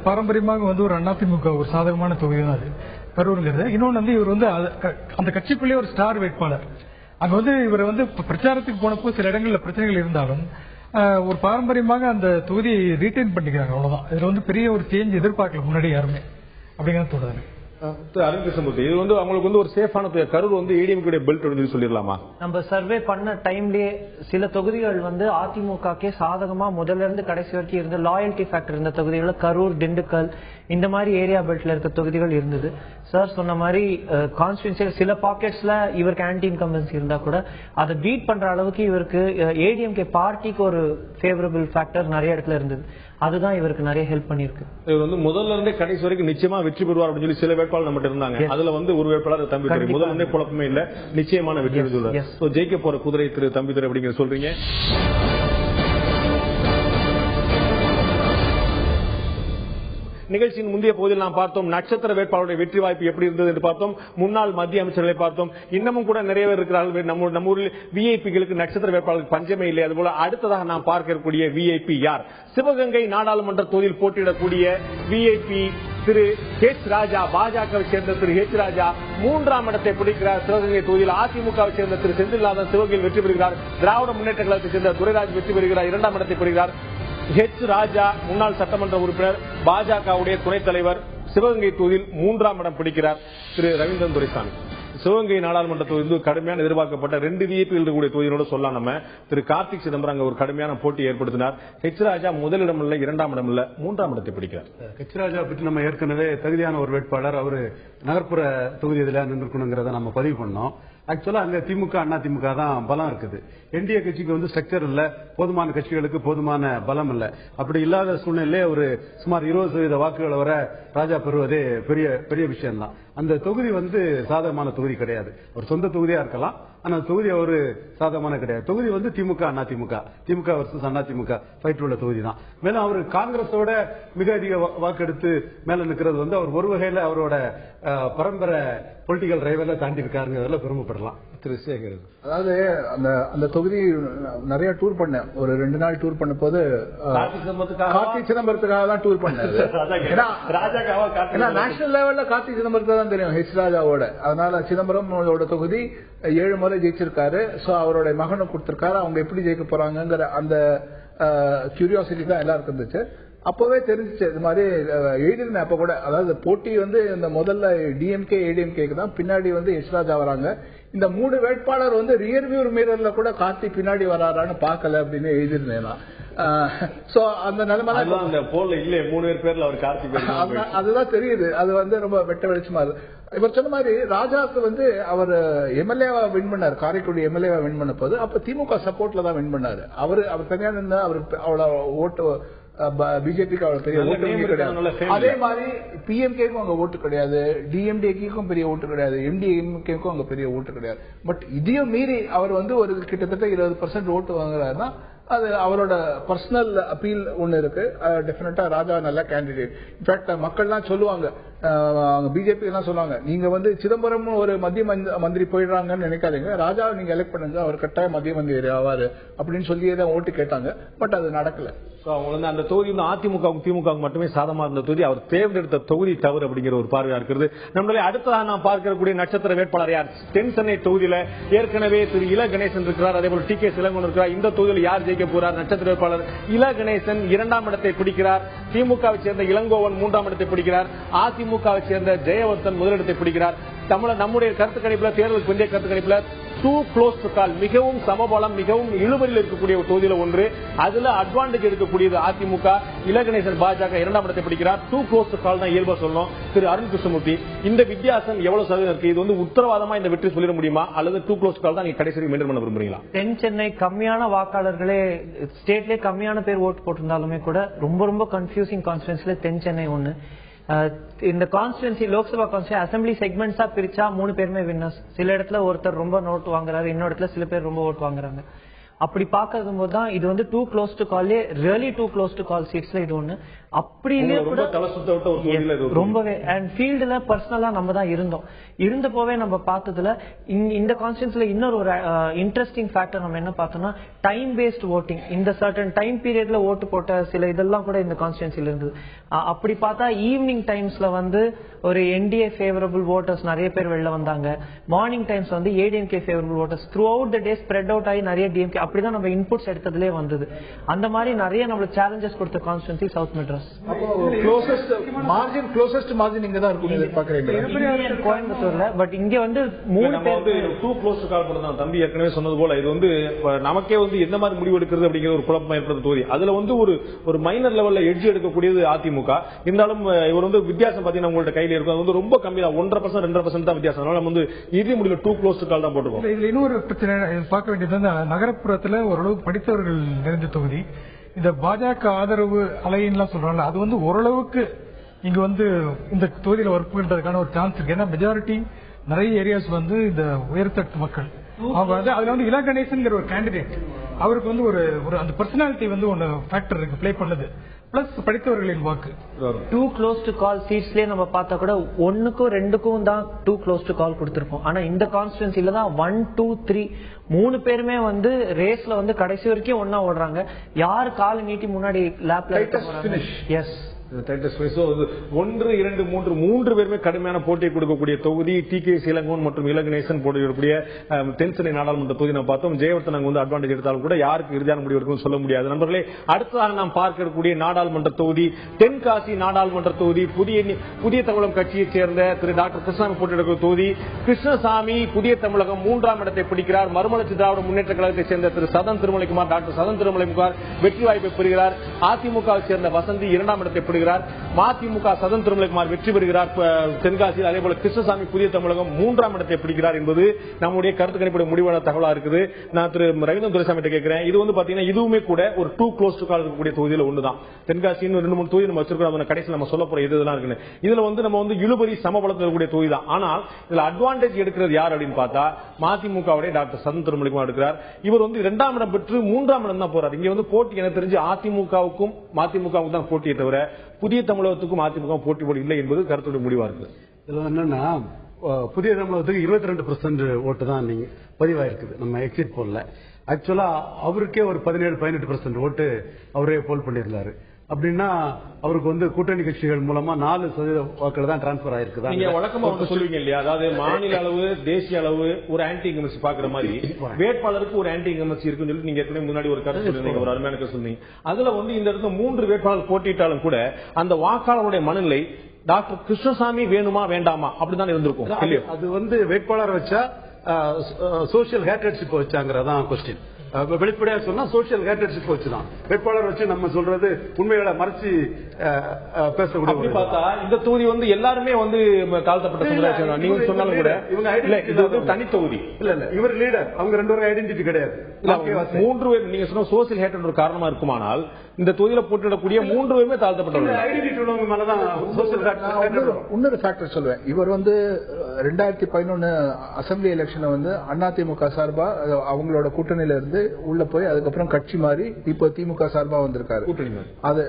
பாரம்பரியமாக வந்து ஒரு அதிமுக ஒரு சாதகமான தொகுதி தான் அது கரூருங்கிறது. இன்னொன்னு வந்து இவர் வந்து அந்த கட்சிக்குள்ளே ஒரு ஸ்டார் வேட்பாளர். அங்க வந்து இவர் வந்து பிரச்சாரத்துக்கு போனப்போ சில இடங்கள்ல பிரச்சனைகள் இருந்தாலும் ஒரு பாரம்பரியமாக அந்த தொகுதியை ரீட்டைன் பண்ணிக்கிறாங்க. அவ்வளவுதான். இதுல வந்து பெரிய ஒரு சேஞ்ச் எதிர்பார்க்கல முன்னாடி யாருமே அப்படிங்கிறது தோணுது. அரங்கசமுத்தி இது வந்து அவங்களுக்கு வந்து ஒரு சேஃபான கரூர் வந்து ஏடிஎம்கே பெல்ட் சொல்லிடலாமா? நம்ம சர்வே பண்ண டைம்லயே சில தொகுதிகள் வந்து அதிமுகக்கே சாதகமா முதல்ல இருந்து கடைசி வரைக்கும் இருந்த லாயல்டி ஃபேக்டர் இருந்த தொகுதிகள் கரூர், திண்டுக்கல் இந்த மாதிரி ஏரியா பெல்ட்ல இருக்க தொகுதிகள் இருந்தது. சார் சொன்ன மாதிரி கான்ஸ்டிட்யூன்சில சில பாக்கெட்ஸ்ல இவருக்கு ஆன்டி இன்கம்பன்சி இருந்தா கூட அதை பீட் பண்ற அளவுக்கு இவருக்கு ஏடிஎம்கே பார்ட்டிக்கு ஒரு ஃபேவரபிள் ஃபேக்டர் நிறைய இடத்துல இருந்தது. அதுதான் இவருக்கு நிறைய ஹெல்ப் பண்ணிருக்கு. இவர் வந்து முதல்ல இருந்தே கடைசி வரைக்கும் நிச்சயமா வெற்றி பெறுவார் அப்படின்னு சொல்லி சில வேட்பாளர் நம்ம இருந்தாங்க. அதுல வந்து ஒரு வேட்பாளர் தம்பிதுரை முதல்ல இருந்தே குழப்பமே இல்ல, நிச்சயமான வெற்றி பெறுவார். ஜெயிக்க போற குதிரை திரு தம்பிதுரை அப்படிங்கிற சொல்றீங்க. நிகழ்ச்சியின் முந்தைய பகுதியில் நாம் பார்த்தோம் நட்சத்திர வேட்பாளருடைய வெற்றி வாய்ப்பு எப்படி இருந்தது என்று பார்த்தோம். முன்னாள் மத்திய அமைச்சர்களை பார்த்தோம். இன்னமும் கூட நிறைய பேர் இருக்கிறார்கள். நம்ம ஊரில் விஐபிகளுக்கு நட்சத்திர வேட்பாளருக்கு பஞ்சமே இல்லை. அதுபோல அடுத்ததாக நாம் பார்க்கக்கூடிய விஐபி யார்? சிவகங்கை நாடாளுமன்ற தொகுதியில் போட்டியிடக்கூடிய விஐபி திரு ஹெச் ராஜா, பாஜகவை சேர்ந்த திரு ஹெச் ராஜா 3ஆம் இடத்தை பிடிக்கிறார். சிவகங்கை தொகுதியில் அதிமுகவை சேர்ந்த திரு செந்தில்நாதன் சிவகங்கையில் வெற்றி பெறுகிறார். திராவிட முன்னேற்ற கழகத்தை சேர்ந்த துரைராஜ் வெற்றி பெறுகிறார், 2ஆம் இடத்தை பெறுகிறார். ஹெச் ராஜா முன்னாள் சட்டமன்ற உறுப்பினர், பாஜகவுடைய துணைத் தலைவர், சிவகங்கை தொகுதியில் 3ஆம் இடம் பிடிக்கிறார். திரு ரவீந்திரன் துரைசாமி சிவகங்கை நாடாளுமன்ற தொகுதி கடுமையான எதிர்பார்க்கப்பட்ட 2 விஐபிகள் இருக்கக்கூடிய தொகுதியோட சொல்லலாம். நம்ம திரு கார்த்திக் சிதம்பரம் அங்க ஒரு கடுமையான போட்டி ஏற்படுத்தினார். ஹெச் ராஜா முதலிடம் இல்ல, 2ஆம் இடம் இல்ல, 3ஆம் இடத்தை பிடிக்கிறார். ஹெச் ராஜா பற்றி நம்ம ஏற்கனவே தகுதியான ஒரு வேட்பாளர், அவரு நகர்ப்புற தொகுதி எதில் நின்றுக்கணுங்கிறத நம்ம பதிவு பண்ணோம். ஆக்சுவலா அங்க திமுக அண்ணா திமுக தான் பலம் இருக்குது. என்டிஏ கட்சிக்கு வந்து ஸ்ட்ரக்சர் இல்ல, போதுமான கட்சிகளுக்கு போதுமான பலம் இல்ல. அப்படி இல்லாத சூழ்நிலையிலே ஒரு சுமார் 20% வாக்குகளை வர ராஜா பெறுவதே பெரிய பெரிய விஷயம் தான். அந்த தொகுதி வந்து சாதகமான தொகுதி கிடையாது. ஒரு சொந்த தொகுதியா இருக்கலாம், ஆனா தொகுதி ஒரு சாதகமான கிடையாது. தொகுதி வந்து திமுக அண்ணா திமுக, திமுக வர்சஸ் அண்ணா திமுக ஃபைட் உள்ள தொகுதி தான். மேலும் அவர் காங்கிரஸோட மிக அதிக வாக்கெடுத்து மேல நிற்கிறது வந்து அவர் ஒரு வகையில அவரோட பரம்பரை பொலிட்டிக்கல் ரைவல தாண்டி இருக்காருங்கிறதுல பெருமைப்படலாம். திரு சேகர், அதாவது அந்த தொகுதி நிறைய டூர் பண்ணேன். ஒரு 2 நாள் டூர் பண்ண போது கார்த்திக் சிதம்பரத்துக்காக தான் டூர் பண்ணேன். நேஷனல் லெவல்ல கார்த்திக் சிதம்பரத்தை தான் தெரியும் ஹெச் ராஜாவோட. அதனால சிதம்பரம் தொகுதி 7 முறை ஜெயிச்சிருக்காரு. சோ அவருடைய மகனை கொடுத்திருக்காரு. அவங்க எப்படி ஜெயிக்க போறாங்கிற அந்த கியூரியாசிட்டி தான் எல்லாருக்கும் இருந்துச்சு. அப்பவே தெரிஞ்சிச்சு இது மாதிரி எழுதிருந்தேன் அப்ப கூட. அதாவது போட்டி வந்து இந்த முதல்ல டிஎம்கே ஏடிஎம்கேக்கு தான், பின்னாடி வந்து ஹெச் ராஜா வராங்க. இந்த 3 வேட்பாளர் வந்து ரியர்வியூ மிரர்ல கூட கார்த்தி பின்னாடி வராரான்னு பார்க்கல அப்படின்னு எழுதிருந்தேன். சோ அந்த நிலைமை இல்ல 3 பேர்ல அவர் கார்த்தி அதுதான் தெரியுது. அது வந்து ரொம்ப வெட்ட வெளிச்சமா இருக்கு. இவர் சொன்ன மாதிரி ராஜாக்கு வந்து அவர் எம்எல்ஏவா வின் பண்ணாரு, காரைக்குடி எம்எல்ஏவா வின் பண்ண போது அப்ப திமுக சப்போர்ட்ல தான் வின் பண்ணாரு. அவர் தனியா இருந்தா அவர் அவ்வளவு ஓட்டு பிஜேபிக்கு அவ்வளவு பெரிய ஓட்டு கிடையாது. அதே மாதிரி பிஎம்கேக்கும் அங்க ஓட்டு கிடையாது, டிஎம்டிக்கும் பெரிய ஓட்டு கிடையாது, எம்டிஎம்கேக்கும் அங்க பெரிய ஓட்டு கிடையாது. பட் இதையும் மீறி அவர் வந்து ஒரு கிட்டத்தட்ட 20% ஓட்டு வாங்குறாருன்னா அது அவரோட பர்சனல் அப்பீல் ஒண்ணு இருக்கு. டெஃபினட்டா ராஜா நல்ல கேண்டிடேட். இன்ஃபேக்ட் மக்கள்லாம் சொல்லுவாங்க, பிஜேபி எல்லாம் சொல்லுவாங்க, நீங்க வந்து சிதம்பரம் ஒரு மத்திய மந்திரி போயிடுறாங்கன்னு நினைக்காதீங்க, ராஜா நீங்க எலெக்ட் பண்ணுங்க, அவர் கட்டாயம் மத்திய மந்திரி ஆவாரு அப்படின்னு சொல்லியே தான் ஓட்டு கேட்டாங்க. பட் அது நடக்கல. அவங்க வந்து அந்த தொகுதி அதிமுக திமுக மட்டுமே சாதமா இருந்த தொகுதி, அவர் தேர்ந்தெடுத்த தொகுதி தவறு அப்படிங்கிற ஒரு பார்வையா இருக்கிறது. நம்மளே அடுத்ததாக நாம் பார்க்கக்கூடிய நட்சத்திர வேட்பாளர் யார்? தென் சென்னை தொகுதியில ஏற்கனவே திரு இல கணேசன் இருக்கிறார், அதே போல டி.கே. சிலங்கன் இருக்கிறார். இந்த தொகுதியில் யார் ஜெயிக்க போறார்? நட்சத்திர வேட்பாளர் இல கணேசன் 2ஆம் இடத்தை பிடிக்கிறார். திமுகவை சேர்ந்த இளங்கோவன் 3ஆம் இடத்தை பிடிக்கிறார். அதிமுகவை சேர்ந்த ஜெயவர்தன் முதலிடத்தை பிடிக்கிறார். நம்முடைய கருத்து கணிப்புல, தேர்தலுக்கு பிந்தைய கருத்து கணிப்புல டூ க்ளோஸ் டு கால், மிகவும் சமபலம், மிகவும் இழுபறியில் இருக்கக்கூடிய ஒரு தொகுதியில ஒன்று. அதுல அட்வான்டேஜ் இருக்கக்கூடியது அதிமுக. இலகணேசன் பாஜக 2ஆம் இடத்தை பிடிக்கிறார். டூ க்ளோஸ் டு கால் தான் இயல்பா சொல்லணும். திரு அருண் கிருஷ்ணமூர்த்தி, இந்த வித்தியாசம் எவ்வளவு சதவீதம் இருக்கு? இது வந்து உத்தரவாதமா இந்த வெற்றி சொல்லிட முடியுமா, அல்லது டூ க்ளோஸ் டு கால் தான் நீங்க கடைசி மெயின்டைன் பண்ண விரும்புறீங்களா? தென் சென்னை கம்மியான வாக்காளர்களே, ஸ்டேட்லயே கம்மியான பேர் ஓட்டு போட்டிருந்தாலுமே கூட ரொம்ப ரொம்ப கன்ஃபியூசிங் கான்ஸ்டிட்யூன்சில தென் சென்னை ஒண்ணு. இந்த கான்ஸ்டிட்யூன்சி, லோக்சபா கான்ஸ்டிட்யூன்சி அசம்பிளி செக்மெண்ட்ஸா பிரிச்சா 3 பேருமே வின்னர்ஸ். சில இடத்துல ஒருத்தர் ரொம்ப ஓட்டு வாங்குறாரு, இன்னொரு இடத்துல சில பேர் ரொம்ப ஓட்டு வாங்குறாங்க. அப்படி பாக்கும் போதுதான் இது வந்து too close to call, really too close to call சீட்ஸ்ல இது ஒண்ணு. அப்படியே கூட ரொம்பவே அண்ட் ஃபீல்டுல பர்சனலா நம்ம தான் இருந்தப்போவே நம்ம பார்த்ததுல இந்த கான்ஸ்டிட்யூன்சில இன்னொரு ஒரு இன்ட்ரெஸ்டிங் ஃபேக்டர் நம்ம என்ன பார்த்தோம்னா, டைம் பேஸ்ட் ஓட்டிங். இந்த சர்டன் டைம் பீரியட்ல ஓட்டு போட்ட சில இதெல்லாம் கூட இந்த கான்ஸ்டிட்யூன்சில இருந்தது. அப்படி பார்த்தா ஈவினிங் டைம்ஸ்ல வந்து ஒரு என்டிஏ ஃபேவரபிள் ஓட்டர்ஸ் நிறைய பேர் வெளில வந்தாங்க. மார்னிங் டைம்ஸ் வந்து ADMK favourable voters through out the day spread out ஆகி நிறைய டிஎம்கே, அப்படிதான் நம்ம இன்புட்ஸ் எடுத்ததுலேயே வந்தது. அந்த மாதிரி நிறைய நம்மளுக்கு சேலஞ்சஸ் கொடுத்த கான்ஸ்டிட்யூன்சி சவுத் மெட்ராஸ். கோயம்புத்தூர்ல. பட் இங்க வந்து 3 பேர் டூ க்ளோஸ் டு கால் பண்ணதான். தம்பி ஏற்கனவே சொன்னது போல இது வந்து நமக்கே வந்து எந்த மாதிரி முடிவு எடுக்கிறது அப்படிங்கிற ஒரு குழப்பம் ஏற்படுத்த தொகுதி. அதுல வந்து ஒரு மைனர் லெவல்ல எட்ஜ் எடுக்கக்கூடியது அதிமுக. இருந்தாலும் இவர் வந்து வித்தியாசம் பாத்தீங்கன்னா உங்கள்ட்ட கையில இருக்கும், அது வந்து ரொம்ப கம்மி தான், 1.5% 2% தான் வித்தியாசம். அதனால நம்ம வந்து இறுதி முடிவுல டூ க்ளோஸ் டு கால் தான் போட்டுருக்கோம். இதுல இன்னொரு பிரச்சனை பார்க்க வேண்டியது, நகரப்புறத்துல ஓரளவு படித்தவர்கள் நிறைந்த தொகுதி. இந்த பாஜக ஆதரவு அலைன்லாம் சொல்றாங்க, அது வந்து ஓரளவுக்கு இங்க வந்து இந்த தொகுதியில ஒர்க் பண்றதுக்கான ஒரு சான்ஸ் இருக்கு. ஏன்னா மெஜாரிட்டி நிறைய ஏரியாஸ் வந்து இந்த உயர்த்தட்டு மக்கள். அவங்க வந்து அதுல வந்து இல கணேசன் ஒரு கேண்டிடேட், அவருக்கு வந்து ஒரு அந்த பர்சனாலிட்டி வந்து ஒன்னு ஃபேக்டர் இருக்கு பிளே பண்ணது. பிளஸ் படித்தவர்களின் வாக்கு. டூ க்ளோஸ் டு கால் சீட்ஸ்லயே நம்ம பார்த்தா கூட 1க்கும் 2க்கும் தான் டூ க்ளோஸ் டு கால் கொடுத்திருப்போம். ஆனா இந்த கான்ஸ்டிட்யூன்சில தான் 1, 2, 3 3 பேருமே வந்து ரேஸ்ல வந்து கடைசி வரைக்கும் ஒன்னா ஓடுறாங்க. யாரு கால் நீட்டி முன்னாடி லேப்ல எஸ் 1, 2, 3 பேருமே கடுமையான போட்டியை கொடுக்கக்கூடிய தொகுதி. டி.கே. சிலங்கோன் மற்றும் இலகணேசன் போட்டியிடக்கூடிய தென் சென்னை நாடாளுமன்ற தொகுதி நம்ம பார்த்தோம். ஜெயவர்தன் அங்க வந்து அட்வான்டேஜ் எடுத்தாலும் கூட யாருக்கு இறுதியான முடிவு இருக்குன்னு சொல்ல முடியாது. நண்பர்களே, அடுத்ததாக நாம் பார்க்கக்கூடிய நாடாளுமன்ற தொகுதி தென்காசி நாடாளுமன்ற தொகுதி. புதிய தமிழகம் கட்சியைச் சேர்ந்த திரு டாக்டர் கிருஷ்ணசாமி போட்டியிடக்கூடிய தொகுதி. கிருஷ்ணசாமி புதிய தமிழகம் 3ஆம் இடத்தை பிடிக்கிறார். மறுமலர்ச்சி திராவிட முன்னேற்ற கழகத்தைச் சேர்ந்த திரு சதன் திருமலைக்குமார், டாக்டர் சதன் திருமலைக்குமார் வெற்றி வாய்ப்பை பெறுகிறார். அதிமுகவை சேர்ந்த வசந்தி 2ஆம் இடத்தை பிடிக்கிறார். மதிமுக சதன் திருமலைக்குமார் வெற்றி பெறுகிறார் தென்காசியில். அதே போல கிருஷ்ணசாமி புதிய தமிழகம் 3ஆம் இடத்தை பிடிக்கிறார் என்பது நம்முடைய கருத்து கணிப்புடைய முடிவான தகவலா இருக்குது. நான் திரு ரவீந்திரன் துரைசாமி கேட்கிறேன், இது வந்து பாத்தீங்கன்னா இதுவுமே கூட ஒரு டூ க்ளோஸ் டு கால் இருக்கக்கூடிய தொகுதியில ஒண்ணுதான். தென்காசி 2-3 தொகுதி நம்ம வச்சிருக்கோம். கடைசியில் நம்ம சொல்ல போற இதெல்லாம் இருக்குன்னு இதுல வந்து நம்ம வந்து இழுபறி சமபலத்தில் இருக்கக்கூடிய தொகுதி தான். ஆனால் இதுல அட்வான்டேஜ் எடுக்கிறது யார் அப்படின்னு பார்த்தா மதிமுகவுடைய டாக்டர் சதன் திருமலைக்குமார் எடுக்கிறார். இவர் வந்து 2ஆம் இடம் பெற்று 3ஆம் இடம் தான் போறார். இங்க வந்து போட்டி எனக்கு தெரிஞ்சு அதிமுகவுக்கும் மதிமுகவுக்கும் தான் போட்டியை தவிர புதிய தமிழகத்துக்கும் அதிமுக போட்டி போட இல்லை என்பது கருத்துடைய முடிவா இருக்கு. இதுல என்னன்னா, புதிய தமிழகத்துக்கு 22% ஓட்டு தான் நீங்க பதிவாயிருக்குது நம்ம எக்ஸிட் போல்ல. ஆக்சுவலா அவருக்கே ஒரு 17-18% ஓட்டு அவரே போல் பண்ணியிருந்தாரு. அப்படின்னா அவருக்கு வந்து கூட்டணி கட்சிகள் மூலமா 4% வாக்குகள் தான் டிரான்ஸ்பர் ஆயிருக்கு. நீங்க வழக்கமா சொல்லுவீங்க இல்லையா, அதாவது மாநில அளவு தேசிய அளவு ஒரு ஆன்டி இன்கம்பன்சி பாக்குற மாதிரி வேட்பாளருக்கு ஒரு ஆன்டி இன்கம்பன்சி இருக்குன்னு சொல்லி நீங்க ஏற்கனவே முன்னாடி ஒரு கருத்து சொல்லுங்க, ஒரு அருமையான கருத்து சொன்னீங்க. அதுல வந்து இந்த இடத்துல 3 வேட்பாளர் போட்டியிட்டாலும் கூட அந்த வாக்காளருடைய மனநிலை டாக்டர் கிருஷ்ணசாமி வேணுமா வேண்டாமா அப்படிதான் இருந்திருக்கும். அது வந்து வேட்பாளர் வச்சா சோசியல் ஹேட்டர்ஷிப் வச்சாங்கிறதான் கொஸ்டின். வெளிப்படையா சொன்னா சோசியல் ஹேட்டர்ஷிப் வச்சுதான் வேட்பாளர் வச்சு நம்ம சொல்றது உண்மைகளை மறைச்சு பேசக்கூடிய. பார்த்தா இந்த தொகுதி வந்து எல்லாருமே வந்து தாழ்த்தப்பட்ட சமுதாயம் நீங்க சொன்னாலும் கூட இது வந்து தனி தொகுதி இல்ல. இவர் லீடர், அவங்க 2 பேரும் ஐடென்டிட்டி கிடையாது. 3 பேர் நீங்க சொன்ன சோசியல் ஹேட்டர் ஒரு காரணமா இருக்குமானால் இந்த தொகுதியில போட்டியிடக்கூடிய 3 பேருமே தாழ்த்தப்பட்டவங்க. ஐடென்டிட்டி உள்ளவங்க மேலதான் சோசியல் ஹேட்டர். இன்னொரு ஃபேக்டர் சொல்லுவேன். இவர் வந்து 2011 அசம்பிளி எலெக்ஷனை வந்து அதிமுக சார்பா அவங்களோட கூட்டணியில இருந்து உள்ள போய் அதுக்கப்புறம் கட்சி மாறி இப்போ திமுக சார்பா வந்திருக்காரு. அது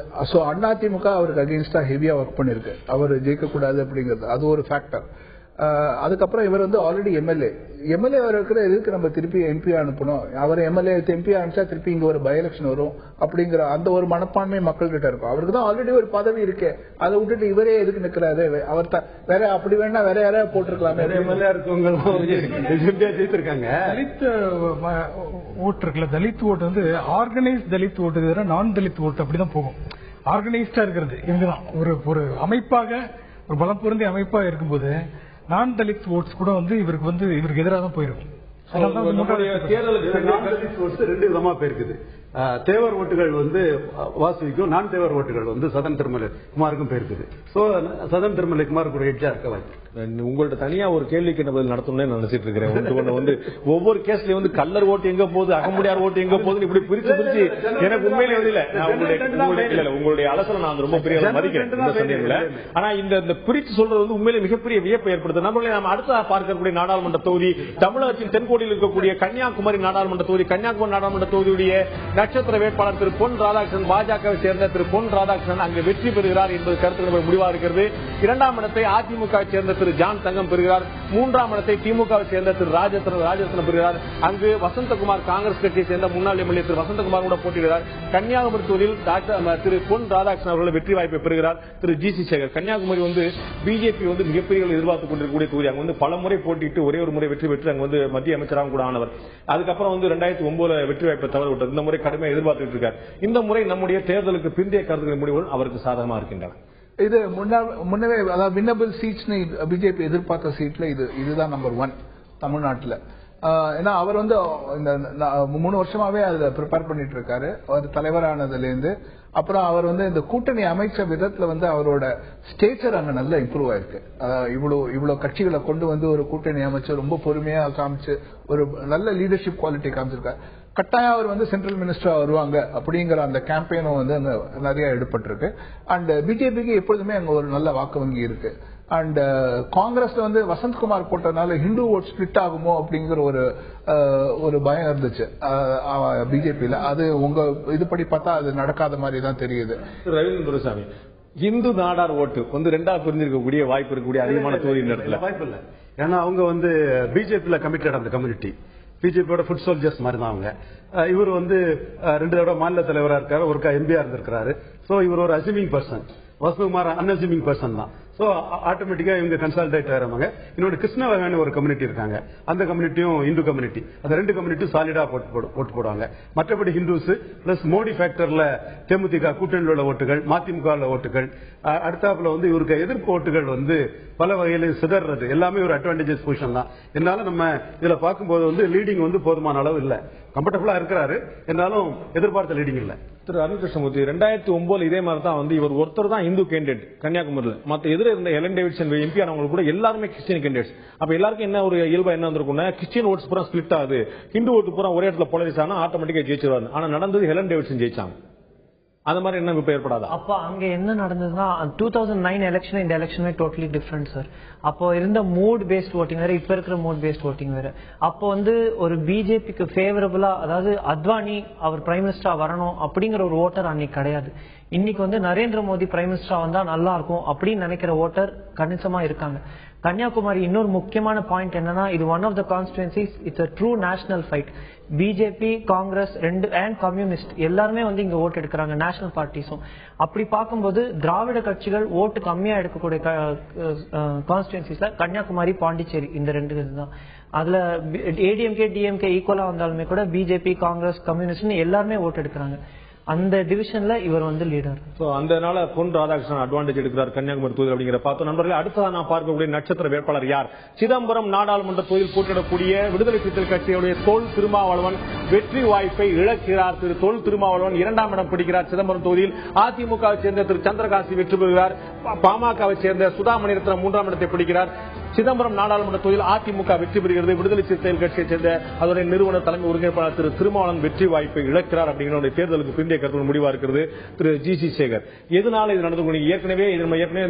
அதிமுக அவருக்கு அகெயின்ஸ்டா ஹெவியா ஒர்க் பண்ணிருக்கு. அவர் ஜெயிக்க கூடாது அப்படிங்கிறது அது ஒரு ஃபேக்டர். அதுக்கப்புறம் இவர் வந்து ஆல்ரெடி எம்எல்ஏ இருக்கிற எதுக்கு நம்ம திருப்பி எம்பி அனுப்பணும், அவர் எம்எல்ஏ எம்பி அனுப்பிச்சா திருப்பி இங்க ஒரு பை எலெக்ஷன் வரும் அப்படிங்கிற அந்த ஒரு மனப்பான்மை மக்கள் கிட்ட இருக்கும். அவருக்கு தான் ஆல்ரெடி ஒரு பதவி இருக்கு, அதை விட்டுட்டு இவரே எதுக்கு நிக்கிறாரு, அவர் வேற அப்படி வேணா வேற யாராவது போட்டிருக்கலாமே. எம்எல்ஏ இருக்கவங்க ஜெயித்திருக்காங்க. தலித் ஓட்டு இருக்குல்ல, தலித் ஓட்டு வந்து ஆர்கனைஸ் தலித் ஓட்டு நான் தலித் ஓட்டு அப்படிதான் போகும். ஆர்கனைஸ்டா இருக்கிறது இவங்கதான் ஒரு அமைப்பாக ஒரு பலம் பொருந்திய அமைப்பா இருக்கும்போது நான் தலித் ஓட்ஸ் கூட வந்து இவருக்கு எதிராக தான் போயிருக்கும். தேர்தலுக்கு 2 விதமா போயிருக்குது. தேவர் ஓட்டுகள் வந்து வாசுவிக்கும், நான் தேவர் ஓட்டுகள் வந்து சதன் திருமலை குமாருக்கும் போயிருக்குது. சோ சதன் திருமலை குமார் கூட எட்ஜா இருக்க வாய்ப்பு. உங்கள்ட்ட தனியா ஒரு கேள்விக்கு என்ன பதில் நடத்தணும்னு நினைச்சிட்டு இருக்கிறேன். வந்து ஒவ்வொரு கேஸ்லயும் வந்து கல்லர் ஓட்டு எங்க போகுது, அகமுடியார் ஓட்டு எங்க போகுது, இப்படி பிரிச்சு எனக்கு உண்மையிலே இல்ல. உங்களுடைய அலசலை நான் ரொம்ப பெரிய மதிக்கிறேன். ஆனா இந்த பிரிச்சு சொல்றது வந்து உண்மையிலே மிகப்பெரிய வியப்பை ஏற்படுது. நம்மளே நம்ம அடுத்த பார்க்கக்கூடிய நாடாளுமன்ற தொகுதி தமிழகத்தின் தென்கோடியில் இருக்கக்கூடிய கன்னியாகுமரி நாடாளுமன்ற தொகுதி. கன்னியாகுமரி நாடாளுமன்ற தொகுதியுடைய நட்சத்திர வேட்பாளர் திரு பொன் ராதாகிருஷ்ணன், பாஜகவை சேர்ந்த திரு பொன் ராதாகிருஷ்ணன் அங்கு வெற்றி பெறுகிறார் என்பது கருத்து முடிவாக இருக்கிறது. 2ஆம் இடத்தை அதிமுகவை சேர்ந்த திரு ஜான் தங்கம் பெறுகிறார். 3ஆம் இடத்தை திமுகவை சேர்ந்த திரு ராஜரத்னம் பெறுகிறார். அங்கு வசந்தகுமார் காங்கிரஸ் கட்சியை சேர்ந்த முன்னாள் எம்எல்ஏ திரு வசந்தகுமார் கூட போட்டியிடுகிறார். கன்னியாகுமரி தொகுதியில் திரு பொன் ராதாகிருஷ்ணன் அவர்கள் வெற்றி வாய்ப்பை பெறுகிறார். திரு ஜி.சி. சேகர். கன்னியாகுமரி வந்து பிஜேபி வந்து மிகப்பெரிய எதிர்பார்த்துக் கொண்டிருக்கக்கூடிய தொகுதி. அங்க வந்து பல முறை போட்டிட்டு ஒரே ஒரு முறை வெற்றி பெற்று அங்க வந்து மத்திய அமைச்சராக கூட ஆனவர். அதுக்கப்புறம் வந்து 2009 வெற்றி வாய்ப்பை தவற விட்டது. இந்த முறை கடுமையாக எதிர்பார்த்துட்டு இருக்கார். இந்த முறை நம்முடைய தேர்தலுக்கு பிந்தைய கருத்துக்கள் முடிவுகள் அவருக்கு சாதகமாக இருக்கின்றன. இது முன்னவே அதாவது வின்னபிள் சீட்ஸ் பிஜேபி எதிர்பார்த்த சீட்ல இதுதான் நம்பர் 1 தமிழ்நாட்டில். ஏன்னா அவர் வந்து இந்த 3 வருஷமாவே அதுல ப்ரிப்பேர் பண்ணிட்டு இருக்காரு. அவர் தலைவரானதுல இருந்து அப்புறம் அவர் வந்து இந்த கூட்டணி அமைச்ச விதத்துல வந்து அவரோட ஸ்டேச்சர் அங்க நல்லா இம்ப்ரூவ் ஆயிருக்கு. இவ்வளவு கட்சிகளை கொண்டு வந்து ஒரு கூட்டணி அமைச்சு ரொம்ப பொறுமையா காமிச்சு ஒரு நல்ல லீடர்ஷிப் குவாலிட்டி காமிச்சிருக்காரு. கட்டாயம் அவர் வந்து சென்ட்ரல் மினிஸ்டரா வருவாங்க அப்படிங்கிற அந்த கேம்பெயினும் வந்து அங்க நிறைய எடுப்பட்டிருக்கு. அண்ட் பிஜேபிக்கு எப்பொழுதுமே அங்க ஒரு நல்ல வாக்கு வங்கி இருக்கு. அண்ட் காங்கிரஸ்ல வந்து வசந்த்குமார் போட்டதுனால ஹிந்து ஓட் ஸ்பிளிட் ஆகுமோ அப்படிங்கிற ஒரு பயம் இருந்துச்சு பிஜேபியில. அது உங்க இதுபடி பார்த்தா அது நடக்காத மாதிரி தான் தெரியுது. ரவீந்திர துரைசாமி, இந்து நாடார் ஓட்டு வந்து 2ஆ பிரிஞ்சிருக்கக்கூடிய வாய்ப்பு இருக்கக்கூடிய அதிகமான தொகுதி இடத்துல வாய்ப்பு இல்லை. ஏன்னா அவங்க வந்து பிஜேபியில கமிட்டட் அந்த கம்யூனிட்டி. பிஜேபியோட ஃபுட் சோல்ஜர்ஸ் மாதிரி தான் அவங்க. இவர் வந்து 2 தடவை மாநில தலைவராக இருக்காரு, ஒருக்கா எம்பியா இருந்திருக்காரு. சோ இவர் ஒரு அசியூமிங் பர்சன். வசந்தகுமார் அன்அசியூமிங் பர்சன் தான். சோ ஆட்டோமேட்டிக்கா இவங்க கன்சால்டேட் ஆகிறாங்க. இன்னொரு கிருஷ்ணவகான ஒரு கம்யூனிட்டி இருக்காங்க, அந்த கம்யூனிட்டியும் இந்து கம்யூனிட்டி. அந்த 2 கம்யூனிட்டியும் சாலிடா ஓட்டு போடுவாங்க. மற்றபடி ஹிந்துஸ் பிளஸ் மோடி ஃபேக்டர்ல தேமுதிக கூட்டணியில் உள்ள ஓட்டுகள், மதிமுக ஓட்டுகள், அடுத்தாப்புல வந்து இவருக்கு எதிர்ப்பு ஓட்டுகள் வந்து பல வகையில சிதறது எல்லாமே ஒரு அட்வான்டேஜஸ் பொசிஷன் தான். என்னால நம்ம இதுல பார்க்கும்போது வந்து லீடிங் வந்து போதுமான அளவு இல்ல. கம்ஃபர்டபுளா இருக்கிறாரு, இருந்தாலும் எதிர்பார்த்த லீடிங் இல்ல. திரு அருண் கிருஷ்ணமூர்த்தி, 2009 இதே மாதிரி தான் வந்து இவர் ஒருத்தர் தான் இந்து கேண்டிடேட் கன்னியாகுமரியில். மற்ற எதிர இருந்த எலன் டேவிட்சன் எம்பி ஆனவங்க கூட எல்லாருமே கிறிஸ்டியன் கேண்டிடேட்ஸ். அப்ப எல்லாருக்கும் என்ன ஒரு இயல்பா என்ன வந்திருக்கும்னா கிறிஸ்டியன் ஓட்ஸ் பூரா ஸ்பிளிட் ஆகுது, ஹிந்து ஓட்டு பூரா ஒரே இடத்துல போலரைஸ் ஆனா ஆட்டோமேட்டிக்கா ஜெயிச்சிருவாரு. ஆனா நடந்தது ஹெலன் டேவிட்சன் ஜெயிச்சாங்க. அந்த மாதிரி என்ன இப்ப ஏற்படாது? அப்ப அங்க என்ன நடந்ததுன்னா 2009 எலெக்ஷன் இந்த எலெக்ஷன் டோட்டலி டிஃபரெண்ட் சார். அப்போ இருந்த மூட் பேஸ்ட் ஓட்டிங் வேற, இப்ப இருக்கிற மூட் பேஸ்ட் ஓட்டிங் வேற. அப்போ வந்து ஒரு பிஜேபிக்கு ஃபேவரபிளா, அதாவது அத்வானி அவர் பிரைம் மினிஸ்டரா வரணும் அப்படிங்கிற ஒரு ஓட்டர் அன்னைக்கு கிடையாது. இன்னைக்கு வந்து நரேந்திர மோடி பிரைம் மினிஸ்டரா வந்தா நல்லா இருக்கும் அப்படின்னு நினைக்கிற ஓட்டர் கணிசமா இருக்காங்க. கன்னியாகுமரி இன்னொரு முக்கியமான பாயிண்ட் என்னன்னா, இது one of the constituencies, it's a true national fight. BJP, Congress and communist எல்லாருமே வந்து இங்க ஓட்டு எடுக்கிறாங்க, நேஷனல் பார்ட்டிஸும். அப்படி பார்க்கும்போது திராவிட கட்சிகள் ஓட்டு கம்மியா எடுக்கக்கூடிய கான்ஸ்டிடுவன்சிஸ்ல கன்னியாகுமரி, பாண்டிச்சேரி இந்த 2 இதுதான். அதுல ஏடிஎம்கே டிஎம்கே ஈக்குவலா வந்தாலுமே கூட பிஜேபி, காங்கிரஸ், கம்யூனிஸ்ட் எல்லாருமே ஓட்டு எடுக்கிறாங்க. அந்த டிவிஷன்ல இவர் வந்து லீடர். அதனால பொன் ராதாகிருஷ்ணன் அட்வான்டேஜ் எடுக்கிறார் கன்னியாகுமரி தொகுதியில் அப்படிங்கிற பார்த்தோம். நண்பர்களே, அடுத்ததான் நான் பார்க்கக்கூடிய நட்சத்திர வேட்பாளர் யார்? சிதம்பரம் நாடாளுமன்ற தொகுதியில் போட்டியிடக்கூடிய விடுதலை சிறுத்தைகள் கட்சியுடைய தொல் திருமாவளவன் வெற்றி வாய்ப்பை இழக்கிறார். திரு தொல் திருமாவளவன் 2ஆம் இடம் பிடிக்கிறார். சிதம்பரம் தொகுதியில் அதிமுகவை சேர்ந்த திரு சந்திரகாசி வெற்றி பெறுகிறார். பாமகவை சேர்ந்த சுதா மணிரத்னம் 3ஆம் இடத்தை பிடிக்கிறார். சிதம்பரம் நாடாளுமன்ற தொகுதியில் அதிமுக வெற்றி பெறுகிறது. விடுதலை சிறுத்தைகள் கட்சியை சேர்ந்த அதனுடைய நிறுவன தலைமை ஒருங்கிணைப்பாளர் திரு திருமாவளவன் வெற்றி வாய்ப்பை இழக்கிறார் அப்படிங்கிற தேர்தலுக்கு பிந்தைய கருத்து முடிவா இருக்கிறது. திரு ஜி.சி. சேகர், எதனால இது நடந்து? ஏற்கனவே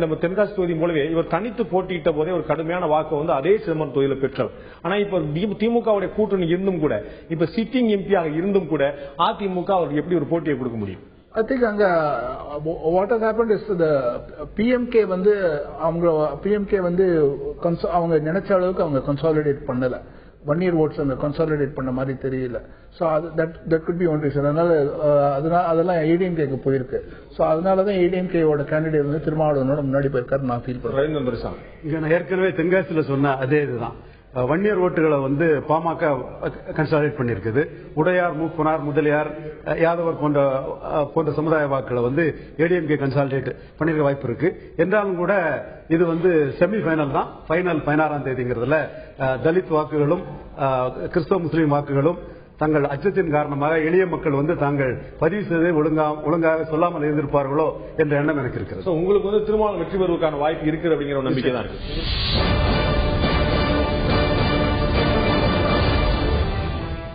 நம்ம தென்காசி தொகுதி மூலவே இவர் தனித்து போட்டியிட்ட போதே ஒரு கடுமையான வாக்கு வந்து அதே சிதம்பரம் தொகுதியில் பெற்றார். ஆனா இப்ப திமுகவுடைய கூட்டணி இருந்தும் கூட, இப்ப சிட்டிங் எம்பியாக இருந்தும் கூட அதிமுக அவருக்கு எப்படி ஒரு போட்டியை கொடுக்க முடியும்? I think what has happened is the PMK வந்து அவங்க நினைச்ச அளவுக்கு அவங்க கன்சாலிடேட் பண்ணல. 1 year votes அந்த கன்சாலிடேட் பண்ண மாதிரி தெரியல. So that could be one reason. அதெல்லாம் ADMK போயிருக்கு. So அதனாலதான் ADMK ஓட கேண்டிடேட் வந்து திருமாவளவனோட முன்னாடி போயிருக்காரு நான் ஃபீல் பண்றேன். இங்க நான் ஏற்கனவே தென்காசியில சொன்ன அதே இதுதான். 1 year ஓட்டுகளை வந்து பாமக கன்சாலிடேட் பண்ணிருக்குது. உடையார், மூப்பனார், முதலியார், யாதவர் போன்ற சமுதாய வாக்குகளை வந்து ஏடிஎம்கே கன்சாலிடேட் பண்ணிருக்க வாய்ப்பு இருக்கு. என்றாலும் கூட இது வந்து செமி ஃபைனல் தான். ஃபைனல் 16ஆம் தேதிங்கிறதுல தலித் வாக்குகளும் கிறிஸ்தவ முஸ்லீம் வாக்குகளும் தங்கள் அச்சத்தின் காரணமாக எளிய மக்கள் வந்து தாங்கள் பதிவு செய்ததை ஒழுங்காக சொல்லாமல் இருந்திருப்பார்களோ என்ற எண்ணம் எனக்கு இருக்கிறது. உங்களுக்கு வந்து திருமாவளவன் வெற்றி பெறுவதற்கான வாய்ப்பு இருக்கு அப்படிங்கிற ஒரு நம்பிக்கை தான் இருக்கு.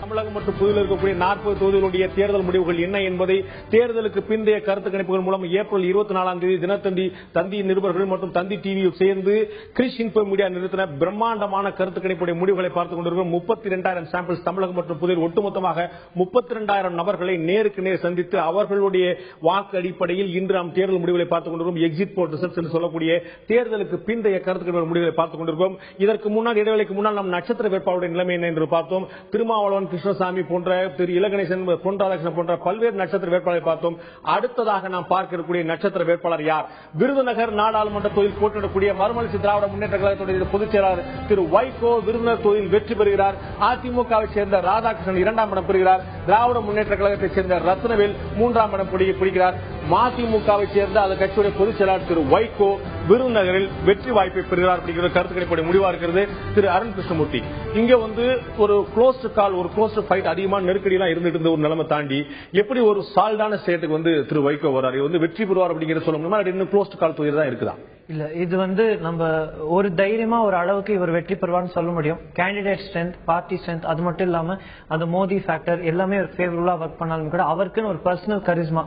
தமிழகம் மற்றும் புதுவையில் இருக்கக்கூடிய 40 தொகுதிகளுடைய தேர்தல் முடிவுகள் என்ன என்பதை தேர்தலுக்கு பிந்தைய கருத்து கணிப்புகள் மூலம் ஏப்ரல் 24ஆம் தேதி தினத்தந்தி தந்தி நிருபர்கள் மற்றும் தந்தி டிவியில் சேர்ந்து கிறிஸ் இன்ஃபோ மீடியா நிறுத்தின பிரம்மாண்டமான கருத்து கணிப்புடைய முடிவுகளை பார்த்துக் கொண்டிருக்கிறோம். 32,000 சாம்பிள்ஸ் தமிழகம் மற்றும் புதுவையில் ஒட்டுமொத்தமாக 32,000 நபர்களை நேருக்கு நேர் சந்தித்து அவர்களுடைய வாக்கு அடிப்படையில் இன்று நாம் தேர்தல் முடிவுகளை பார்த்துக் கொண்டிருக்கிறோம். எக்ஸிட் போல் ரிசல்ட்ஸ் என்று சொல்லக்கூடிய தேர்தலுக்கு பிந்தைய கருத்து கணிப்பு முடிவுகளை பார்த்துக் கொண்டிருக்கிறோம். இதற்கு முன்னால் இடைவேளைக்கு முன்னால் நாம் நட்சத்திர வேட்பாளருடைய நிலைமை என்ன என்று பார்த்தோம். திருமாவளவன், கிருஷ்ணசாமி போன்ற, திரு இலகணேசன், பொன் ராதாகிருஷ்ணன் போன்ற பல்வேறு நட்சத்திர வேட்பாளரை பார்த்தோம். அடுத்ததாக நாம் பார்க்க இருக்கக்கூடிய நட்சத்திர வேட்பாளர் யார்? விருதுநகர் நாடாளுமன்ற தொகுதியில் போட்டியிடக்கூடிய மறுமலர்ச்சி திராவிட முன்னேற்ற கழகத்துடைய பொதுச் செயலாளர் திரு வைகோ விருதுநகர் தொகுதியில் வெற்றி பெறுகிறார். அதிமுகவை சேர்ந்த ராதாகிருஷ்ணன் 2ஆம் இடம் பெறுகிறார். திராவிட முன்னேற்ற கழகத்தை சேர்ந்த ரத்னவேல் 3ஆம் இடம் பிடிக்கிறார். மதிமுகவை சேர்ந்த அந்த கட்சியுடைய பொதுச் செயலாளர் திரு வைகோ விருதுநகரில் வெற்றி வாய்ப்பை பெறுகிறார் அப்படிங்கிற கருத்து கணிப்புடைய முடிவா இருக்கிறது. திரு அருண் கிருஷ்ணமூர்த்தி, இங்க வந்து ஒரு க்ளோஸ்ட் கால், ஒரு க்ளோஸ்ட் ஃபைட், அதிகமான நெருக்கடி எல்லாம் இருந்துட்டு இருந்த ஒரு நிலைமை தாண்டி எப்படி ஒரு சால்டான ஸ்டேட்டுக்கு வந்து திரு வைகோ வராரு, வந்து வெற்றி பெறுவார் அப்படிங்கிற சொல்ல முடியுமா? இன்னும் க்ளோஸ்ட் கால் தொகுதி தான் இருக்குதா? இல்ல, இது வந்து நம்ம ஒரு தைரியமா ஒரு அளவுக்கு இவர் வெற்றி பெறுவார்னு சொல்ல முடியும். கேண்டிடேட் ஸ்ட்ரென்த், பார்ட்டி ஸ்ட்ரென்த், அது மட்டும் இல்லாம அந்த மோடி ஃபேக்டர் எல்லாமே ஃபேவரபிளா ஒர்க் பண்ணாலும் கூட அவருக்குன்னு ஒரு பர்சனல் கரிஸ்மா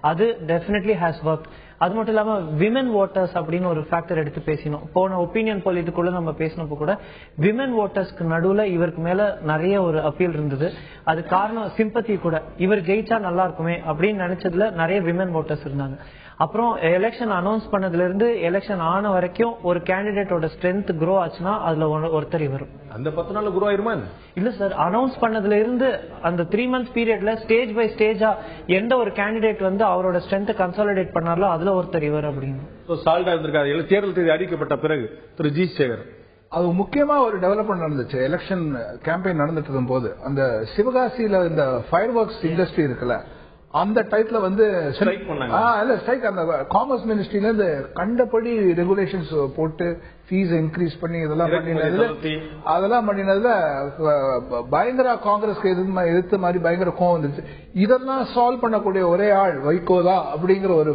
அது டெஃபினெட்லி ஹேஸ் ஒர்க். அது மட்டும் இல்லாம விமன் ஓட்டர்ஸ் அப்படின்னு ஒரு ஃபேக்டர் எடுத்து பேசினோம். போன ஒப்பீனியன் போல் இதுக்குள்ள நம்ம பேசினப்போ கூட விமன் ஓட்டர்ஸ்க்கு நடுவுல இவருக்கு மேல நிறைய ஒரு அப்பீல் இருந்தது. அது காரணம் சிம்பத்தி கூட, இவர் ஜெயிச்சா நல்லா இருக்குமே அப்படின்னு நினைச்சதுல நிறைய விமன் ஓட்டர்ஸ் இருந்தாங்க. அப்புறம் எலெக்ஷன் அனௌன்ஸ் பண்ணதுல இருந்து எலெக்ஷன் ஆன வரைக்கும் ஒரு கேண்டிடேட்டோட ஸ்ட்ரென்த் க்ரோ ஆச்சுன்னா அதுல ஒருத்தர் வரும். அந்த 10 நாள் க்ரோ ஆயிருமா? இல்ல சார், அனௌன்ஸ் பண்ணதுல இருந்து அந்த 3 months பீரியட்ல ஸ்டேஜ் பை ஸ்டேஜா எந்த ஒரு கேண்டிடேட் வந்து அவரோட ஸ்ட்ரென்த் கன்சாலிடேட் பண்ணாரோ அதுல ஒருத்தர் இவர் அப்படின்னு சால்டா இருந்திருக்காரு. தேர்தல் தேதி அறிவிக்கப்பட்ட பிறகு திரு ஜி சேகர், அது முக்கியமா ஒரு டெவலப்மெண்ட் நடந்துச்சு. எலெக்ஷன் கேம்பெயின் நடந்துட்டு இருக்கும் போது அந்த சிவகாசியில இந்த ஃபயர் ஒர்க்ஸ் இண்டஸ்ட்ரி இருக்குல்ல, அந்த டைப்ல வந்து ஸ்ட்ரைக், அந்த காமர்ஸ் மினிஸ்ட்ரியில இருந்து கண்டபடி ரெகுலேஷன்ஸ் போட்டு ஃபீஸ் இன்க்ரீஸ் பண்ணி இதெல்லாம் பண்ணினதுல பயங்கர காங்கிரஸ்க்கு எதிர்த்த மாதிரி பயங்கர கோவம் வந்துருச்சு. இதெல்லாம் சால்வ் பண்ணக்கூடிய ஒரே ஆள் வைகோதா அப்படிங்கிற ஒரு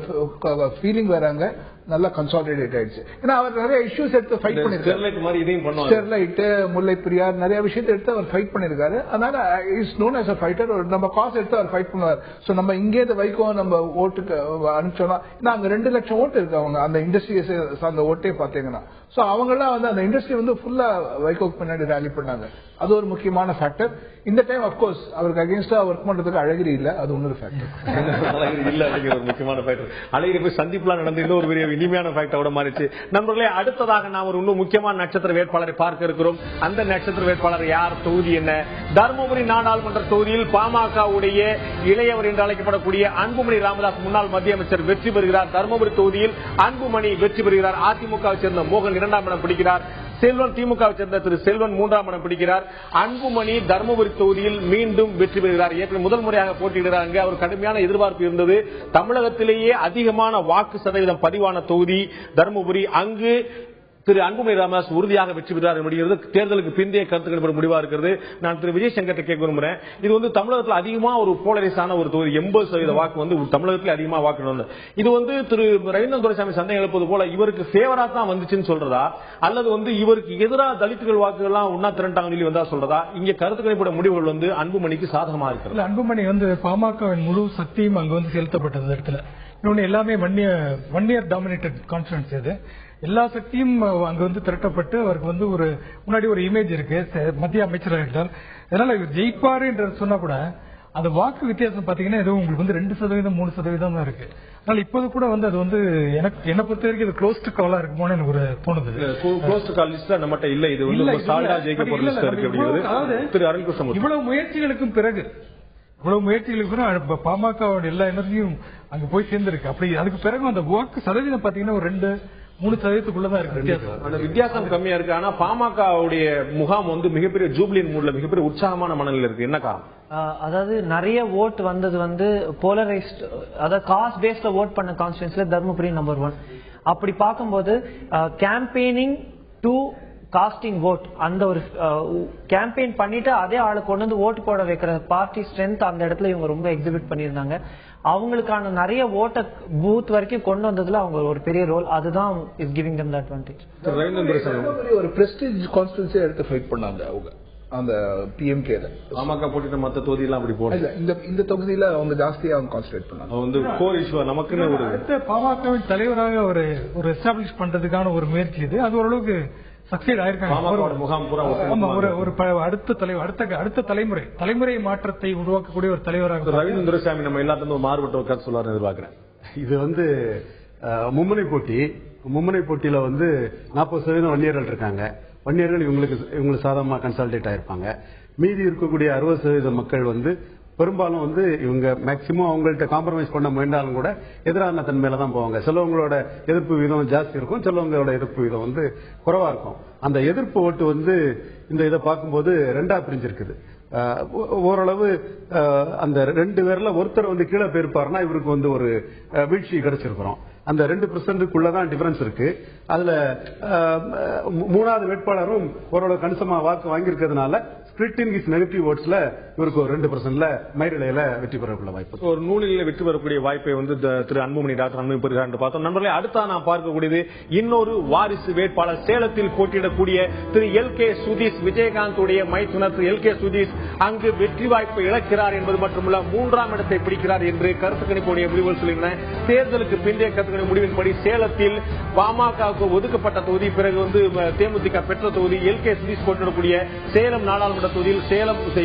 ஃபீலிங் வராங்க. நல்லா கன்சாலிடேட் ஆயிடுச்சு. ஏன்னா அவர் நிறைய இஷ்யூஸ் எடுத்து ஃபைட் பண்ணிருக்காரு. ஸ்டெர்லைட், முல்லை பெரியார் நிறைய விஷயத்தை எடுத்து அவர் ஃபைட் பண்ணிருக்காரு. அதனால is known as a fighter. நம்ம காசு எடுத்து அவர் ஃபைட் பண்ணுவார். சோ நம்ம இங்கே வைகோ நம்ம ஓட்டுக்கு அனுப்பிச்சோம்னா, அங்க 2 லட்சம் ஓட்டு இருக்கு அவங்க அந்த இண்டஸ்ட்ரியை சார்ந்த ஓட்டே பாத்தீங்கன்னா. சோ அவங்க எல்லாம் வந்து அந்த இண்டஸ்ட்ரி வந்து ஃபுல்லா வைகோக்கு பின்னாடி ரேலி பண்ணாங்க. அது ஒரு முக்கியமான ஃபேக்டர். இந்த டைம் அப்கோர்ஸ் அவருக்கு அகேன்ஸ்டா ஒர்க் பண்றதுக்கு அழகிரி இல்ல, அது இன்னொரு ஃபேக்டர் இல்ல அப்படிங்கிற ஒரு முக்கியமான ஃபேக்டர். அழகிரி போய் சந்திப்புலாம் நடந்து இன்னொரு பெரிய இனிமையான ஃபேக்டரோட மாறிச்சு. நண்பர்களே, அடுத்ததாக நாம் ஒரு இன்னும் முக்கியமான நட்சத்திர வேட்பாளரை பார்க்க இருக்கிறோம். அந்த நட்சத்திர வேட்பாளர் யார், தொகுதி என்ன? தருமபுரி நாடாளுமன்ற தொகுதியில் பாமகவுடைய இளையவர் என்று அழைக்கப்படக்கூடிய அன்புமணி ராமதாஸ் முன்னாள் மத்திய அமைச்சர் வெற்றி பெறுகிறார். தருமபுரி தொகுதியில் அன்புமணி வெற்றி பெறுகிறார். அதிமுகவை சேர்ந்த மோகன் 2ஆம் இடம் பிடிக்கிறார். செல்வன் திமுகவை சேர்ந்த திரு செல்வன் 3ஆம் இடம் பிடிக்கிறார். அன்புமணி தர்மபுரி தொகுதியில் மீண்டும் வெற்றி பெறுகிறார். ஏற்கனவே முதல் முறையாக போட்டியிடுகிறார். அவர் கடுமையான எதிர்பார்ப்பு இருந்தது. தமிழகத்திலேயே அதிகமான வாக்கு சதவீதம் பதிவான தொகுதி தர்மபுரி. அங்கு திரு அன்புமணி ராமதாஸ் உறுதியாக வெற்றி பெற்றார் என்பது தேர்தலுக்கு பிந்தைய கருத்து கணிப்பு முடிவா இருக்கிறது. நான் திரு விஜயசங்கர் கேட்க விரும்புகிறேன். இது வந்து தமிழகத்தில் அதிகமா ஒரு போலரைஸான ஒரு தொகுதி. 80% வாக்கு வந்து தமிழகத்தில் அதிகமா வாக்கு. இது வந்து திரு ரவீந்திரன் துரைசாமி சந்தேகம் எழுப்பது போல இவருக்கு ஃபேவரா தான் வந்துச்சுன்னு சொல்றதா, அல்லது வந்து இவருக்கு எதிராக தலித்துகள் வாக்குகள்லாம் ஒன்னா திரண்டாங்க சொல்லி வந்தா சொல்றதா? இங்க கருத்து கணிப்போட முடிவுகள் வந்து அன்புமணிக்கு சாதகமா இருக்கிறது. அன்புமணி வந்து பாமகவின் முழு சக்தியும் அங்க வந்து செலுத்தப்பட்டது இடத்துல. இன்னொன்னு எல்லாமே வன்னியர் டாமினேட்டட் கான்ஸ்டிட்யூன்சி. அது எல்லா சக்தியும் அங்க வந்து திரட்டப்பட்டு அவருக்கு வந்து ஒரு முன்னாடி ஒரு இமேஜ் இருக்கு, மத்திய அமைச்சராக. அதனால இவர் ஜெயிப்பாரு என்று சொன்னா கூட அந்த வாக்கு வித்தியாசம் பாத்தீங்கன்னா ஏதோ உங்களுக்கு வந்து 2%, 3% தான் இருக்கு. அதனால இப்போது கூட வந்து அது வந்து என்ன பொறுத்த வரைக்கும் இது க்ளோஸ்ட் காலா இருக்குமோன்னு எனக்கு ஒரு தோணுது. க்ளோஸ்ட் கால் லிஸ்ட் நம்மகிட்ட இல்ல. இது வந்து சால்டா ஜெயிக்க போற லிஸ்ட் இருக்கு அப்படிங்கிறது திரு அருண்கிருஷ்ணன். இவ்வளவு முயற்சிகளுக்கும் பிறகு பாமகவோட எல்லா எனர்ஜியும் அங்க போய் சேர்ந்திருக்கு. அப்படி அதுக்கு பிறகு அந்த வாக்கு சதவீதம் பாத்தீங்கன்னா ஒரு 2-3% இருக்கு. வித்தியாசம் கம்மியா இருக்கு. ஆனா பாமகவுடைய முகாம் வந்து மிகப்பெரிய ஜூப்ளியன் மூட்ல மிகப்பெரிய உற்சாகமான மனநிலை இருக்கு. என்ன காரணம்? அதாவது நிறைய ஓட் வந்தது வந்து போலரைஸ்ட், அதாவது காஸ்ட் பேஸ்ல ஓட் பண்ண கான்ஸ்டிட்யூன்சில தர்மபுரி நம்பர் 1. அப்படி பார்க்கும்போது கேம்பெயினிங் டு காஸ்டிங் ஓட், அந்த ஒரு கேம்பெயின் பண்ணிட்டு அதே ஆளு கொண்டு வந்து ஓட்டு போட வைக்கிற பார்ட்டி ஸ்ட்ரென்த் அந்த இடத்துல இவங்க ரொம்ப எக்ஸிபிட் பண்ணியிருந்தாங்க. அவங்களுக்கான நிறைய ஓட்ட பூத் வரைக்கும் கொண்டு வந்ததுல அவங்க ஒரு பெரிய ரோல். அதுதான் is giving them the advantage. ஒரு பிரஸ்டீஜ் கான்ஸ்டிட்யூன்சி எடுத்து ஃபைட் பண்ணாங்க அவங்க அந்த பிஎம்கேல. பாமக போட்டிட்ட மத்த தொகுதியெல்லாம் அப்படி போடல. இந்த தொகுதியில அவங்க ஜாஸ்தியா அவங்க கான்சன்ட்ரேட் பண்ணாங்க. வந்து கோர் இஷ்யூ நமக்குன்னு ஒரு அடுத்த பாமகவின் தலைவராக ஒரு எஸ்டாப்ளிஷ் பண்றதுக்கான ஒரு முயற்சி இது. அது ஓரளவுக்கு சக்சீட் ஆயிருக்காங்க. முகாம் பூரா அடுத்த தலைமுறை மாற்றத்தை உருவாக்கக்கூடிய ஒரு தலைவராக ரவீந்திரன் துரைசாமி நம்ம எல்லாத்தையும் மாறுபட்ட ஒரு கருத்து சொல்லுவார் எதிர்பார்க்கிறேன். இது வந்து மும்முனை போட்டியில வந்து 40% வன்னியர்கள் இருக்காங்க. வன்னியர்கள் இவங்களுக்கு சாதகமா கன்சால்டேட் ஆயிருப்பாங்க. மீதி இருக்கக்கூடிய 60% மக்கள் வந்து பெரும்பாலும் வந்து இவங்க மேக்சிமம் அவங்கள்ட்ட காம்ப்ரமைஸ் பண்ண முயன்றாலும் கூட எதிரான தன்மையில தான் போவாங்க. சிலவங்களோட எதிர்ப்பு வீதம் ஜாஸ்தி இருக்கும், சிலவங்களோட எதிர்ப்பு வீதம் வந்து குறைவா இருக்கும். அந்த எதிர்ப்பு ஓட்டு வந்து இந்த இதை பார்க்கும்போது 2ஆ பிரிஞ்சிருக்குது. ஓரளவு அந்த 2 பேர்ல ஒருத்தர் வந்து கீழே போயிருப்பாருன்னா இவருக்கு வந்து ஒரு வீழ்ச்சி கிடைச்சிருக்கிறோம். அந்த 2%க்குள்ளதான் டிஃபரன்ஸ் இருக்கு. அதுல 3வது வேட்பாளரும் ஓரளவு கணிசமா வாக்கு வாங்கியிருக்கிறதுனால ஸ்பிளிட்டிங் இஸ் நெகட்டிவ் ஓட்ஸ்ல இவருக்கு ஒரு 2%ல மயிரிழையில வெற்றி பெறக்கூடிய வாய்ப்பு. ஒரு நூலில் வெற்றி பெறக்கூடிய வாய்ப்பை வந்து திரு அன்புமணி டாக்டர் அன்புமணி பெறுகிறார் என்று பார்த்தோம். நண்பர்களே, அடுத்தா நாம் பார்க்கக்கூடியது இன்னொரு வாரிசு வேட்பாளர் சேலத்தில் போட்டியிடக்கூடிய திரு எல்.கே. சுதீஷ். விஜயகாந்த் உடைய மைத்துனர் திரு எல்.கே. சுதீஷ் அங்கு வெற்றி வாய்ப்பை இழக்கிறார் என்பது மட்டுமல்ல 3ஆம் இடத்தை பிடிக்கிறார் என்று கருத்து கணிப்புடைய முடிவுகள் சொல்கின்றன. தேர்தலுக்கு பிந்தைய கருத்து கணிப்பு முடிவின்படி சேலத்தில் பாமகவுக்கு ஒதுக்கப்பட்ட தொகுதி, பிறகு வந்து தேமுதிக பெற்ற தொகுதி, எல்.கே. சுதீஷ் போட்டியிடக்கூடிய சேலம் நாடாளுமன்ற தொகுதியில்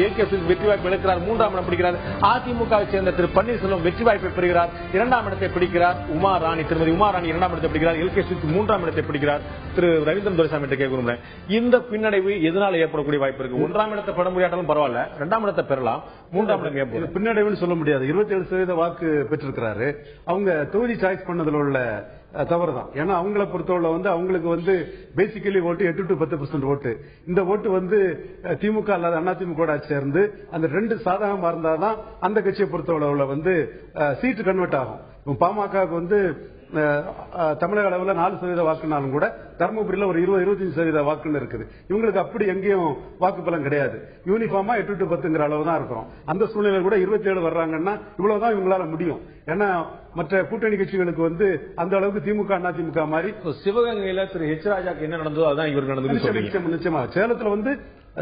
எல்.கே. சுதீஷ் வெற்றி வாய்ப்பு இழக்கிறார். 3ஆம் இடம் பிடிக்கிறார். அதிமுகவை சேர்ந்த திரு பன்னீர்செல்வம் வெற்றி வாய்ப்பை பெறுகிறார். 2ஆம் இடத்தை பிடிக்கிறார் உமா ராணி. திருமதி உமா ராணி 2ஆம் இடத்தை பிடிக்கிறார். எல்.கே. சுதீஷ் 3ஆம் இடத்தை பிடிக்கிறார். திரு ரவீந்திரன் துரைசாமி கேட்க விரும்புகிறேன், இந்த பின்னடைவு எதனால ஏற்படக்கூடிய வாய்ப்பு இருக்கு? 1ஆம் இடத்தை பெற முடியாட்டாலும் பரவாயில்ல, 2ஆம் இடத்தை பெறலாம், 3ஆம் இடம் ஏற்படும். பின்னடைவுன்னு சொல்ல முடியாது. 27% வாக்கு பெற்றிருக்கிறாரு. அவங்க தொகுதி சாய்ஸ் பண்ணதுல உள்ள தவறுதான். ஏன்னா அவங்களை பொறுத்தவரை வந்து அவங்களுக்கு வந்து பேசிக்கலி ஓட்டு 8 to 10% ஓட்டு. இந்த ஓட்டு வந்து திமுக அல்லாத அதிமுக சேர்ந்து அந்த 2 சாதகமா இருந்தாதான் அந்த கட்சியை பொறுத்தவரை வந்து சீட்டு கன்வெர்ட் ஆகும். பாமகவுக்கு வந்து தமிழக அளவில் 4% வாக்குனாலும் கூட தர்மபுரியில ஒரு 20-25% வாக்குன்னு இருக்குது. இவங்களுக்கு அப்படி எங்கேயும் வாக்கு பலம் கிடையாது. யூனிஃபார்மா 8 to 10 அளவு தான் இருக்கிறோம். அந்த சூழ்நிலை கூட 27 வர்றாங்கன்னா இவ்வளவுதான் இவங்களால முடியும். ஏன்னா மற்ற கூட்டணி கட்சிகளுக்கு வந்து அந்த அளவுக்கு திமுக அதிமுக மாதிரி. சிவகங்கையில திரு ஹெச் ராஜாக்கு என்ன நடந்ததோ அதான் இவருக்கு நடந்தது. நிச்சயமா சேலத்துல வந்து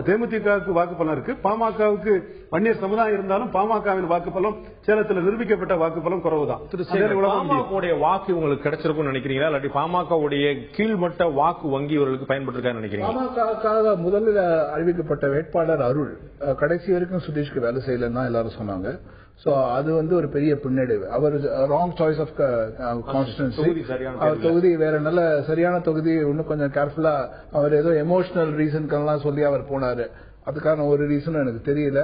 தேமுதிகவுக்கு வாக்குப்பலம் இருக்கு. பாமகவுக்கு வன்னியர் சமுதாயம் இருந்தாலும் பாமகவின் வாக்குப்பலம் சேலத்தில் நிரூபிக்கப்பட்ட வாக்குப்பலம் குறைவுதான். பாமக வாக்கு உங்களுக்கு கிடைச்சிருக்கும் நினைக்கிறீங்களா, இல்லாட்டி பாமகவுடைய கீழ்மட்ட வாக்கு வங்கி இவர்களுக்கு பயன்பட்டு நினைக்கிறீங்க? பாமக முதலில் அறிவிக்கப்பட்ட வேட்பாளர் அருள் கடைசி வரைக்கும் சுதீஷ்க்கு வேலை செய்யலன்னு தான் எல்லாரும் சொன்னாங்க. சோ அது வந்து ஒரு பெரிய பின்னடைவு. அவர் ராங் சாய்ஸ் ஆஃப் கான்ஸ்டிட்யூன்சி. அவர் தொகுதி வேற நல்ல சரியான தொகுதி, இன்னும் கொஞ்சம் கேர்ஃபுல்லா அவர் ஏதோ எமோஷனல் ரீசன்கெல்லாம் சொல்லி அவர் போனாரு. அதுக்கான ஒரு ரீசனும் எனக்கு தெரியல.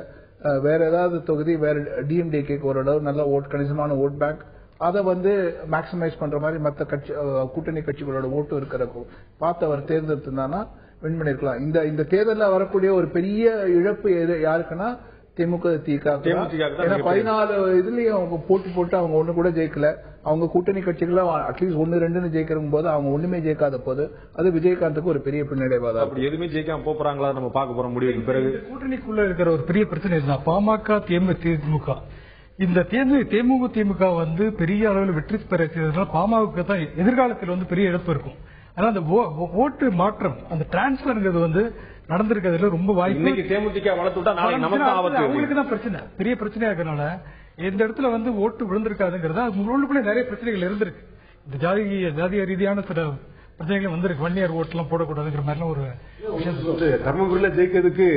வேற ஏதாவது தொகுதி வேற டிஎம்டிகேக்கு ஓரளவு நல்ல கணிசமான ஓட் பேங்க் அதை வந்து மேக்சிமைஸ் பண்ற மாதிரி மற்ற கட்சி கூட்டணி கட்சிகளோட ஓட்டு இருக்கிற பார்த்து அவர் தேர்ந்தெடுத்திருந்தானா வின் பண்ணிருக்கலாம். இந்த தேர்தலில் வரக்கூடிய ஒரு பெரிய இழப்பு யாருக்குன்னா திமுக, ஏன்னா 14 இதுலயும் அவங்க போட்டு அவங்க ஒண்ணு கூட ஜெயிக்கல. அவங்க கூட்டணி கட்சிகள் அட்லீஸ்ட் 1-2 ஜெயிக்கிற போது அவங்க ஒண்ணுமே ஜெயிக்காத போது அது விஜயகாந்துக்கு ஒரு பெரிய பின்னடைவாதான். அப்படி எதுவுமே ஜெயிக்காம போறாங்களா நம்ம பார்க்க போறோம் முடிவுக்கு பிறகு. கூட்டணிக்குள்ள இருக்கிற ஒரு பெரிய பிரச்சனை இதுதான். பாமக, திமுக. இந்த திமுக வந்து பெரிய அளவில் வெற்றி பெற செய்ததுனால பாமக தான் எதிர்காலத்தில் வந்து பெரிய இழப்பு இருக்கும். ஆனா அந்த ஓட்டு மாற்றம், அந்த டிரான்ஸ்பர்ங்கிறது வந்து நடந்திருக்கிறதுல ரொம்ப வாய்ப்பு. தேமுதிக வளர்த்துட்டா அவங்களுக்கு தான் பிரச்சனை, பெரிய பிரச்சனையா இருக்கனால இந்த இடத்துல வந்து ஓட்டு விழுந்திருக்காதுங்கிறத உள்ளுக்குள்ளே நிறைய பிரச்சனைகள் இருந்திருக்கு. இந்த ஜாதிய ரீதியான சில பிரச்சனைகள் வந்திருக்கு. 1 இயர் ஓட்டு எல்லாம் போடக்கூடாதுங்கிற மாதிரி ஒரு தர்மபுரியில ஜெயிக்கிறதுக்கு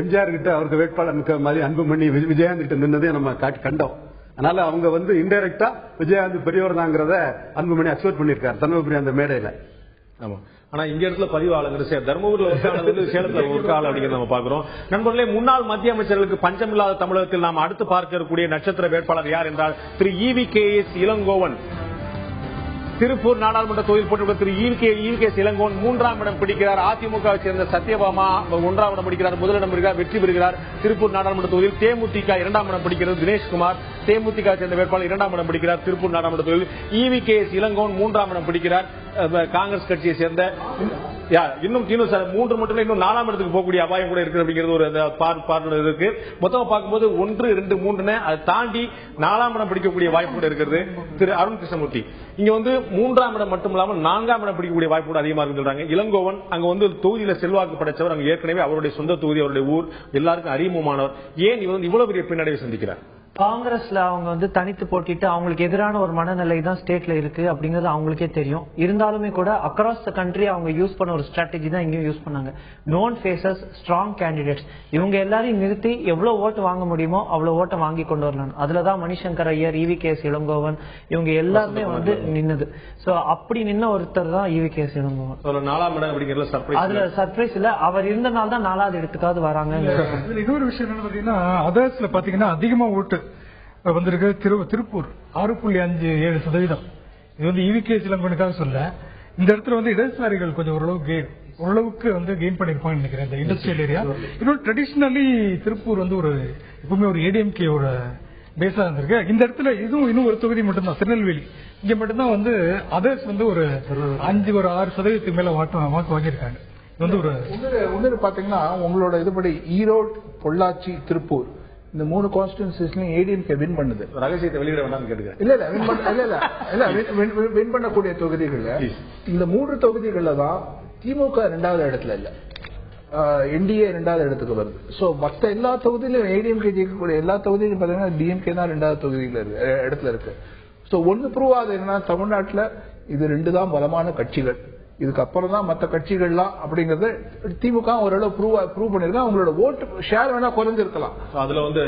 எம்ஜிஆர் கிட்ட அவருக்கு வேட்பாளர் மாதிரி அன்புமணி விஜயகாந்த் கிட்ட நின்னதே நம்ம கண்டோம். அதனால அவங்க வந்து இன்டைரக்டா விஜயகாந்த் பெரியவர் தாங்கிறத அன்புமணி அக்செப்ட் பண்ணிருக்காரு தர்மபுரி அந்த மேடையில. ஆமா. ஆனா இங்க இடத்துல பதிவாளர் தர்மபுரியில் சேலத்துல ஒரு ஆள் அப்படிங்கிறத நம்ம பாக்குறோம். நண்பர்களே, முன்னாள் மத்திய அமைச்சர்களுக்கு பஞ்சமில்லாத தமிழகத்தில் நாம் அடுத்து பார்க்க இருக்கக்கூடிய நட்சத்திர வேட்பாளர் யார் என்றால் திரு EVKS இளங்கோவன். திருப்பூர் நாடாளுமன்ற தொகுதியில் போட்டியுள்ள திரு EVKS இளங்கோவன் 3ஆம் இடம் பிடிக்கிறார். அதிமுகவை சேர்ந்த சத்யபாமா 1ஆம் இடம் பிடிக்கிறார், முதலிடம் பிடிக்கிறார், வெற்றி பெறுகிறார். திருப்பூர் நாடாளுமன்ற தொகுதியில் தேமுதிக 2ஆம் இடம் பிடிக்கிறது. தினேஷ்குமார் தேமுதிக சேர்ந்த வேட்பாளர் 2ஆம் இடம் பிடிக்கிறார். திருப்பூர் நாடாளுமன்ற தொகுதியில் EVKS இளங்கோவன் 3ஆம் இடம் பிடிக்கிறார். காங்கிரஸ் கட்சியை சேர்ந்த இன்னும் 3 மட்டும் இன்னும் 4ஆம் இடத்துக்கு போகக்கூடிய அபாயம் கூட இருக்கு அப்படிங்கிறது ஒரு பார்வை இருக்கு. மொத்தமா பார்க்கும்போது 1, 2, 3 அதை தாண்டி 4ஆம் இடம் பிடிக்கக்கூடிய வாய்ப்பு கூட இருக்கிறது. திரு அருண் கிருஷ்ணமூர்த்தி இங்க வந்து 3ஆம் இடம் மட்டும் இல்லாமல் 4ஆம் இடம் பிடிக்கக்கூடிய வாய்ப்பு கூட அதிகமா இருக்கு சொல்றாங்க. இளங்கோவன் அங்க வந்து தொகுதியில செல்வாக்கு படைச்சவர், அங்க ஏற்கனவே அவருடைய சொந்த தொகுதி, அவருடைய ஊர், எல்லாருக்கும் அறிமுகமானவர். ஏன் இவர் வந்து இவ்வளவு பெரிய பின்னடைவை சந்திக்கிறார்? காங்கிரஸ்ல அவங்க வந்து தனித்து போட்டிட்டு அவங்களுக்கு எதிரான ஒரு மனநிலை தான் ஸ்டேட்ல இருக்கு அப்படிங்கிறது அவங்களுக்கே தெரியும். இருந்தாலுமே கூட அக்ராஸ் த கண்ட்ரி அவங்க யூஸ் பண்ண ஒரு ஸ்ட்ராட்டஜி தான் இங்கேயும் யூஸ் பண்ணாங்க. நோன் ஃபேசஸ், ஸ்ட்ராங் கேண்டிடேட்ஸ், இவங்க எல்லாரையும் நிறுத்தி எவ்வளவு ஓட்டு வாங்க முடியுமோ அவ்வளவு ஓட்டை வாங்கி கொண்டு வரலாம். அதுலதான் மணிசங்கர் ஐயர், EVKS இளங்கோவன் இவங்க எல்லாருமே வந்து நின்னது. சோ அப்படி நின்ன ஒருத்தர் தான் EVKS இளங்கோவன். 4ஆம் இடம் அப்படிங்கிறது சர்ப்ரைஸ். அதுல சர்ப்ரைஸ் இல்ல, அவர் இருந்தனால தான் 4வது இடத்துக்காவது வராங்க. இன்னொரு விஷயம் என்ன பாத்தீங்கன்னா, அதர்ஸ்ல பாத்தீங்கன்னா அதிகமா ஓட்டு வந்திருக்கு திருப்பூர் 6.57%. இது வந்து EVKS இளங்கோவனுக்காக சொல்ல. இந்த இடத்துல வந்து இடதுசாரிகள் கொஞ்சம் ஓரளவுக்கு வந்து கெயின் பண்ணிருப்பாங்க நினைக்கிறேன் இந்த இண்டஸ்ட்ரியல் ஏரியா. இன்னொரு ட்ரெடிஷனலி திருப்பூர் வந்து ஒரு எப்பவுமே ஒரு ADMK பேஸா இருந்திருக்கு. இந்த இடத்துல இதுவும் இன்னும் ஒரு தொகுதி மட்டும்தான், திருநெல்வேலி. இங்க மட்டும்தான் வந்து அதர்ஸ் வந்து ஒரு 6% மேல வாக்கு வாங்கியிருக்காங்க. இது வந்து ஒரு பாத்தீங்கன்னா உங்களோட இதுபடி ஈரோடு, பொள்ளாச்சி, திருப்பூர் இந்த 3 கான்ஸ்டிட்யூன்சிஸ்லயும் ADMK வின் பண்ணுது. ரகசியத்தை வெளியிட வேண்டாம்னு கேட்டுக்கிறேன். இல்ல வின் பண்ணக்கூடிய தொகுதிகள்ல இந்த 3 தொகுதிகள்ல தான் திமுக 2வது இடத்துல இல்ல, NDA 2வது இடத்துக்கு வருது. சோ மத்த எல்லா தொகுதியிலும் ADMK ஜெயிக்கக்கூடிய எல்லா தொகுதியிலும் பாத்தீங்கன்னா DMK தான் 2வது தொகுதியில இடத்துல இருக்கு. சோ ஒன்னு ப்ரூவ் ஆகுது என்னன்னா, தமிழ்நாட்டுல இது 2 தான் பலமான கட்சிகள். இதுக்கப்புறம் தான் மற்ற கட்சிகள்லாம் அப்படிங்கறது திமுக ஓரளவு ப்ரூவ் பண்ணிருக்காங்க. அவங்களோட ஓட்டு ஷேர் வேணா குறைஞ்சிருக்கலாம், அதுல வந்து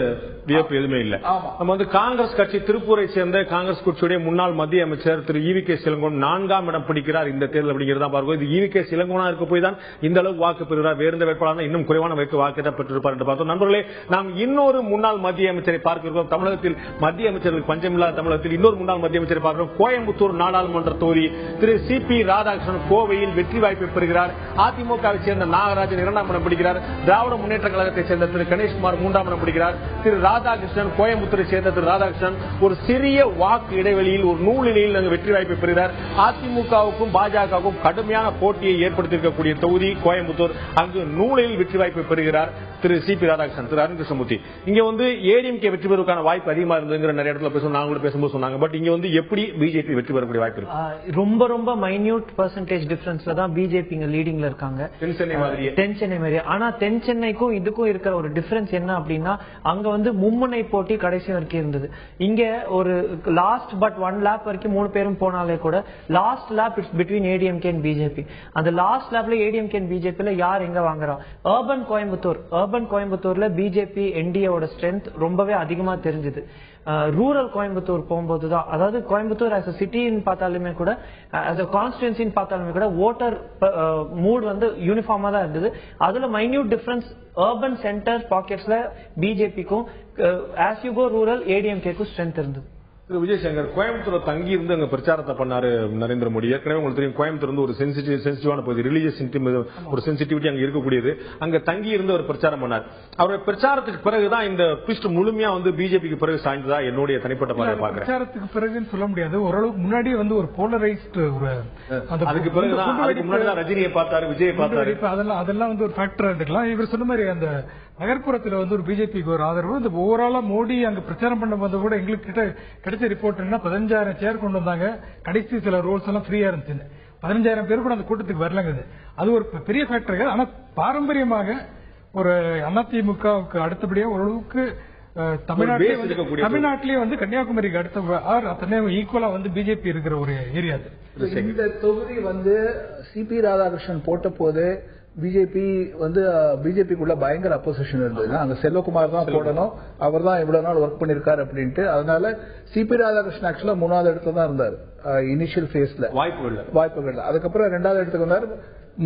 வியப்பு எதுவுமே இல்ல. நம்ம வந்து காங்கிரஸ் கட்சி திருப்பூரை சேர்ந்த காங்கிரஸ் கட்சியுடைய முன்னாள் மத்திய அமைச்சர் திரு EVKS இளங்கோவன் 4ஆம் இடம் பிடிக்கிறார் இந்த தேர்தல் அப்படிங்கிறதா பார்க்கும். இது EVKS இளங்கோவனா இருக்க போய் தான் இந்த அளவுக்கு வாக்கு பெறுகிறார். வேறு வேட்பாளர் இன்னும் குறைவான வாக்கு தான் பெற்றிருப்பார் என்று பார்த்தோம். நண்பர்களே, நாம் இன்னொரு முன்னாள் மத்திய அமைச்சரை பார்க்கிறோம். தமிழகத்தில் மத்திய அமைச்சர்களுக்கு பஞ்சமில்லாத தமிழகத்தில் இன்னொரு முன்னாள் மத்திய அமைச்சரை பார்க்கிறோம். கோயம்புத்தூர் நாடாளுமன்ற தொகுதி திரு CP ராதாகிருஷ்ணன் கோவையில் வெற்றி வாய்ப்பை பெறுகிறார். அதிமுகவை சேர்ந்த நாகராஜன் 2ஆம் இடம் பிடிக்கிறார். திராவிட முன்னேற்ற கழகத்தை சேர்ந்த திரு கணேஷ்குமார் 3ஆம் இடம் பிடிக்கிறார். திரு ராதாகிருஷ்ணன் கோயம்புத்தூரை சேர்ந்த திரு ராதாகிருஷ்ணன் ஒரு சிறிய வாக்கு இடைவெளியில் ஒரு நூலிலையில் வெற்றி வாய்ப்பை பெறுகிறார். அதிமுகவுக்கும் பாஜகவுக்கும் கடுமையான போட்டியை ஏற்படுத்தியிருக்கக்கூடிய தொகுதி கோயம்புத்தூர். அங்கு நூலில் வெற்றி வாய்ப்பை பெறுகிறார் திரு CP ராதாகிருஷ்ணன். திரு அருண் கிருஷ்ணமூர்த்தி இங்க வந்து ADMK வெற்றி பெறுவதற்கான வாய்ப்பு அதிகமா இருந்ததுங்கிற நிறைய இடத்துல பேசுவோம், நாங்களும் பேசும்போது சொன்னாங்க. பட் இங்க வந்து எப்படி BJP வெற்றி பெறக்கூடிய வாய்ப்பு இருக்கு? ரொம்ப மைன்யூட் பெர்சன்டேஜ் டிஃபரன்ஸ்ல தான் BJP லீடிங்ல இருக்காங்க. தென் சென்னை மாதிரி. ஆனா தென் சென்னைக்கும் இதுக்கும் இருக்கிற ஒரு டிஃபரன்ஸ் என்ன அப்படின்னா, அங்க வந்து மும்முனை போட்டி கடைசி வரைக்கும் இருந்தது. இங்க ஒரு லாஸ்ட் பட் 1 லேப் வரைக்கும் 3 பேரும் போனாலே கூட last lab it's between ADMK and BJP. அந்த லாஸ்ட் லேப்ல ADMK and BJP யார் எங்க வாங்குறா? அர்பன் கோயம்புத்தூர்ல BJP NDA ஸ்ட்ரென்த் ரொம்பவே அதிகமா தெரிஞ்சது. ரூரல் கோயம்புத்தூர் போகும்போதுதான், அதாவது கோயம்புத்தூர் as a சிட்டின்னு பார்த்தாலுமே கூட, as a கான்ஸ்டிட்யூன்சின்னு பார்த்தாலுமே கூட ஓட்டர் மூட் வந்து யூனிஃபார்மா தான் இருந்தது. அதுல மைன்யூட் டிஃபரன்ஸ் அர்பன் சென்டர் பாக்கெட்ஸ்ல BJPக்கும் as you go rural ADMKக்கும் ஸ்ட்ரென்த் இருந்தது. திரு விஜயசங்கர், கோயம்புத்தூர் தங்கி இருந்து அங்க பிரச்சாரத்தை பண்ணாரு நரேந்திர மோடி. ஏற்கனவே உங்களுக்கு தெரியும், கோயம்புத்தூர் வந்து ஒரு சென்சிட்டிவான பகுதி, ரிலீஜியஸ் ஒரு சென்சிட்டிவிட்டி அங்க இருக்கக்கூடியது. அங்க தங்கி இருந்து ஒரு பிரச்சாரம் பண்ணார். அவருடைய பிரச்சாரத்துக்கு பிறகுதான் இந்த ட்விஸ்ட் முழுமையா வந்து பிஜேபிக்கு பிறகு சாய்ந்ததா என்னுடைய தனிப்பட்ட பார்வை பார்க்கிறேன். பிரச்சாரத்துக்கு பிறகுன்னு சொல்ல முடியாது, ஓரளவுக்கு முன்னாடியே வந்து ஒரு போலரைஸ்ட் ஒரு அதுக்கு பிறகுதான், அதுக்கு முன்னாடி ரஜினியை பார்த்தாரு, விஜயை பார்த்தாரு. அதெல்லாம் வந்து ஒரு ஃபேக்டரா இருக்கலாம். இவர் சொன்ன மாதிரி அந்த நகர்ப்புறத்துல வந்து ஒரு பிஜேபிக்கு ஒரு ஆதரவு. இந்த ஓவராலா மோடி அங்க பிரச்சாரம் பண்ண போது கூட எங்களுக்கு கிட்ட கிடைச்ச ரிப்போர்ட் என்ன, 15,000 சேர் கொண்டு வந்தாங்க. கடைசி சில ரோல்ஸ் எல்லாம் ஃப்ரீயா இருந்துச்சு. 15,000 பேர் கூட அந்த கூட்டத்துக்கு வரலங்குது. அது ஒரு பெரிய ஃபேக்டர். ஆனா பாரம்பரியமாக ஒரு அதிமுகவுக்கு அடுத்தபடியா ஓரளவுக்கு தமிழ்நாட்டிலேயே வந்து கன்னியாகுமரிக்கு அடுத்த ஈக்குவலா வந்து பிஜேபி இருக்கிற ஒரு ஏரியா. இந்த தொகுதி வந்து சிபி ராதாகிருஷ்ணன் போட்ட போது பிஜேபி வந்து பிஜேபிக்குள்ள பயங்கர அப்போசிஷன் இருந்தது. அங்க செல்வகுமார் தான் போடணும், அவர் தான் இவ்வளவு நாள் ஒர்க் பண்ணிருக்காரு அப்படின்ட்டு. அதனால சிபி ராதாகிருஷ்ணன் ஆக்சுவலா 3வது இடத்துல தான் இருந்தார் இனிஷியல் பேஸ்ல, வாய்ப்புகள். அதுக்கப்புறம் 2வது இடத்துக்கு வந்தார்.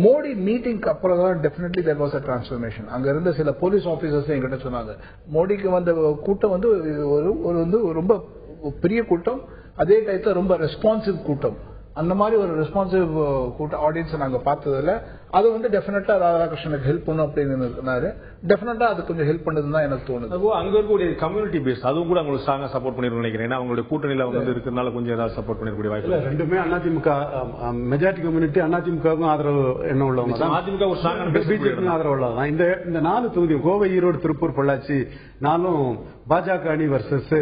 மோடி மீட்டிங்க்கு அப்புறம் தான் definitely there was a transformation. அங்க இருந்த சில போலீஸ் ஆபீசர்ஸ் என்கிட்ட சொன்னாங்க, மோடிக்கு வந்த கூட்டம் வந்து ஒரு ரொம்ப பெரிய கூட்டம், அதே டயத்துல ரொம்ப ரெஸ்பான்சிவ் கூட்டம். அந்த மாதிரி ஒரு ரெஸ்பான்சிவ் கூட்ட ஆடியன்ஸ் நாங்க பார்த்ததுல அது வந்து டெஃபினட்டா ராதாகிருஷ்ணனுக்கு ஹெல்ப் பண்ணும் அப்படின்னு சொன்னாரு. டெஃபினட்டா அது கொஞ்சம் ஹெல்ப் பண்ணதுன்னு தான் எனக்கு தோணுது. அங்க இருக்கக்கூடிய கம்யூனிட்டி பேஸ் அதுவும் கூட உங்களுக்கு ஸ்ட்ராங்கா சப்போர்ட் பண்ணிருக்கணும் நினைக்கிறேன். ஏன்னா அவங்களுடைய கூட்டணியில வந்து இருக்கிறதுனால கொஞ்சம் ஏதாவது சப்போர்ட் பண்ணிருக்கூடிய வாய்ப்பு. ரெண்டுமே அதிமுக மெஜாரிட்டி கம்யூனிட்டி அதிமுகவுக்கும் ஆதரவு என்ன உள்ளவங்க தான், அதிமுக ஒரு ஸ்ட்ராங்கான ஆதரவு உள்ளதான். இந்த 4 தொகுதி கோவை, ஈரோடு, திருப்பூர், பொள்ளாச்சி 4ம் பாஜக அணி வர்சஸ்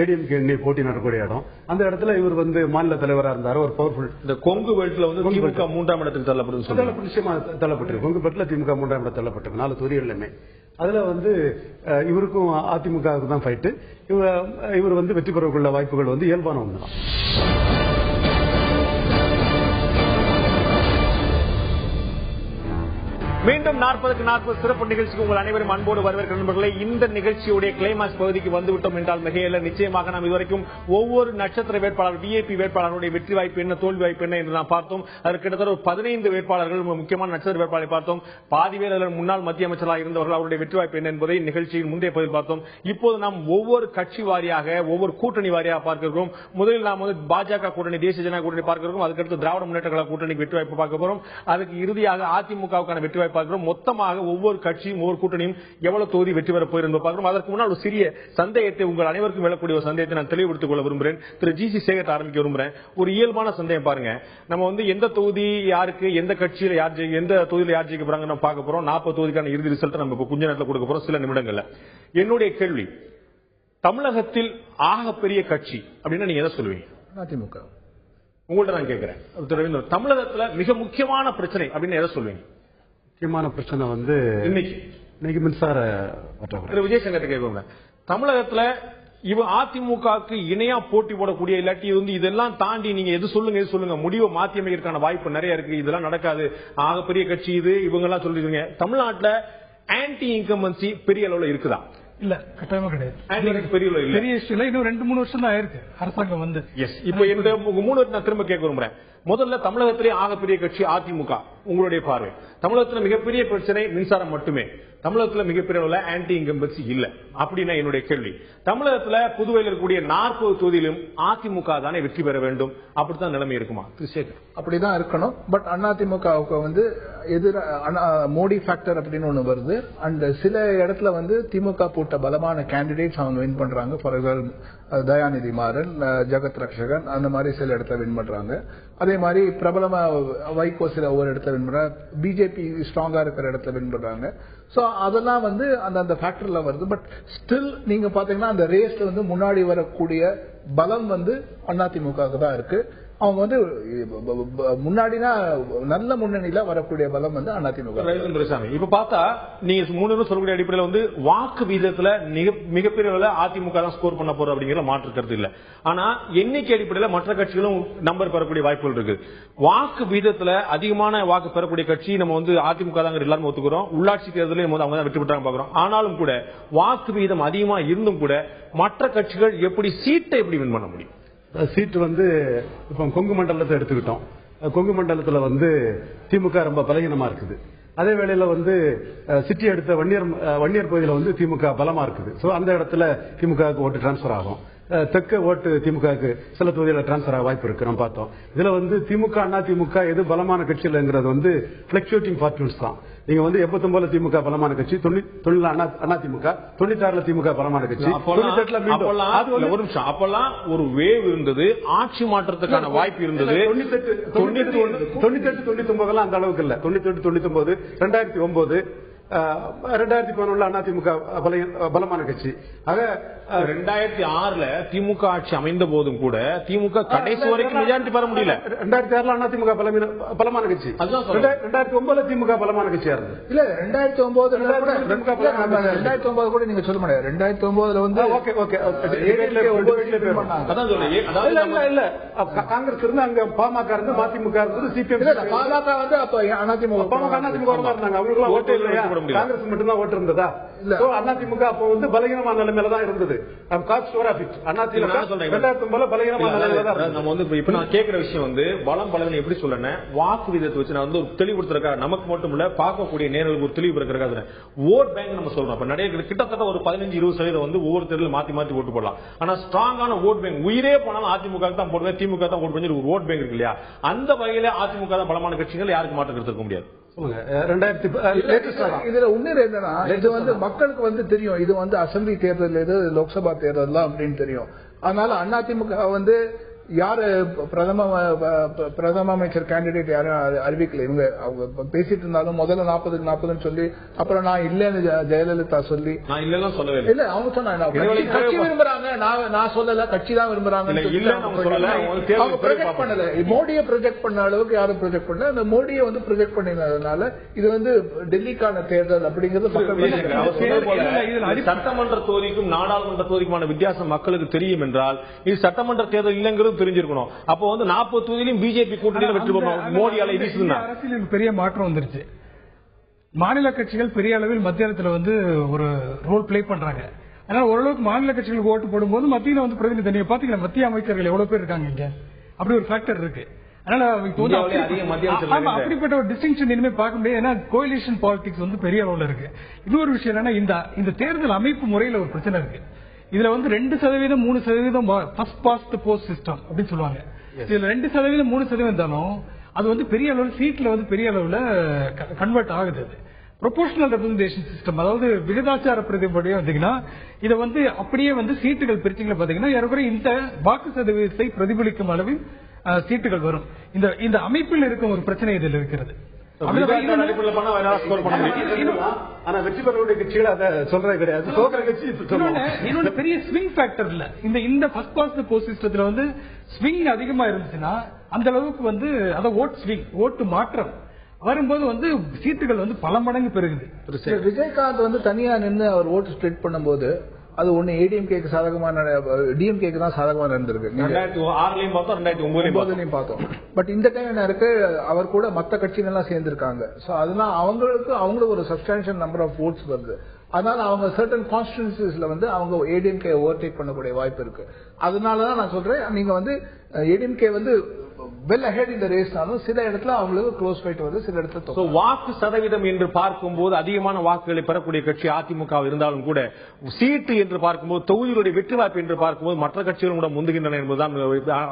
ஏடிஎம்கே அணி போட்டி நடக்கூடிய இடம். அந்த இடத்துல இவர் வந்து மாநில தலைவராக இருந்தார். ஒரு பவர்ஃபுல் இந்த கொங்கு பெல்ட்ல வந்து திமுக 3ஆம் இடத்துக்கு தள்ளப்படுது, நிச்சயமா தள்ளப்பட்டிருக்கு. கொங்கு பெல்ட்ல திமுக 3ஆம் இடம் தள்ளப்பட்டிருக்கு 4 தொகுதிகளிலுமே. அதுல வந்து இவருக்கும் அதிமுகவுக்கு தான் ஃபைட்டு. இவர் வந்து வெற்றி பெறக்குள்ள வாய்ப்புகள் வந்து இயல்பான ஒன்றுதான். மீண்டும் 40க்கு 40 சிறப்பு நிகழ்ச்சிக்கு உங்கள் அனைவரும் அன்போடு வரவேற்கிற நண்பர்களே. இந்த நிகழ்ச்சியுடைய கிளைமாக்ஸ் பகுதிக்கு வந்துவிட்டோம் என்றால் மிகையில. நிச்சயமாக நாம் இதுவரைக்கும் ஒவ்வொரு நட்சத்திர வேட்பாளர், விஐபி வேட்பாளருடைய வெற்றி வாய்ப்பு என்ன, தோல்வி வாய்ப்பு என்ன என்று நாம் பார்த்தோம். அதற்கு கிட்டத்தட்ட 15 வேட்பாளர்கள், முக்கியமான நட்சத்திர வேட்பாளரை பார்த்தோம். பாதிவேல முன்னாள் மத்திய அமைச்சராக இருந்தவர்கள், அவருடைய வெற்றி வாய்ப்பு என்ன என்பதை நிகழ்ச்சியின் முந்தைய பகுதியில் பார்த்தோம். இப்போது நாம் ஒவ்வொரு கட்சி வாரியாக, ஒவ்வொரு கூட்டணி வாரியாக பார்க்கிறோம். முதலில் நாம் வந்து பாஜக கூட்டணி, தேசிய ஜனநாயக கூட்டணி பார்க்கிறோம். அதுக்கடுத்து திராவிட முன்னேற்ற கழக கூட்டணிக்கு வெற்றி வாய்ப்பு பார்க்க போறோம். அதுக்கு இறுதியாக அதிமுகவுக்கான வெற்றி வாய்ப்பு பார்க்கிறோம். மொத்தமாக ஒவ்வொரு கட்சியும் ஒவ்வொரு கூட்டணியும் எவ்வளவு தொகுதி வெற்றி பெற போயிருந்தோம் பார்க்கிறோம். அதற்கு முன்னால் ஒரு சிறிய சந்தேகத்தை, உங்கள் அனைவருக்கும் எழக்கூடிய ஒரு சந்தேகத்தை நான் தெளிவுபடுத்திக் கொள்ள விரும்புகிறேன். திரு ஜி.சி. சேகர் ஆரம்பிக்க விரும்புகிறேன். ஒரு இயல்பான சந்தேகம் பாருங்க, நம்ம வந்து எந்த தொகுதி யாருக்கு, எந்த கட்சியில யார், எந்த தொகுதியில் யார் ஜெயிக்க போறாங்க நம்ம பார்க்க போறோம். 40 தொகுதிக்கான இறுதி ரிசல்ட் நம்ம கொஞ்ச நேரத்தில் கொடுக்க போறோம், சில நிமிடங்கள்ல. என்னுடைய கேள்வி, தமிழகத்தில் ஆகப்பெரிய கட்சி அப்படின்னா நீங்க எதை சொல்லுவீங்க? அதிமுக. உங்கள்ட்ட நான் கேட்கிறேன், தமிழகத்துல மிக முக்கியமான பிரச்சனை அப்படின்னு எதை சொல்லுவீங்க? முக்கியமான பிரச்சனை வந்து இன்னைக்கு மின்சார விஜயசங்கர் கேட்குங்க. தமிழகத்துல இவ அதிமுகவுக்கு இணையா போட்டி போடக்கூடிய, இல்லாட்டி வந்து இதெல்லாம் தாண்டி நீங்க எது சொல்லுங்க, முடிவை மாற்றி அமைக்கிறதுக்கான வாய்ப்பு நிறைய இருக்கு, இதெல்லாம் நடக்காது, ஆகப்பெரிய கட்சி இது, இவங்க எல்லாம் சொல்லிருக்கீங்க. தமிழ்நாட்டுல ஆன்டி இன்கம்பன்சி பெரிய அளவுல இருக்குதா? இல்ல, கட்டாயமா கிடையாது. பெரிய இஷ்யூ இன்னும் 2-3 வருஷம் தான் ஆயிருக்கு அரசாங்கம் வந்து. இப்ப இந்த 3 வருஷம் நான் திரும்ப கேட்க விரும்புறேன். முதல்ல தமிழகத்திலே ஆகப்பெரிய கட்சி அதிமுக, உங்களுடைய பார்வை. தமிழகத்தில் மிகப்பெரிய பிரச்சனை மின்சாரம் மட்டுமே, தமிழகத்தில் மிகப்பெரிய அளவுல ஆன்டி இன்கம்பன்சி இல்ல அப்படின்னா என்னுடைய கேள்வி. தமிழகத்தில் புதுவையில் இருக்கக்கூடிய 40 தொகுதியிலும் அதிமுக தானே வெற்றி பெற வேண்டும், அப்படித்தான் நிலைமை இருக்குமா? அப்படிதான் இருக்கணும். பட் அதிமுகவுக்கு வந்து மோடி ஃபேக்டர் அப்படின்னு ஒண்ணு வருது. அண்ட் சில இடத்துல வந்து திமுக போட்ட பலமான கேண்டிடேட்ஸ் அவங்க வின் பண்றாங்க. ஃபார் எக்ஸாம்பிள் தயாநிதி மாறன், ஜெகத் ரக்ஷகன், அந்த மாதிரி சில இடத்துல வின் பண்றாங்க. அதே மாதிரி பிரபலமா வைகோ சில ஒவ்வொரு இடத்துல வின் பண்றாங்க. பிஜேபி ஸ்ட்ராங்கா இருக்கிற இடத்துல வின் பண்றாங்க. சோ அதெல்லாம் வந்து அந்த ஃபேக்டர்ல வருது. பட் ஸ்டில் நீங்க பாத்தீங்கன்னா அந்த ரேஸ்ல வந்து முன்னாடி வரக்கூடிய பலம் வந்து அதிமுக தான் இருக்கு. அவங்க வந்து முன்னாடினா நல்ல முன்னணியில வரக்கூடிய பலம் வந்து அதிமுக. இப்ப பார்த்தா நீங்க 3 சொல்லக்கூடிய அடிப்படையில் வந்து வாக்கு வீதத்துல மிகப்பெரிய அதிமுக தான் ஸ்கோர் பண்ண போறோம் அப்படிங்கிற மாற்று கருத்து இல்ல. ஆனா எண்ணிக்கை அடிப்படையில் மற்ற கட்சிகளும் நம்பர் பெறக்கூடிய வாய்ப்புகள் இருக்கு. வாக்கு வீதத்துல அதிகமான வாக்கு பெறக்கூடிய கட்சி நம்ம வந்து அதிமுக தான் எல்லாரும் ஒத்துக்கிறோம். உள்ளாட்சி தேர்தலில் அவங்க தான் வெற்றி பெற்றாங்க பாக்குறோம். ஆனாலும் கூட வாக்கு வீதம் அதிகமா இருந்தும் கூட மற்ற கட்சிகள் எப்படி சீட்டை எப்படி வின் பண்ண முடியும்? சீட்டு வந்து இப்ப கொங்கு மண்டலத்தை எடுத்துக்கிட்டோம். கொங்கு மண்டலத்துல வந்து திமுக ரொம்ப பலகீனமா இருக்குது. அதே வேளையில வந்து சிட்டி எடுத்த வன்னியர் பகுதியில் வந்து திமுக பலமா இருக்குது. சோ அந்த இடத்துல திமுக ஓட்டு டிரான்ஸ்பர் ஆகும். தெற்கு ஓட்டு திமுகவுக்கு சில தொகுதியில் டிரான்ஸ்பர் ஆக வாய்ப்பு இருக்கு நம்ம பார்த்தோம். இதுல வந்து திமுக அண்ணா திமுக எது பலமான கட்சியில்ங்கிறது வந்து பிளக்சுவேட்டிங் ஃபார்ச்சூன்ஸ் தான். நீங்க வந்து 89 திமுக பலமான கட்சி, 90 அண்ணா திமுக, 96 திமுக பலமான கட்சி, 98 ஒரு நிமிஷம் அப்பெல்லாம் ஒரு வேவ் இருந்தது, ஆட்சி மாற்றத்துக்கான வாய்ப்பு இருந்தது. 98 99 அந்த அளவுக்கு இல்ல. 98 99 2009 2011 அதிமுக பலமான கட்சி. ஆக 2006 திமுக ஆட்சி அமைந்த போதும் கூட திமுக கடைசி வரைக்கும் மெஜாரிட்டி பெற முடியல. 2006 அதிமுக பலமான கட்சி, 2009 திமுக பலமான கட்சியா இருந்தது. இல்ல 2009 கூட நீங்க சொல்ல முடியாது. 2009 வந்து இல்ல காங்கிரஸ் இருந்து அங்க பாமக இருந்து மதிமுக இருந்தது, சிபிஎம் பாமக வந்து அப்ப அதிமுக இருந்தாங்க. அவங்களுக்கு ஓட்டு இல்லையா? காங்கிரஸ் மட்டும்தான் ஓட்டு இருந்ததா? அதிமுக அப்போ வந்து பலகீனமான நிலைமையில தான் இருந்தது. கேட்கிற விஷயம் வந்து பலம் பலன் எப்படி சொல்ல வாக்கு விதத்தை வச்சு நான் வந்து ஒரு தெளிவுபடுத்துறதுக்காக நமக்கு மட்டும் இல்ல பார்க்கக்கூடிய நேர்களுக்கு ஒரு தெளிவு இருக்கிறதுக்காக ஓட் பேங்க் நம்ம சொல்றோம். நிறைய கிட்டத்தட்ட ஒரு 15-20% வந்து ஒவ்வொரு தேர்தலும் மாத்தி மாத்தி ஓட்டு போடலாம். ஆனா ஸ்ட்ராங்கான ஓட் பேங்க் உயிரே போனாலும் அதிமுக தான் போடுவேன், திமுக தான் ஓட்டு பண்ணி ஒரு ஓட் பேங்க் இருக்கு இல்லையா? அந்த வகையில அதிமுக தான் பலமான கட்சிகள், யாருக்கு மாற்றம் இருக்க முடியாது. இதுல உண்மை என்னன்னா, இது வந்து மக்களுக்கு வந்து தெரியும், இது வந்து அசெம்பிளி தேர்தல், இது லோக்சபா தேர்தல் அப்படின்னு தெரியும். அதனால அதிமுக வந்து யாரு பிரதம அமைச்சர் கேண்டிடேட் யாரும் அறிவிக்கல. இவங்க அவங்க பேசிட்டு இருந்தாலும் முதல்ல 40-40 சொல்லி, அப்புறம் நான் இல்லன்னு ஜெயலலிதா சொல்லி, நான் இல்லன்னு சொல்லவே இல்ல அவங்க சொன்னாங்க கட்சி விரும்புறாங்க, நான் சொல்லல, கட்சி தான் விரும்புறாங்க. அவங்க ப்ரொஜெக்ட் பண்ணல, மோடியை ப்ரொஜெக்ட் பண்ண அளவுக்கு யாரும் ப்ரொஜெக்ட் பண்ணல. அந்த மோடியை வந்து ப்ரொஜெக்ட் பண்ணினதுனால இது வந்து டெல்லிக்கான தேர்தல் அப்படிங்கிறது சட்டமன்ற தொகுதிக்கும் நாடாளுமன்ற தொகுதிக்குமான வித்தியாசம் மக்களுக்கு தெரியும் என்றால் இது சட்டமன்ற தேர்தல் இல்லைங்கிறது தெரிஞ்சிருக்கணும். அப்போ வந்து 40 தொகுதியிலும் பிஜேபி கூட்டணியில் வெற்றி பெறணும். மோடி அரசியல் பெரிய மாற்றம் வந்துருச்சு. மாநில கட்சிகள் பெரிய அளவில் மத்தியத்தில் வந்து ஒரு ரோல் பிளே பண்றாங்க. அதனால ஓரளவுக்கு மாநில கட்சிகளுக்கு ஓட்டு போடும்போது மத்தியில வந்து பிரதிநிதி நீங்க பாத்தீங்கன்னா மத்திய அமைச்சர்கள் எவ்வளவு பேர் இருக்காங்க இங்க, அப்படி ஒரு ஃபேக்டர் இருக்கு. அதனால அப்படிப்பட்ட ஒரு டிஸ்டிங்ஷன் இனிமே பார்க்க முடியாது. ஏன்னா கோலிஷன் பாலிடிக்ஸ் வந்து பெரிய அளவுல இருக்கு. இன்னொரு விஷயம் என்னன்னா, இந்த தேர்தல் அமைப்பு முறையில ஒரு பிரச்சனை இருக்கு. இதுல வந்து 2% 3% ஃபர்ஸ்ட் பாஸ்ட் போஸ்ட் சிஸ்டம் அப்படின்னு சொல்லுவாங்க. இதுல 2% 3% இருந்தாலும் அது வந்து பெரிய அளவில் சீட்ல வந்து பெரிய அளவுல கன்வெர்ட் ஆகுது. ப்ரொபோர்ஷனல் ரெப்ரசன்டேஷன் சிஸ்டம், அதாவது விகிதாச்சார பிரதிபலியா வந்தீங்கன்னா இதை வந்து அப்படியே வந்து சீட்டுகள் பிரிச்சிங்களா பாத்தீங்கன்னா ஏறக்குறைய இந்த வாக்கு சதவீதத்தை பிரதிபலிக்கும் அளவில் சீட்டுகள் வரும். இந்த அமைப்பில் இருக்கும் ஒரு பிரச்சனை இதில் இருக்கிறது. வெற்றி பெறக்கூடிய கட்சிகள் அதை சொல்றது கிடையாது. இன்னொரு பெரிய ஸ்விங் ஃபேக்டர் இல்ல. இந்த ஃபர்ஸ்ட் பாஸ்ட் போஸ்ட் சிஸ்டத்துல வந்து ஸ்விங் அதிகமா இருந்துச்சுன்னா அந்த அளவுக்கு வந்து அத ஓட் ஸ்விங் ஓட்டு மாற்றம் வரும்போது வந்து சீட்டுகள் வந்து பல மடங்கு பெருகுது. விஜயகாந்த் வந்து தனியா நின்று அவர் ஓட்டு ஸ்ப்ளிட் பண்ணும்போது அது ஒண்ணு ஏடிஎம்கேக்கு சாதகமான, டிஎம்கேக்கு தான் சாதகமா நடந்திருக்கு. 2006 பார்த்தோம், 2009 பார்த்தோம். பட் இந்த டைம் என்ன இருக்கு, அவர் கூட மத்த கட்சிகள் எல்லாம் சேர்ந்திருக்காங்க. சோ அதனால அவங்களுக்கு ஒரு சப்ஸ்டான்ஷியல் நம்பர் ஆஃப் ஓட்ஸ் வருது. அதனால அவங்க சர்டன் கான்ஸ்டிடியூன்சிஸ்ல வந்து அவங்க ஏடிஎம்கே ஓவர்டேக் பண்ணக்கூடிய வாய்ப்பு இருக்கு. அதனாலதான் நான் சொல்றேன், நீங்க வந்து ஏடிஎம்கே வந்து வெல் அஹெட் இந்த ரேஸ்னாலும் சில இடத்துல அவங்களுக்கு க்ளோஸ் ஃபைட் வருது, சில இடத்துல வாக்கு சதவீதம் என்று பார்க்கும்போது அதிகமான வாக்குகளை பெறக்கூடிய கட்சி அதிமுக இருந்தாலும் கூட சீட்டு என்று பார்க்கும்போது தொகுதிகளுடைய வெற்றி வாய்ப்பு என்று பார்க்கும்போது மற்ற கட்சிகளும் கூட முந்துகின்றன என்பதுதான்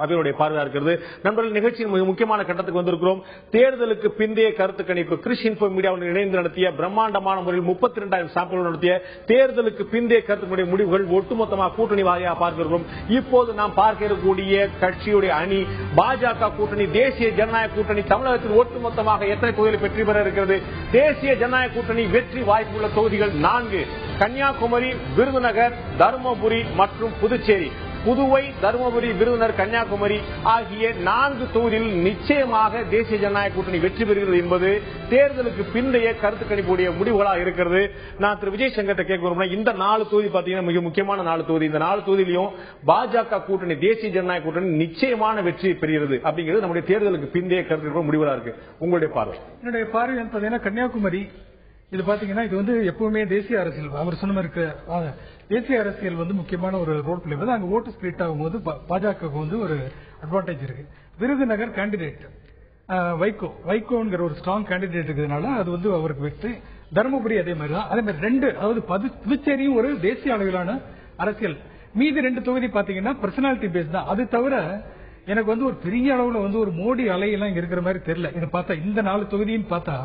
அவருடைய பார்வையா இருக்கிறது. நண்பர்கள், நிகழ்ச்சியின் மிக முக்கியமான கட்டத்துக்கு வந்திருக்கிறோம். தேர்தலுக்கு பிந்தைய கருத்து கணிப்பு கிறிஸ் இன்ஃபோ மீடியாவுடன் இணைந்து நடத்திய பிரம்மாண்டமான முறையில் 32,000 சாம்பிள் நடத்திய தேர்தலுக்கு பிந்தைய கருத்துக்களுடைய முடிவுகள் ஒட்டுமொத்தமாக கூட்டணி வாரியாக பார்க்கிறோம். இப்போது நாம் பார்க்க இருக்கக்கூடிய கட்சியுடைய அணி பாஜக கூட்டணி, தேசிய ஜனநாயக கூட்டணி தமிழகத்தில் ஒட்டுமொத்தமாக எத்தனை தொகுதிகளை வெற்றி பெற இருக்கிறது? தேசிய ஜனநாயக கூட்டணி வெற்றி வாய்ப்புள்ள தொகுதிகள் 4: கன்னியாகுமரி, விருதுநகர், தருமபுரி மற்றும் புதுச்சேரி. புதுவை, தருமபுரி, விருதுநகர், கன்னியாகுமரி ஆகிய 4 தொகுதியில் நிச்சயமாக தேசிய ஜனநாயக கூட்டணி வெற்றி பெறுகிறது என்பது தேர்தலுக்கு பிந்தைய கருத்து கணிப்புடைய முடிவுகளாக இருக்கிறது. நான் திரு விஜய் சங்கர்ட்ட கேட்க இந்த 4 தொகுதி பாத்தீங்கன்னா மிக முக்கியமான 4 தொகுதி. இந்த 4 தொகுதியிலும் பாஜக கூட்டணி, தேசிய ஜனநாயக கூட்டணி நிச்சயமான வெற்றி பெறுகிறது அப்படிங்கிறது நம்முடைய தேர்தலுக்கு பிந்தைய கருத்து கணிப்பு முடிவுகளாக இருக்கு. உங்களுடைய பார்வை? என்னுடைய பார்வை பார்த்தீங்கன்னா கன்னியாகுமரி இது பாத்தீங்கன்னா இது வந்து எப்பவுமே தேசிய அரசியல், அவர் சொன்ன மாதிரி தேசிய அரசியல் வந்து முக்கியமான ஒரு ரோல் பிளே. அங்க ஓட்டு ஸ்பிளிட் ஆகும்போது பாஜக வந்து ஒரு அட்வான்டேஜ் இருக்கு. விருதுநகர் கேண்டிடேட் வைகோங்கிற ஒரு ஸ்ட்ராங் கேண்டிடேட் இருக்கிறதுனால அது வந்து அவருக்கு வெற்றி. தருமபுரி அதே மாதிரி தான். அதே மாதிரி 2, அதாவது புதுச்சேரியும் ஒரு தேசிய அளவிலான அரசியல். மீதி 2 தொகுதி பாத்தீங்கன்னா பர்சனாலிட்டி பேஸ் தான். அது தவிர எனக்கு வந்து ஒரு பெரிய அளவுல வந்து ஒரு மோடி அலையெல்லாம் இங்க இருக்கிற மாதிரி தெரியல. இதை பார்த்தா இந்த 4 தொகுதின்னு பார்த்தா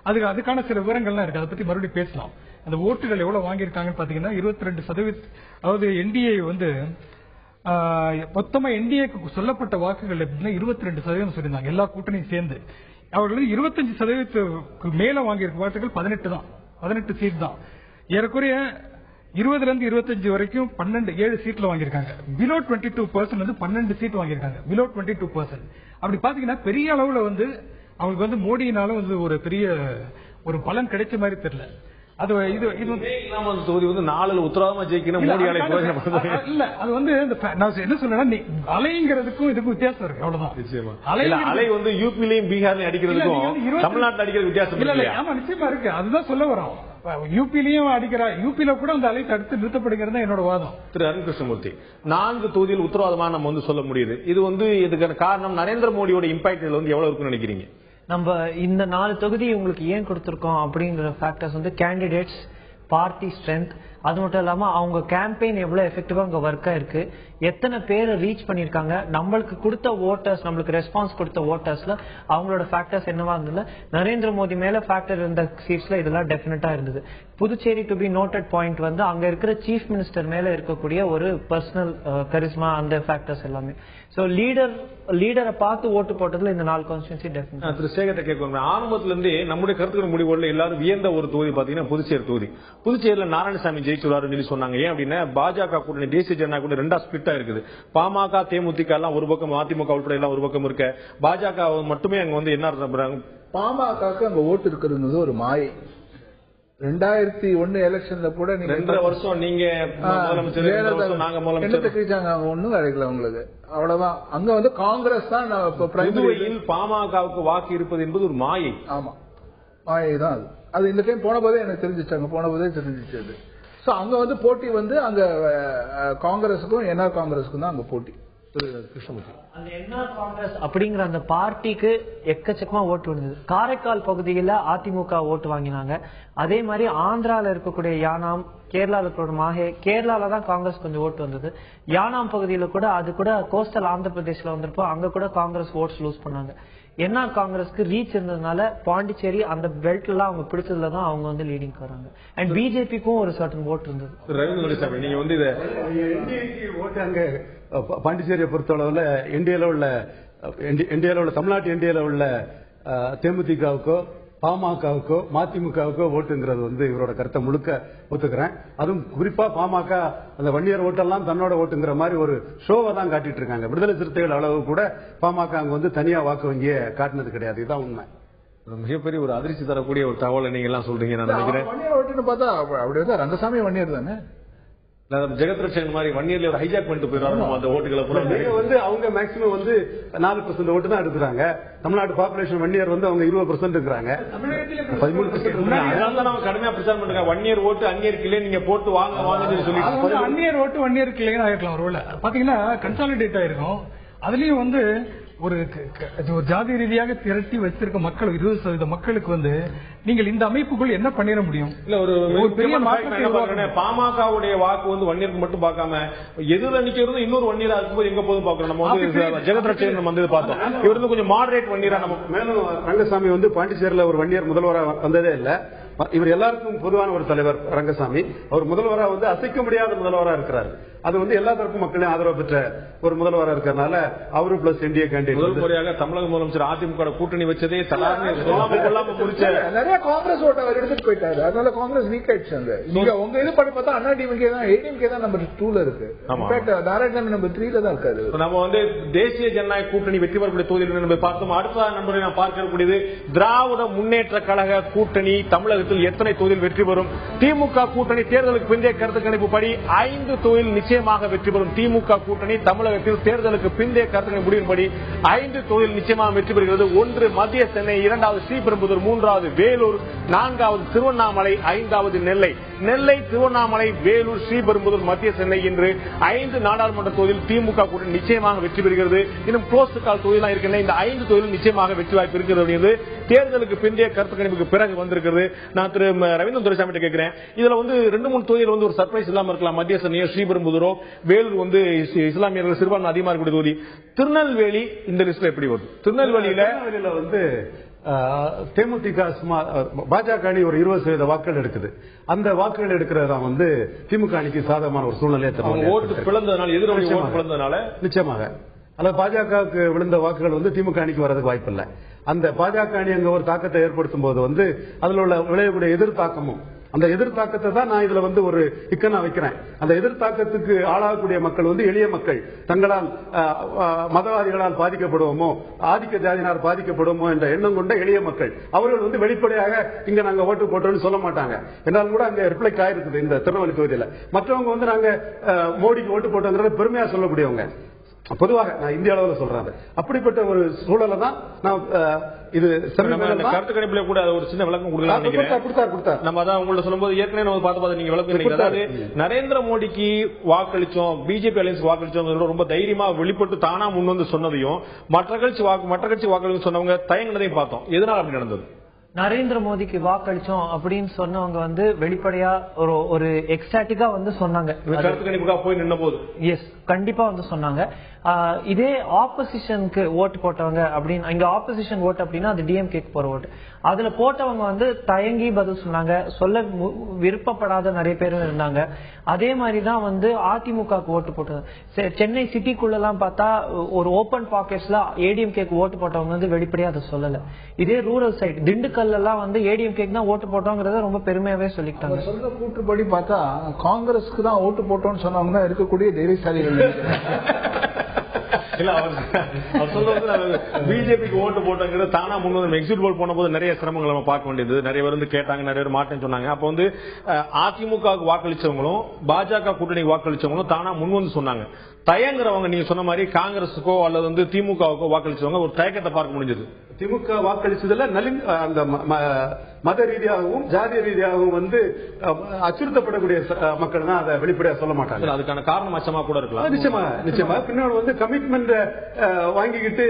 அதுக்கான சில விவரங்கள்லாம் இருக்கு. அதை பத்தி மறுபடியும் பேசலாம். அந்த ஓட்டுகள் எவ்வளவு வாங்கியிருக்காங்கன்னு பாத்தீங்கன்னா 22%. அதாவது என்டிஏ வந்து மொத்தமா என்டிஏக்கு சொல்லப்பட்ட வாக்குகள் எப்படின்னா 22% சொல்லியிருந்தாங்க, எல்லா கூட்டணியும் சேர்ந்து. அவர்கள் 25% மேல வாங்கியிருக்க வாக்குகள் 18 தான், 18 சீட் தான். ஏறக்குறைய 20 இருந்து 25 வரைக்கும் 7 சீட்ல வாங்கியிருக்காங்க. பிலோ 22% வந்து 12 சீட் வாங்கியிருக்காங்க. பிலோ 22%. அப்படி பாத்தீங்கன்னா பெரிய அளவுல வந்து அவங்களுக்கு வந்து மோடியினால வந்து ஒரு பெரிய ஒரு பலன் கிடைச்ச மாதிரி தெரியல. அது தொகுதி வந்து 4 உத்தரவாதமா ஜெயிக்கணும் மோடி அலை இல்ல. அது வந்து நான் என்ன சொல்றேன்னா அலைங்கிறதுக்கும் இதுக்கும் வித்தியாசம் இருக்கு, அவ்வளவுதான். அலை வந்து யூபிலையும் பீகார்லயும் அடிக்கிறதுக்கும் தமிழ்நாட்டில் அடிக்கிறது வித்தியாசம் இல்ல. ஆமா, நிச்சயமா இருக்கு. அதுதான் சொல்ல வரோம். யூபிலையும் அடிக்கிற, யூபியில கூட அந்த அலை தடுத்து நிறுத்தப்படுகிறது என்னோட வாதம். திரு அருண் கிருஷ்ணமூர்த்தி, 4 தொகுதியில் உத்தரவாதமா நம்ம வந்து சொல்ல முடியுது. இது வந்து இதுக்கான காரணம் நரேந்திர மோடியோட இம்பாக்ட் இதுல வந்து எவ்வளவு இருக்குன்னு நினைக்கிறீங்க? நம்ம இந்த 4 தொகுதி உங்களுக்கு ஏன் கொடுத்திருக்கோம் அப்படிங்கிற ஃபேக்டர்ஸ் வந்து கேண்டிடேட்ஸ், பார்ட்டி ஸ்ட்ரென்த், அது மட்டும் இல்லாம அவங்க கேம்பெயின் எவ்வளவு எஃபெக்டிவா அங்க ஒர்க் ஆயிருக்கு, எத்தனை பேரை ரீச் பண்ணிருக்காங்க, நம்மளுக்கு கொடுத்த ஓட்டர்ஸ், நம்மளுக்கு ரெஸ்பான்ஸ் கொடுத்த ஓட்டர்ஸ்ல அவங்களோட ஃபேக்டர்ஸ் என்னவா இருந்தது. நரேந்திர மோடி மேல ஃபேக்டர் இருந்த சீட்ஸ்ல இதெல்லாம் டெஃபினட்டா இருந்தது. Puducherry to be noted point வந்து அங்க இருக்கிற சீஃப் மினிஸ்டர் மேல இருக்கக்கூடிய ஒரு பர்சனல் கரிஸ்மா, அந்த ஃபேக்டர்ஸ் எல்லாமே. சோ லீடரை பார்த்து ஓட்டு போட்டதுல இந்த 4 கான்ஸ்டிட்யூன்சி டெஃபினட்டா. திரு சேகர்ட்ட கேட்கணும், ஆரம்பத்துல இருந்தே நம்முடைய கருத்துக்கள் முடிவுல எல்லாரும் வியந்த ஒரு தொகுதி பாத்தீங்கன்னா புதுச்சேரி தொகுதி. புதுச்சேரியில நாராயணசாமி ஜெயிச்சுறாருன்னு சொல்லி சொன்னாங்க. ஏன் அப்படின்னா பாஜக கூட்டணி, தேசிய ஜனநாயக கூட்டணி 2 ஸ்பிளிட்டா இருக்குது. பாமக, தேமுதிக எல்லாம் ஒரு பக்கம், அதிமுக உள்பட எல்லாம் ஒரு பக்கம் இருக்க, பாஜக மட்டுமே அங்க வந்து என்ன பண்றாங்க, பாமகக்கு அங்க ஓட்டு இருக்கிறது ஒரு மாயை. 2001 எலெக்ஷன்ல கூட 2 வருஷம் நீங்க ஒண்ணும் கிடைக்கல உங்களுக்கு, அவ்வளவுதான். அங்க வந்து காங்கிரஸ் தான் பாமகவுக்கு வாக்கு இருப்பது என்பது ஒரு மாயை. ஆமா, மாயை தான் அது. இந்த டைம் போன போதே எனக்கு தெரிஞ்சிச்சு, அங்க போன போதே தெரிஞ்சிச்சு அது. சோ அங்க வந்து போட்டி வந்து அங்க காங்கிரஸுக்கும் என்ஆர் காங்கிரஸுக்கும் தான் அங்க போட்டி. அந்த என்ஆர் காங்கிரஸ் அப்படிங்கிற அந்த பார்ட்டிக்கு எக்கச்சக்கமா ஓட்டு விழுந்தது. காரைக்கால் பகுதியில அதிமுக ஓட்டு வாங்கினாங்க. அதே மாதிரி ஆந்திரால இருக்கக்கூடிய யானாம், கேரளால இருக்கிற மாஹே, கேரளால தான் காங்கிரஸ் கொஞ்சம் ஓட்டு வந்தது. யானாம் பகுதியில கூட, அது கூட கோஸ்டல் ஆந்திர பிரதேஷ்ல வந்திருப்போ அங்க கூட காங்கிரஸ் ஓட்ஸ் லூஸ் பண்ணாங்க. என்ஆர் காங்கிரஸ்க்கு ரீச் இருந்ததுனால பாண்டிச்சேரி அந்த பெல்ட் எல்லாம் அவங்க பிடிச்சதுலதான் அவங்க வந்து லீடிங் வராங்க. அண்ட் பிஜேபிக்கும் ஒரு சர்டன் ஓட்டு இருந்தது. நீங்க வந்து ஓட்டு அங்க பாண்டிச்சேரியை பொறுத்தளவுல இந்தியால உள்ள தமிழ்நாட்டு இந்தியால உள்ள தேமுதிகவுக்கோ பாமகவுக்கோ மதிமுகவுக்கோ ஓட்டுங்கிறது வந்து இவரோட கருத்தை முழுக்க ஒத்துக்கிறேன். அதுவும் குறிப்பா பாமக அந்த வன்னியர் ஓட்டெல்லாம் தன்னோட ஓட்டுங்கிற மாதிரி ஒரு ஷோவை தான் காட்டிட்டு இருக்காங்க. விடுதலை சிறுத்தைகள் அளவு கூட பாமக அங்க வந்து தனியா வாக்கு வங்கிய காட்டினது கிடையாது. இதுதான் உண்மை. மிகப்பெரிய ஒரு அதிர்ச்சி தரக்கூடிய ஒரு தகவலை நீங்க எல்லாம் சொல்றீங்க. நான் நினைக்கிறேன் வன்னியர் ஓட்டுன்னு பார்த்தா அப்படியே ரங்கசாமி வன்னியர் தானே, ஜெகத் ரட்சகன் மாதிரி வன்னியர்ல ஒரு ஹைஜாக் பண்ணிட்டு போயிடுறாங்க அந்த ஓட்டுகளை பூரா. வந்து அவங்க மேக்சிமம் வந்து 4% ஓட்டு தான் எடுக்கிறாங்க. தமிழ்நாடு பாப்புலேஷன் வன்னியர் வந்து அவங்க 20% இருக்கிறாங்க, 13%. அதனால நம்ம கடுமையா பிரச்சாரம் பண்றாங்க. வன்னியர் ஓட்டு அந்நியருக்கு இல்லையே, நீங்க போட்டு வாங்க வாங்கன்னு சொல்லி அந்நியர் ஓட்டு வன்னியருக்கு இல்லைன்னு ஆயிருக்கலாம். ஒருவேளை பாத்தீங்கன்னா கன்சாலிடேட் ஆயிருக்கும். அதுலயும் வந்து ஒரு ஜாதி ரீதியாக திரட்டி வச்சிருக்க மக்கள் 20% மக்களுக்கு வந்து நீங்கள் இந்த அமைப்புக்குள் என்ன பண்ணிட முடியும்? இல்ல ஒரு பெரிய மாற்றத்தை பாமகவுடைய வாக்கு வந்து வன்னியருக்கு மட்டும் பார்க்காம எதுல நிக்கிறது இன்னொரு வன்னியரா இருக்கும்போது எங்க போதும் பாக்குறோம். நம்ம வந்து ஜெகத் ரட்சகன் நம்ம வந்து பார்த்தோம். இவர் வந்து கொஞ்சம் மாடரேட் வன்னியரா. நம்ம மேலும் ரங்கசாமி வந்து பாண்டிச்சேரியில ஒரு வன்னியர் முதல்வரா வந்ததே இல்ல. இவர் எல்லாருக்கும் பொதுவான ஒரு தலைவர் ரங்கசாமி. அவர் முதல்வரா வந்து அசைக்க முடியாத முதல்வரா இருக்கிறார். அது வந்து எல்லா தரப்பு மக்களையும் ஆதரவு பெற்ற ஒரு முதல்வராக இருக்கிறதுனால அவரு பிளஸ் என்டிஏ கேண்டிடேட். முதல் முறையாக தமிழக முதலமைச்சர் அதிமுக கூட்டணி வச்சதே நிறைய காங்கிரஸ் ஓட்ட அவர் எடுத்துட்டு போயிட்டாரு. அதனால காங்கிரஸ் வீக் ஆயிடுச்சு. நீங்க உங்க இது பண்ணி பார்த்தா அண்ணா டிஎம்கே தான், ஏடிஎம்கே தான் நம்பர் 2ல இருக்கு. நாராயணசாமி நம்பர் 3ல தான் இருக்காரு. நம்ம வந்து தேசிய ஜனநாயக கூட்டணி வெற்றி பெறக்கூடிய தொகுதியில் நம்ம பார்த்தோம். அடுத்த நம்பரை நாம் பார்க்கக்கூடியது திராவிட முன்னேற்ற கழக கூட்டணி தமிழகத்தில் எத்தனை தொகுதியில் வெற்றி பெறும். திமுக கூட்டணி தேர்தலுக்கு பிந்தைய கருத்து கணிப்புப்படி 5 தொகுதியில் நிச்சயமாக வெற்றி பெறும். திமுக கூட்டணி தமிழகத்தில் தேர்தலுக்கு பிந்தைய கருத்து முடிவின்படி 5 தொகுதியில் நிச்சயமாக வெற்றி பெறுகிறது. 1 மத்திய சென்னை, 2வது ஸ்ரீபெரும்புதூர், 3வது வேலூர், 4வது திருவண்ணாமலை, 5வது நெல்லை. நெல்லை, திருவண்ணாமலை, வேலூர், ஸ்ரீபெரும்புதூர், மத்திய சென்னை என்று 5 நாடாளுமன்ற தொகுதியில் திமுக கூட்டணி நிச்சயமாக வெற்றி பெறுகிறது. இன்னும் க்ளோஸ் கால் தொகுதியெல்லாம் இருக்கின்ற இந்த 5 தொகுதியில் நிச்சயமாக வெற்றி வாய்ப்பு இருக்கிறது. தேர்தலுக்கு பிந்தைய கருத்து கணிப்புக்கு பிறகு வந்திருக்கிறது. நான் திரு ரவீந்திரன் துரைசாமி கேட்கிறேன், இதுல 2-3 தொகுதியில் ஒரு சர்ப்ரைஸ் இல்லாம இருக்கலாம். மத்திய சென்னையோ, ஸ்ரீபெரும்புதூரோ, வேலூர் இஸ்லாமியர்கள் சிறுபான்மை அதிகமாக இருக்கக்கூடிய தொகுதி. திருநெல்வேலி இந்த லிஸ்ட்ல எப்படி வருது? திருநெல்வேலியில தேமுதிக பாஜக அணி ஒரு 20% வாக்குகள் எடுக்குது. அந்த வாக்குகள் எடுக்கிறதா திமுக அணிக்கு சாதகமான ஒரு சூழ்நிலையை ஓட்டு பிளந்ததுனால, எதிரொலி ஓட்டு பிளந்ததுனால நிச்சயமாக பாஜகவுக்கு விழுந்த வாக்குகள் திமுக அணிக்கு வரதுக்கு வாய்ப்பு இல்லை. அந்த பாஜக அணி அங்க ஒரு தாக்கத்தை ஏற்படுத்தும் போது அதுல உள்ள விளையக்கூடிய எதிர்த்தாக்கமும், அந்த எதிர்த்தாக்கத்தை தான் நான் இதுல ஒரு இக்கனா வைக்கிறேன். அந்த எதிர்த்தாக்கத்துக்கு ஆளாகக்கூடிய மக்கள் எளிய மக்கள், தங்களால் மதவாதிகளால் பாதிக்கப்படுவோமோ, ஆதிக்க ஜாதியினர் பாதிக்கப்படுவோமோ என்ற எண்ணம் கொண்ட எளிய மக்கள். அவர்கள் வெளிப்படையாக இங்க நாங்க ஓட்டு போட்டோம்னு சொல்ல மாட்டாங்க. என்றாலும் கூட அங்க ரிப்ளைக் ஆயிருக்குது இந்த திருநெல்வேலி தொகுதியில. மற்றவங்க நாங்க மோடிக்கு ஓட்டு போட்டோங்கிறத பெருமையா சொல்லக்கூடியவங்க. பொதுவாக நான் இந்திய அளவில் சொல்றேன். அப்படிப்பட்ட ஒரு சூழலை தான் நான் இது கருத்து கணிப்புல கூட ஒரு சின்ன விளக்கம் கொடுக்கலாம். நம்ம அதான் உங்களை சொல்லும்போது ஏற்கனவே நம்ம பார்த்து நீங்க விளக்கம், அதாவது நரேந்திர மோடிக்கு வாக்களிச்சோம், பிஜேபி அலையன்ஸ் வாக்களிச்சோம் ரொம்ப தைரியமா வெளிப்பட்டு தானா முன் வந்து சொன்னதையும், மற்ற கட்சி வாக்களிச்சு சொன்னவங்க தயங்கினதையும் பார்த்தோம். எதனால அப்படி நடந்தது? நரேந்திர மோடிக்கு வாக்களிச்சோம் அப்படின்னு சொன்னவங்க வெளிப்படையா ஒரு எக்ஸ்டாட்டிக்கா சொன்னாங்க. கருத்து கணிப்புக்காக போய் நின்ன போது எஸ் கண்டிப்பா சொன்னாங்க. இதே ஆப்போசிஷனுக்கு ஓட்டு போட்டவங்க அப்படின்னு, இங்க ஆப்போசிஷன் ஓட்டு அப்படின்னா அது டிஎம்கேக்கு போற ஓட்டு, அதுல போட்டவங்க தயங்கி பதில் சொன்னாங்க. சொல்ல விருப்பப்படாத நிறைய பேரும் இருந்தாங்க. அதே மாதிரிதான் அதிமுகக்கு ஓட்டு போட்டது. சென்னை சிட்டிக்குள்ள எல்லாம் பார்த்தா ஒரு ஓபன் பாக்கெட்ஸ்ல ஏடிஎம்கேக்கு ஓட்டு போட்டவங்க வெளிப்படையா அதை சொல்லல. இதே ரூரல் சைடு திண்டுக்கல் எல்லாம் ஏடிஎம்கேக்கு தான் ஓட்டு போட்டோங்கிறத ரொம்ப பெருமையாவே சொல்லிட்டாங்க. சொல்ற கூற்றுப்படி பார்த்தா காங்கிரஸ்க்கு தான் ஓட்டு போட்டோம்னு சொன்னவங்க தான் இருக்கக்கூடிய தைரியசாலிகள். பிஜேபிக்கு ஓட்டு போட்டோங்கிறது தானா முன் எக்ஸிட் போல் போன போது நிறைய சிரமங்கள் நம்ம பார்க்க வேண்டியது. நிறைய பேர் கேட்டாங்க, நிறைய பேர் மாட்டேன்னு சொன்னாங்க. அப்ப அதிமுக வாக்களிச்சவங்களும் பாஜக கூட்டணிக்கு வாக்களிச்சவங்களும் தானா முன் சொன்னாங்க. தயங்குறவங்க நீங்க சொன்ன மாதிரி காங்கிரஸுக்கோ அல்லது திமுகவுக்கோ வாக்களிச்சவங்க ஒரு தயக்கத்தை பார்க்க முடிஞ்சது. திமுக வாக்களிச்சதுல அந்த மத ரீதியாகவும் ஜாதிய ரீதியாகவும் அச்சுறுத்தப்படக்கூடிய மக்கள் தான் அதை வெளிப்படையா சொல்ல மாட்டாங்க. அதுக்கான காரணம் அச்சமா கூட இருக்கலாம். நிச்சயமா பின்னாடி கமிட்மெண்ட் வாங்கிக்கிட்டு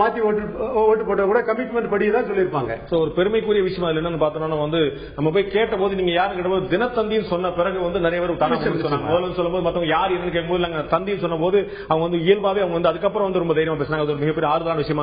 மாத்தி ஓட்டு போட்ட கூட கமிட்மெண்ட் படி தான் சொல்லியிருப்பாங்க. ஒரு பெருமைக்குரிய விஷயம் அதுல என்னன்னு பார்த்தோம்னா நம்ம போய் கேட்ட போது நீங்க யாரு கேட்டபோது தினத்தந்தின்னு சொன்ன பிறகு நிறைய பேர் சொன்னாங்க. சொல்லும்போது மத்தவங்க யார் என்னன்னு கேட்கும்போது நாங்க தந்தின்னு சொன்ன போது அவங்க இயல்பாவே அவங்க அதுக்கப்புறம் ரொம்ப தைரியமா பேசினாங்க. அது ஒரு மிகப்பெரிய ஆறுதலான விஷயம்.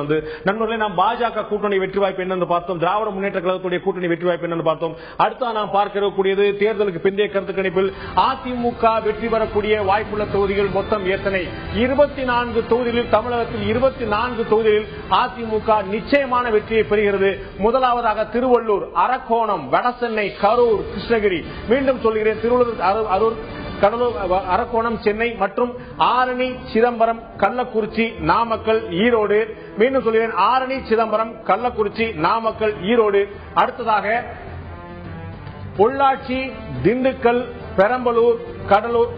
நண்பர்களே, நாம் பாஜக கூட்டணி வெற்றி வாய்ப்பு என்னன்னு பார்த்தோம். திராவிட முன்னேற்ற கழகத்துடைய கூட்டணி வெற்றி வாய்ப்பு என்னன்னு பார்த்தோம். அடுத்த நாம் பார்க்கக்கூடியது தேர்தலுக்கு பிந்தைய கருத்து கணிப்பில் அதிமுக வெற்றி பெறக்கூடிய வாய்ப்புள்ள தொகுதிகள் மொத்தம் எத்தனை? 24 தொகுதிகளில், தமிழகத்தில் 24 தொகுதிகளில் அதிமுக நிச்சயமான வெற்றியை பெறுகிறது. முதலாவதாக திருவள்ளூர், அரக்கோணம், வடசென்னை, கரூர், கிருஷ்ணகிரி. மீண்டும் சொல்கிறேன், திருவள்ளூர், அரூர், கடலூர், அரக்கோணம், சென்னை மற்றும் ஆரணி, சிதம்பரம், கள்ளக்குறிச்சி, நாமக்கல், ஈரோடு. மீண்டும் சொல்கிறேன், ஆரணி, சிதம்பரம், கள்ளக்குறிச்சி, நாமக்கல், ஈரோடு. அடுத்ததாக பொள்ளாச்சி, திண்டுக்கல், பெரம்பலூர், கடலூர்,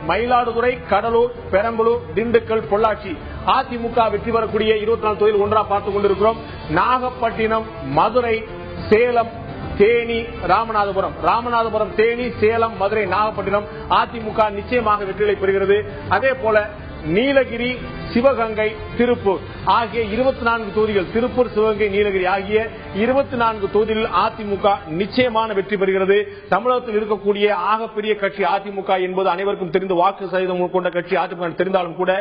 மயிலாடுதுறை, கடலூர், பெரம்பலூர், திண்டுக்கல், பொள்ளாச்சி. அதிமுக வெற்றி பெறக்கூடிய 24 தொகுதியில் ஒன்றா பார்த்துக் கொண்டிருக்கிறோம். நாகப்பட்டினம், மதுரை, சேலம், தேனி, ராமநாதபுரம், தேனி, சேலம், மதுரை, நாகப்பட்டினம் அதிமுக நிச்சயமாக வெற்றிகளை பெறுகிறது. அதே போல நீலகிரி, சிவகங்கை, திருப்பூர் ஆகிய 24 தொகுதிகள், திருப்பூர், சிவகங்கை, நீலகிரி ஆகிய 24 தொகுதிகளில் அதிமுக நிச்சயமான வெற்றி பெறுகிறது. தமிழகத்தில் இருக்கக்கூடிய ஆகப்பெரிய கட்சி அதிமுக என்பது அனைவருக்கும் தெரிந்த வாக்கு சதவீதம் கொண்ட கட்சி அதிமுக தெரிந்தாலும் கூட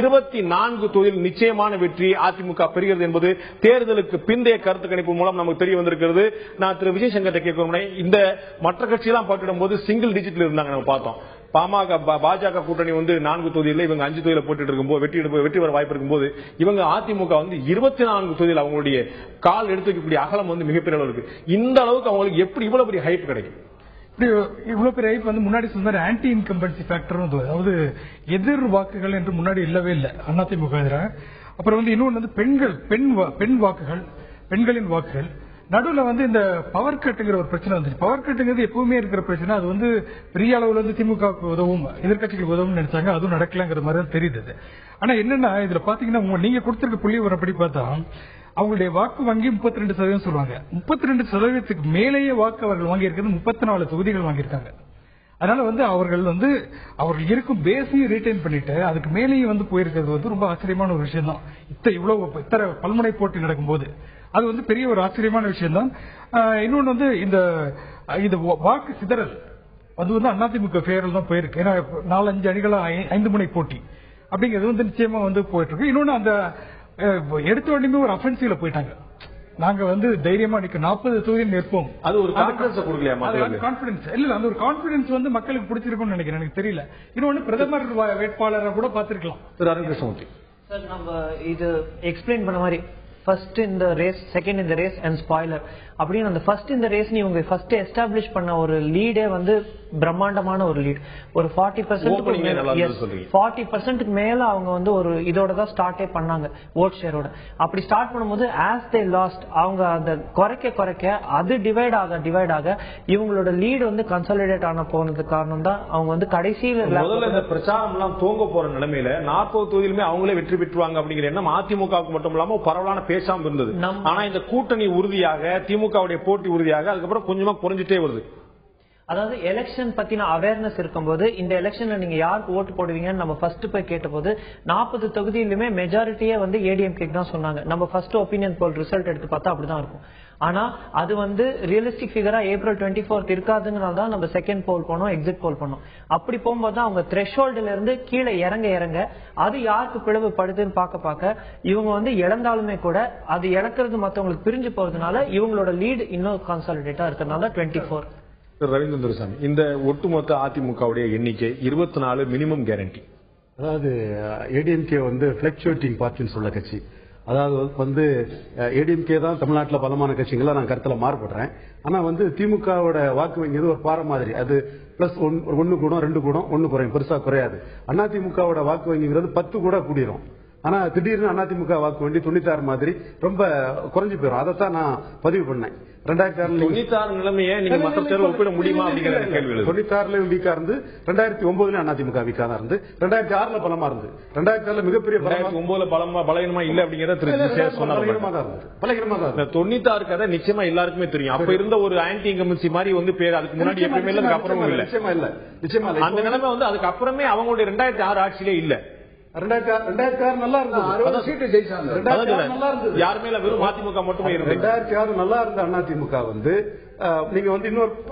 24 தொகுதியில் நிச்சயமான வெற்றி அதிமுக பெறுகிறது என்பது தேர்தலுக்கு பிந்தைய கருத்து கணிப்பு மூலம் நமக்கு தெரிய வந்திருக்கிறது. நான் திரு விஜயசங்கர் கேட்கிறேன், இந்த மற்ற கட்சியெல்லாம் போட்டிடும் போது சிங்கிள் டிஜிட்ல இருந்தாங்க, நம்ம பார்த்தோம். பாஜக கூட்டணி 4 தொகுதியில், இவங்க 5 தொகுதியில் போட்டு இருக்கும்போது வெற்றி பெற வாய்ப்பு இருக்கும்போது இவங்க அதிமுக 24 தொகுதியில் அவங்களுடைய கால் எடுத்து வைக்கக்கூடிய அகலம் மிகப்பெரிய அளவு இருக்கு. இந்த அளவுக்கு அவங்களுக்கு எப்படி இவ்வளவு பெரிய ஹைப் கிடைக்கும்? இவ்வளவு பெரிய ஹைப் முன்னாடி சொன்ன ஆன்டி இன்கம்பன்சி ஃபேக்டர், அதாவது எதிர் வாக்குகள் என்று முன்னாடி இல்லவே இல்லை அதிமுக எதிராக. அப்புறம் இன்னொன்று பெண் வாக்குகள், பெண்களின் வாக்குகள். நடுவில் இந்த பவர் கட்டுங்கிற ஒரு பிரச்சனை வந்துச்சு. பவர் கட்டுங்கிறது எப்பவுமே இருக்கிற பிரச்சனை. அது பெரிய அளவுல திமுக உதவும், எதிர்கட்சிகளுக்கு உதவும் நினைச்சாங்க. அதுவும் நடக்கலங்கிற மாதிரி தான் தெரியுது. ஆனா என்னன்னா, இதுல பாத்தீங்கன்னா நீங்க கொடுத்திருக்க புள்ளி வரப்படி பார்த்தா அவங்களுடைய வாக்கு வங்கி 32% சொல்லுவாங்க. 32% மேலேயே வாக்கு அவர்கள் வாங்கி இருக்கிறது 34 தொகுதிகள் வாங்கியிருக்காங்க. அதனால அவர்கள் இருக்கும் பேஸையும் ரீட்டைன் பண்ணிட்டு அதுக்கு மேலேயும் போயிருக்கிறது ரொம்ப ஆச்சரியமான ஒரு விஷயம் தான். இத்தனை பல்முனை போட்டி நடக்கும்போது அது பெரிய ஒரு ஆச்சரியமான விஷயம் தான். இன்னொன்னு இந்த வாக்கு சிதறல் அது அதிமுக ஃபேவரில் தான் போயிருக்கு. ஏன்னா 4-5 அணிகளா 5 முனை போட்டி அப்படிங்கிறது நிச்சயமா போயிட்டு இருக்கு. இன்னொன்னு அந்த எடுத்த உடனே ஒரு அஃபென்சிவ்ல போயிட்டாங்க. நாங்க தைரியமா நிக்க 40 தொகுதியில் நிற்போம். அது ஒரு கான்பிடன்ஸ் இல்ல, அந்த ஒரு கான்பிடன்ஸ் மக்களுக்கு பிடிச்சிருக்கும்னு நினைக்கிறேன். எனக்கு தெரியல. இன்னொன்னு பிரதமர் வேட்பாளரை கூட பாத்திருக்கலாம். சார் நம்ம இது எக்ஸ்பிளைன் பண்ண மாதிரி ஃபர்ஸ்ட் இந்த ரேஸ், செகண்ட் இந்த ரேஸ் அண்ட் ஸ்பாய்லர் அப்படின்னு அந்த ஃபர்ஸ்ட் இந்த ரேஸ் நீங்க ஃபர்ஸ்ட் எஸ்டாப்ளிஷ் பண்ண ஒரு லீடே பிரம்மாண்டமான ஒரு லீட். ஒரு 40% மேல அவங்க ஒரு இதோட தான் ஸ்டார்டே பண்ணாங்க, ஓட் ஷேரோட. அப்படி ஸ்டார்ட் பண்ணும்போது ஆஸ் தே லாஸ்ட் அவங்க அந்த குறைக்க அது டிவைட் ஆக இவங்களோட லீடு கன்சாலிடேட் ஆன போனதுக்கு காரணம் தான் அவங்க கடைசியில இந்த பிரச்சாரம் எல்லாம் தூங்க போற நிலைமையில 40 தொகுதியிலுமே அவங்களே வெற்றி பெற்றுவாங்க அப்படிங்கிற எண்ணம் அதிமுகவுக்கு மட்டும் இல்லாம பரவலான பேசாம இருந்தது. ஆனா இந்த கூட்டணி உறுதியாக, திமுகவுடைய போட்டி உறுதியாக அதுக்கப்புறம் கொஞ்சமா குறைஞ்சிட்டே வருது. அதாவது எலெக்ஷன் பத்தின அவேர்னஸ் இருக்கும்போது இந்த எலெக்ஷன்ல நீங்க யாருக்கு ஓட்டு போடுவீங்கன்னு நம்ம ஃபர்ஸ்ட் போய் கேட்டபோது 40 தொகுதியிலுமே மெஜாரிட்டியே ஏடிஎம்கே தான் சொன்னாங்க. நம்ம ஃபர்ஸ்ட் ஒப்பீனியன் போல் ரிசல்ட் எடுத்து பார்த்தா அப்படிதான் இருக்கும். ஆனா அது ரியலிஸ்டிக் ஃபிகரா April 24 இருக்காதுங்கனால தான் நம்ம செகண்ட் போல் போனோம், எக்ஸிட் போல் பண்ணோம். அப்படி போகும்போது அவங்க த்ரெஷ்ஹோல்டுல இருந்து கீழே இறங்க அது யாருக்கு பிளவு படுதுன்னு பார்க்க இவங்க இழந்தாலுமே கூட அது இழக்கிறது மற்றவங்களுக்கு பிரிஞ்சு போறதுனால இவங்களோட லீட் இன்னும் கான்சாலிடேட்டா இருக்கிறதுனால 24. ரவீந்திரசாமி, இந்த ஒட்டுமொத்த அதிமுகவுடைய எண்ணிக்கை 24 மினிமம் கேரண்டி. அதாவது ஏடிஎம்கே பிளக்சுவேட்டிங் பார்ட்டின்னு சொல்ல கட்சி. அதாவது ஏடிஎம்கே தான் தமிழ்நாட்டில் பலமான கட்சிகளா நான் கருத்துல மாறுபடுறேன். ஆனா திமுகவோட வாக்கு வங்கி ஒரு பாறை மாதிரி. அது பிளஸ் 1 கூடும் 2 கூடும் 1 குறையும், பெருசா குறையாது. அதிமுகவோட வாக்கு வங்கிங்கிறது 10 கூட கூடிரும். ஆனா திடீர்னு அதிமுக வாக்கு வண்டி 96 மாதிரி ரொம்ப குறைஞ்சு போயிடும். அதைத்தான் நான் பதிவு பண்ணேன். 2006 நிலைமையை நீங்க மற்ற தேர்தல் ஒப்பிட முடியுமா அப்படிங்கிற கேள்வி. 96 வீக்கா இருந்து 2009 அதிமுக வீக்கா தான் இருந்து 2006 பலமா இருந்து 2006 மிகப்பெரிய 2009 பலகீனமா இல்ல அப்படிங்கறத பலகீனமா தான் இருந்தது. 96 கதை நிச்சயமா எல்லாருக்குமே தெரியும். அப்ப இருந்த ஒரு ஆன்டி இன்கம்பன்சி மாதிரி பேர் அதுக்கு முன்னாடி எப்பவுமே இல்ல, அதுக்கு அப்புறமும் இல்ல. நிச்சயமா அந்த நிலைமை அதுக்கு அப்புறமே அவங்களுடைய 2006 ஆட்சியிலே இல்ல. 2006 நல்லா இருந்தது. யாருமே வெறும் அதிமுக மட்டுமே இருந்தது. 2006 நல்லா இருந்த அதிமுக நீங்க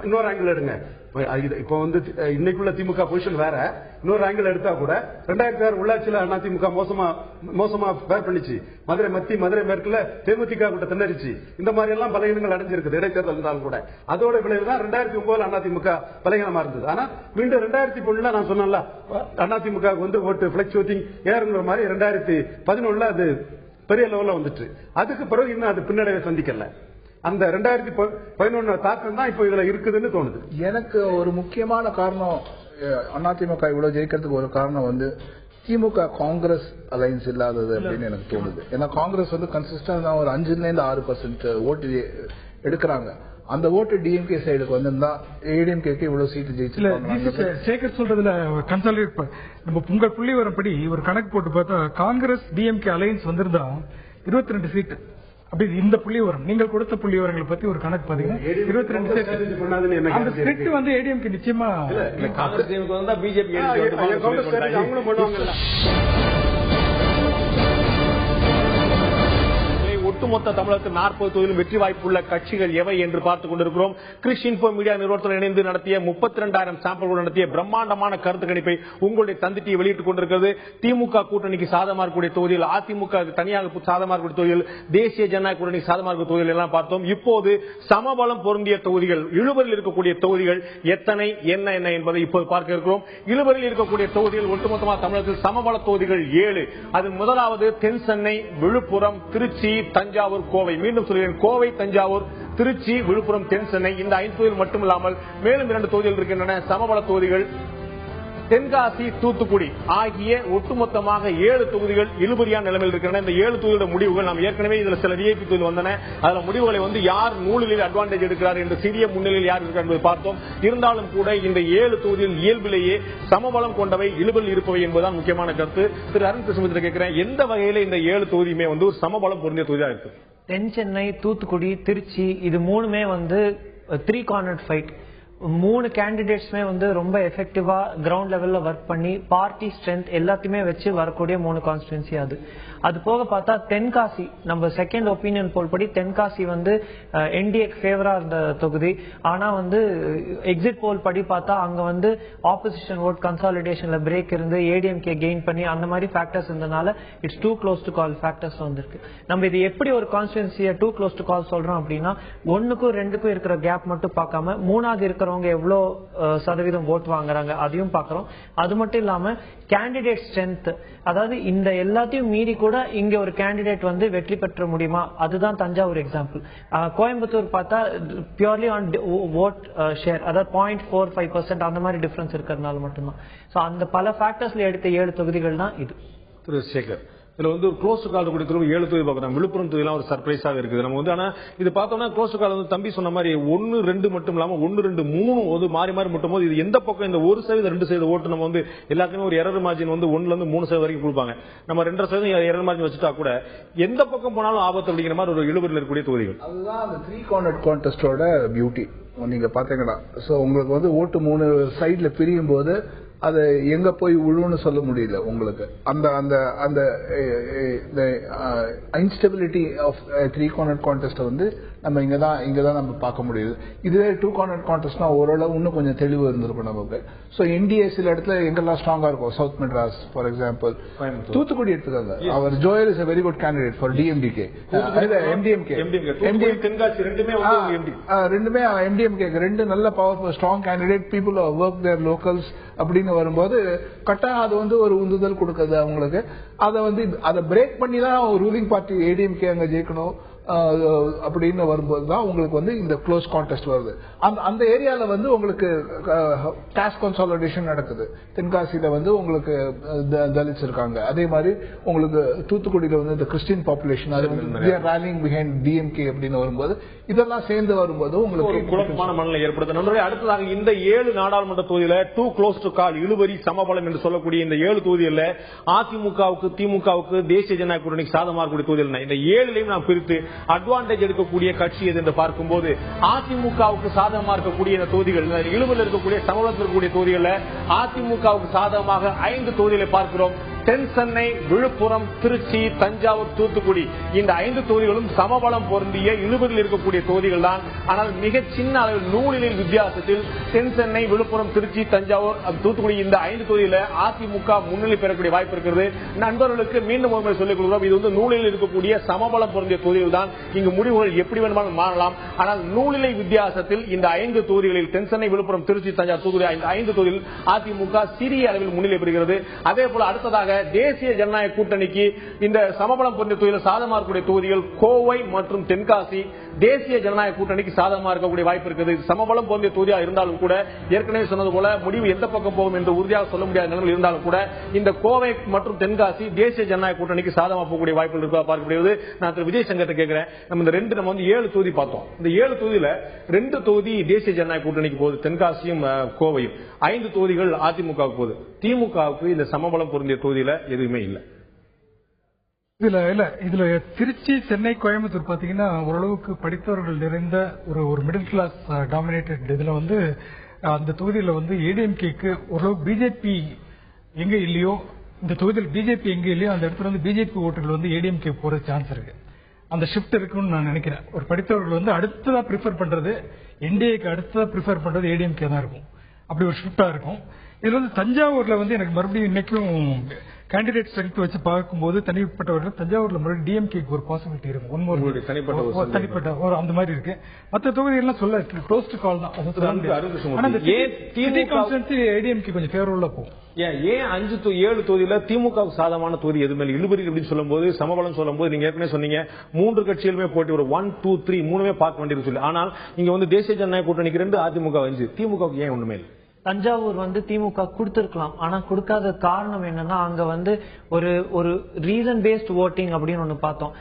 இன்னொரு ஆங்கிள் எடுங்க. இப்ப இன்னைக்குள்ள திமுக பொசிஷன் வேற. இன்னொரு ஆங்கிள் எடுத்தா கூட 2006 உள்ளாட்சியில அதிமுக மோசமா பேர் பண்ணிச்சு. மதுரை மத்தி, மதுரை மேற்குல தேமுதிக கூட திணறிச்சு. இந்த மாதிரி எல்லாம் பலகீனங்கள் அடைஞ்சிருக்குது இடைத்தேர்தல் இருந்தாலும் கூட. அதோட விளைவுதான் 2009 அதிமுக பலகீனமா இருந்தது. ஆனா மீண்டும் 2013 நான் சொன்னேன்ல அதிமுக ஓட்டு பிளக்சுவேட்டிங் ஏறுங்கிற மாதிரி 2011 அது பெரிய லெவல்ல வந்துட்டு. அதுக்கு பிறகு இன்னும் அது பின்னடைவை சந்திக்கல. அந்த 2011 தாக்கம் தான் இப்ப இதுல இருக்குதுன்னு தோணுது. எனக்கு ஒரு முக்கியமான காரணம் அதிமுக இவ்வளவு ஜெயிக்கிறதுக்கு ஒரு காரணம் திமுக காங்கிரஸ் அலைன்ஸ் இல்லாதது அப்படின்னு எனக்கு தோணுது. ஏன்னா காங்கிரஸ் கன்சிஸ்டன்டா ஒரு 5-6% ஓட்டு எடுக்கிறாங்க. அந்த ஓட்டு டிஎம்கே சைடுக்கு வந்திருந்தா ஏடிஎம்கேக்கு இவ்வளவு சீட்டு ஜெயிச்சு. சேகர் சொல்றதுல கன்சாலிடேட் நம்ம உங்கள் புள்ளி வரப்படி ஒரு கணக்கு போட்டு பார்த்தா காங்கிரஸ் டிஎம்கே அலைன்ஸ் வந்திருந்தா 22 சீட்டு. அப்படி இந்த புள்ளி வரும். நீங்கள் கொடுத்த புள்ளி விவரங்களை பத்தி ஒரு கணக்கு பாத்தீங்கன்னா 22 அந்த ஸ்கிரிப்ட் ஏடிஎம்கே நிச்சயமா பிஜேபி ஒட்டுமொத்த தமிழகத்தில் 40 தொகுதியிலும் வெற்றி வாய்ப்புள்ள கட்சிகள் எவை என்று பார்த்துக் கொண்டிருக்கிறோம். கிறிஸ் இன்ஃபோ மீடியா நிறுவனத்துடன் இணைந்து நடத்திய 32,000 சாம்பிள்கள் நடத்திய பிரம்மாண்டமான கருத்து கணிப்பை உங்களுடைய தந்திட்டியை வெளியிட்டுக் கொண்டிருக்கிறது. திமுக கூட்டணிக்கு சாதகமாக இருக்கக்கூடிய தொகுதியில், அதிமுக தனியாக சாதகமாக இருக்கக்கூடிய தொகுதியில், தேசிய ஜனநாயக கூட்டணி சாதகமாக இருக்கக்கூடிய தொகுதிகள் எல்லாம் பார்த்தோம். இப்போது சமபலம் பொருந்திய தொகுதிகள், இழுபறில் இருக்கக்கூடிய தொகுதிகள் எத்தனை என்ன என்பதை இப்போது பார்க்க இருக்கிறோம். இழுபறில் இருக்கக்கூடிய தொகுதிகள் ஒட்டுமொத்தமாக தமிழகத்தில் சமபல தொகுதிகள் 7. அது முதலாவது தென் சென்னை, விழுப்புரம், திருச்சி, தஞ்சாவூர், கோவை. மீண்டும் சொல்கிறேன், கோவை, தஞ்சாவூர், திருச்சி, விழுப்புரம், தென் சென்னை. இந்த 5 தொகுதிகள் மட்டுமில்லாமல் மேலும் 2 தொகுதிகள் இருக்கின்றன சமபல தொகுதிகள். தென்காசி, தூத்துக்குடி ஆகிய ஒட்டுமொத்தமாக 7 தொகுதிகள் இழுபறியான நிலைமையில் இருக்கின்றன. இந்த 7 தொகுதியோட முடிவுகள் நாம் ஏற்கனவே இதுல சில விஐபி தொகுதிகள் வந்தன. அதுல முடிவுகளை யார் நூலில் அட்வான்டேஜ் எடுக்கிறார் என்று சிறிய முன்னிலையில் யார் இருக்கிறார் என்பதை பார்த்தோம். இருந்தாலும் கூட இந்த 7 தொகுதியில் இயல்பிலேயே சமபலம் கொண்டவை, இழுபறில் இருப்பவை என்பதுதான் முக்கியமான கருத்து. திரு அருண் கிருஷ்ணமூர்த்தி கேட்கிறேன், எந்த வகையில இந்த 7 தொகுதியுமே ஒரு சமபலம் பொருந்திய தொகுதியா இருக்கு? தென் சென்னை, தூத்துக்குடி, திருச்சி இது மூணுமே வந்து 3 cornered ஃபைட். 3 கேண்டிடேட்ஸ்மே வந்து ரொம்ப எஃபெக்டிவா கிரவுண்ட் லெவல்ல ஒர்க் பண்ணி பார்ட்டி ஸ்ட்ரென்த் எல்லாத்தையுமே வச்சு வரக்கூடிய 3 கான்ஸ்டிடுவன்சி. அது போக பார்த்தா தென்காசி, நம்ம செகண்ட் ஒப்பீனியன் போல் படி தென்காசி வந்து என்டிஏக்கு ஃபேவரா இருந்த தொகுதி. ஆனா வந்து எக்ஸிட் போல் படி பார்த்தா அங்க வந்து ஆப்போசிஷன் ஓட் கன்சாலிடேஷன்ல பிரேக் இருந்து ஏடிஎம்கே கெயின் பண்ணி அந்த மாதிரி ஃபேக்டர்ஸ் இருந்தனால it's too close to call factors வந்திருக்கு. நம்ம இது எப்படி ஒரு கான்ஸ்டிடுவன்சியை டூ க்ளோஸ் டு கால் சொல்றோம் அப்படின்னா 1க்கும் 2க்கும் இருக்கிற கேப் மட்டும் பார்க்காம 3வது இருக்கிறவங்க எவ்வளவு சதவீதம் ஓட் வாங்குறாங்க அதையும் பாக்குறோம். அது மட்டும் இல்லாம கேண்டிடேட் ஸ்ட்ரென்த், அதாவது இந்த எல்லாத்தையும் மீறி கூட இங்க ஒரு கேண்டிடேட் வந்து வெற்றி பெற்ற முடியுமா, அதுதான் தஞ்சாவூர் எக்ஸாம்பிள். கோயம்புத்தூர் பார்த்தா பியூர்லி ஆன் ஓட் ஷேர், அதாவது 0.45% அந்த மாதிரி டிஃபரன்ஸ் இருக்கிறதுனால மட்டும்தான். சோ அந்த பல ஃபேக்டர்ஸ்ல எடுத்த 7 தொகுதிகள் தான் இது. திரு சேகர், இதுல வந்து ஒரு க்ளோஸ் கால் கொடுக்கிறோம் 7 தொகுதி பார்க்கணும். விழுப்புரம் தொகுதியெல்லாம் ஒரு சர்ப்ரைஸாக இருக்குது நம்ம வந்து. ஆனா இது பார்த்தோம்னா க்ளோஸ் கால் வந்து தம்பி சொன்ன மாதிரி 1, 2 மட்டும் இல்லாம 1, 2, 3 வந்து மாறி மாறி மட்டும் போது இது எந்த பக்கம் இந்த 1%, 2% ஓட்டு நம்ம வந்து எல்லாத்தையுமே ஒரு எரர் மார்ஜின் வந்து 1ல இருந்து 3% வரைக்கும் கொடுப்பாங்க. நம்ம 2% எரர் மார்ஜின் வச்சுட்டா கூட எந்த பக்கம் போனாலும் ஆபத்து அப்படிங்கிற மாதிரி ஒரு இழுபறியில் இருக்கக்கூடிய தொகுதிகள். அதுதான் அந்த 3 cornered contestோட பியூட்டி. நீங்க பாத்தீங்கன்னா சோ உங்களுக்கு வந்து ஓட்டு 3 சைட்ல பிரியும் போது அது எங்க போய் விழுன்னு சொல்ல முடியல உங்களுக்கு. அந்த அந்த அந்த இன்ஸ்டெபிலிட்டி ஆஃப் 3 cornered contest வந்து நம்ம இங்கதான் நம்ம பார்க்க முடியுது. இதுவே 2 cornered contestனா ஓரளவு இன்னும் கொஞ்சம் தெளிவு இருந்திருக்கும் நமக்கு. சோ என்டிஏ சில இடத்துல எங்கெல்லாம் ஸ்ட்ராங்கா இருக்கும், south Madras for example, Thoothukudi எடுத்துக்காங்க. அவர் Joel is a very good candidate for DMDK. ரெண்டுமே MDMK ரெண்டு நல்ல powerful strong candidate. People work there locals அப்படின்னு வரும்போது கட்டாயம் அது வந்து ஒரு உந்துதல் கொடுக்குது அவங்களுக்கு. அதை பிரேக் பண்ணி தான் ரூலிங் பார்ட்டி ஏடிஎம்கே அங்க ஜெயிக்கணும் அப்படின்னு வரும்போது தான் உங்களுக்கு வந்து இந்த க்ளோஸ் கான்டெஸ்ட் வருது. அந்த ஏரியால வந்து உங்களுக்கு டாஸ்க் கன்சாலிடேஷன் நடக்குது. தென்காசியில வந்து உங்களுக்கு தலித்ஸ் இருக்காங்க. அதே மாதிரி உங்களுக்கு தூத்துக்குடியில வந்து இந்த Christian population railing behind DMK அப்படின்னு வரும்போது இதெல்லாம் சேர்ந்து வரும்போது உங்களுக்கு குழப்பமான மனநிலை ஏற்படுது. நண்பர்களே, அடுத்ததாக இந்த 7 நாடாளுமன்ற தொகுதியில டூ க்ளோஸ் டு கால் இழுபறி சமபலம் என்று சொல்லக்கூடிய இந்த 7 தொகுதியில் அதிமுகவுக்கு, திமுகவுக்கு, தேசிய ஜனநாயக கூட்டணிக்கு சாதகமாக இருக்கக்கூடிய தொகுதிகள் இந்த 7லையும் நாம் பிரித்து அட்வான்டேஜ் எடுக்கக்கூடிய கட்சி எது என்று பார்க்கும்போது அதிமுகவுக்கு சாதகமாக இருக்கக்கூடிய இந்த தொகுதிகள், இழுபறியில் இருக்கக்கூடிய சமபலத்தில் இருக்கக்கூடிய தொகுதிகள் அதிமுகவுக்கு சாதகமாக 5 தொகுதிகளை பார்க்கிறோம். தென் சென்னை, விழுப்புரம், திருச்சி, தஞ்சாவூர், தூத்துக்குடி இந்த 5 தொகுதிகளும் சமபலம் பொருந்திய இழுபறியில் இருக்கக்கூடிய தொகுதிகள் தான். ஆனால் மிக சின்ன அளவில் நூலில் வித்தியாசத்தில் தென் சென்னை, விழுப்புரம், திருச்சி, தஞ்சாவூர், தூத்துக்குடி இந்த 5 தொகுதியில அதிமுக முன்னிலை பெறக்கூடிய வாய்ப்பு இருக்கிறது. நண்பர்களுக்கு மீண்டும் ஒரு முறை சொல்லிக் கொள்கிறோம், இது வந்து நூலில் இருக்கக்கூடிய சமபலம் பொருந்திய தொகுதிகள் தான். இங்கு முடிவுகள் எப்படி வேணுமானாலும் மாறலாம். ஆனால் நூலிலை வித்தியாசத்தில் இந்த 5 தொகுதிகளில் தென் சென்னை, விழுப்புரம், திருச்சி, தஞ்சாவூர், தூத்துக்குடி 5 தொகுதியில் அதிமுக சிறிய அளவில் முன்னிலை பெறுகிறது. அதே போல அடுத்ததாக தேசிய ஜனநாயக கூட்டணிக்கு இந்த சமபலம் பொருந்திய தொகுதியில் சாதகமாக இருக்கக்கூடிய தொகுதிகள் கோவை மற்றும் தென்காசி தேசிய ஜனநாயக கூட்டணிக்கு சாதகமாக இருக்கக்கூடிய வாய்ப்பு இருக்குது. சமபலம் பொருந்திய தொகுதியாக இருந்தாலும் கூட ஏற்கனவே சொன்னது போல முடிவு எந்த பக்கம் போகும் என்று உறுதியாக சொல்ல முடியாத நிலையில் இருந்தாலும் கூட இந்த கோவை மற்றும் தென்காசி தேசிய ஜனநாயக கூட்டணிக்கு சாதகமாக போகக்கூடிய வாய்ப்புகள் இருப்பதாக பார்க்கப்படுகிறது. நான் திரு விஜய் சங்கத்தை கேட்கிறேன், நம்ம இந்த 7 தொகுதி பார்த்தோம். இந்த 7 தொகுதியில 2 தொகுதி தேசிய ஜனநாயக கூட்டணிக்கு போகுது, தென்காசியும் கோவையும். 5 தொகுதிகள் அதிமுகவுக்கு போகுது. திமுகவுக்கு இந்த சமபலம் பொருந்திய தொகுதியில எதுவுமே இல்லை. இதுல திருச்சி, சென்னை, கோயம்புத்தூர் பாத்தீங்கன்னா ஓரளவுக்கு படித்தவர்கள் நிறைந்த ஒரு மிடில் கிளாஸ் டாமினேட்டட். இதுல வந்து அந்த தொகுதியில வந்து ஏடிஎம்கேக்கு ஓரளவுக்கு பிஜேபி எங்க இல்லையோ, இந்த தொகுதியில் பிஜேபி எங்க இல்லையோ அந்த இடத்துல வந்து பிஜேபி ஓட்டுகள் வந்து ஏடிஎம்கே போற சான்ஸ் இருக்கு. அந்த ஷிஃப்ட் இருக்குன்னு நான் நினைக்கிறேன். ஒரு படித்தவர்கள் வந்து அடுத்ததா ப்ரிஃபர் பண்றது என்டிஏக்கு அடுத்ததா ப்ரிஃபர் பண்றது ஏடிஎம்கே தான் இருக்கும். அப்படி ஒரு ஷிஃப்டா இருக்கும். இதுல வந்து தஞ்சாவூர்ல வந்து எனக்கு மறுபடியும் இன்னைக்கும் கேண்டிடேட் ஸ்ட்ரென்த் வச்சு பார்க்கும்போது தனிப்பட்டவர்கள் தஞ்சாவூர்ல மறுபடியும் டிஎம்கேக்கு ஒரு பாசிபிலிட்டி இருக்கும். தனிப்பட்ட ஒரு அந்த மாதிரி இருக்கு. மற்ற தொகுதிகள்லாம் சொல்ல க்ளோஸ் டு கால் தான். ஏடிஎம்கே கொஞ்சம் ஃபேவரபுளா போகும். ஏன் 7 தொகுதியில திமுக சாதகமான தொகுதி எதுவுமே இழுபறி அப்படின்னு சொல்லும் போது, சமபலம் சொல்லும் போது நீங்க ஏற்கனவே சொன்னீங்க 3 கட்சிகளுமே போட்டி ஒரு 1, 2, 3 மூணுமே பார்க்க வேண்டியது சொல்லி. ஆனால் இங்க வந்து தேசிய ஜனநாயக கூட்டணிக்கு 2, அதிமுக 5, திமுக ஏன் ஒண்ணுமே இல்லை? தஞ்சாவூர் வந்து திமுக கொடுத்திருக்கலாம். ஆனா கொடுக்காத காரணம் என்னன்னா அங்க வந்து ஒரு ரீசன் பேஸ்ட் ஓட்டிங் அப்படின்னு ஒண்ணு பார்த்தோம்.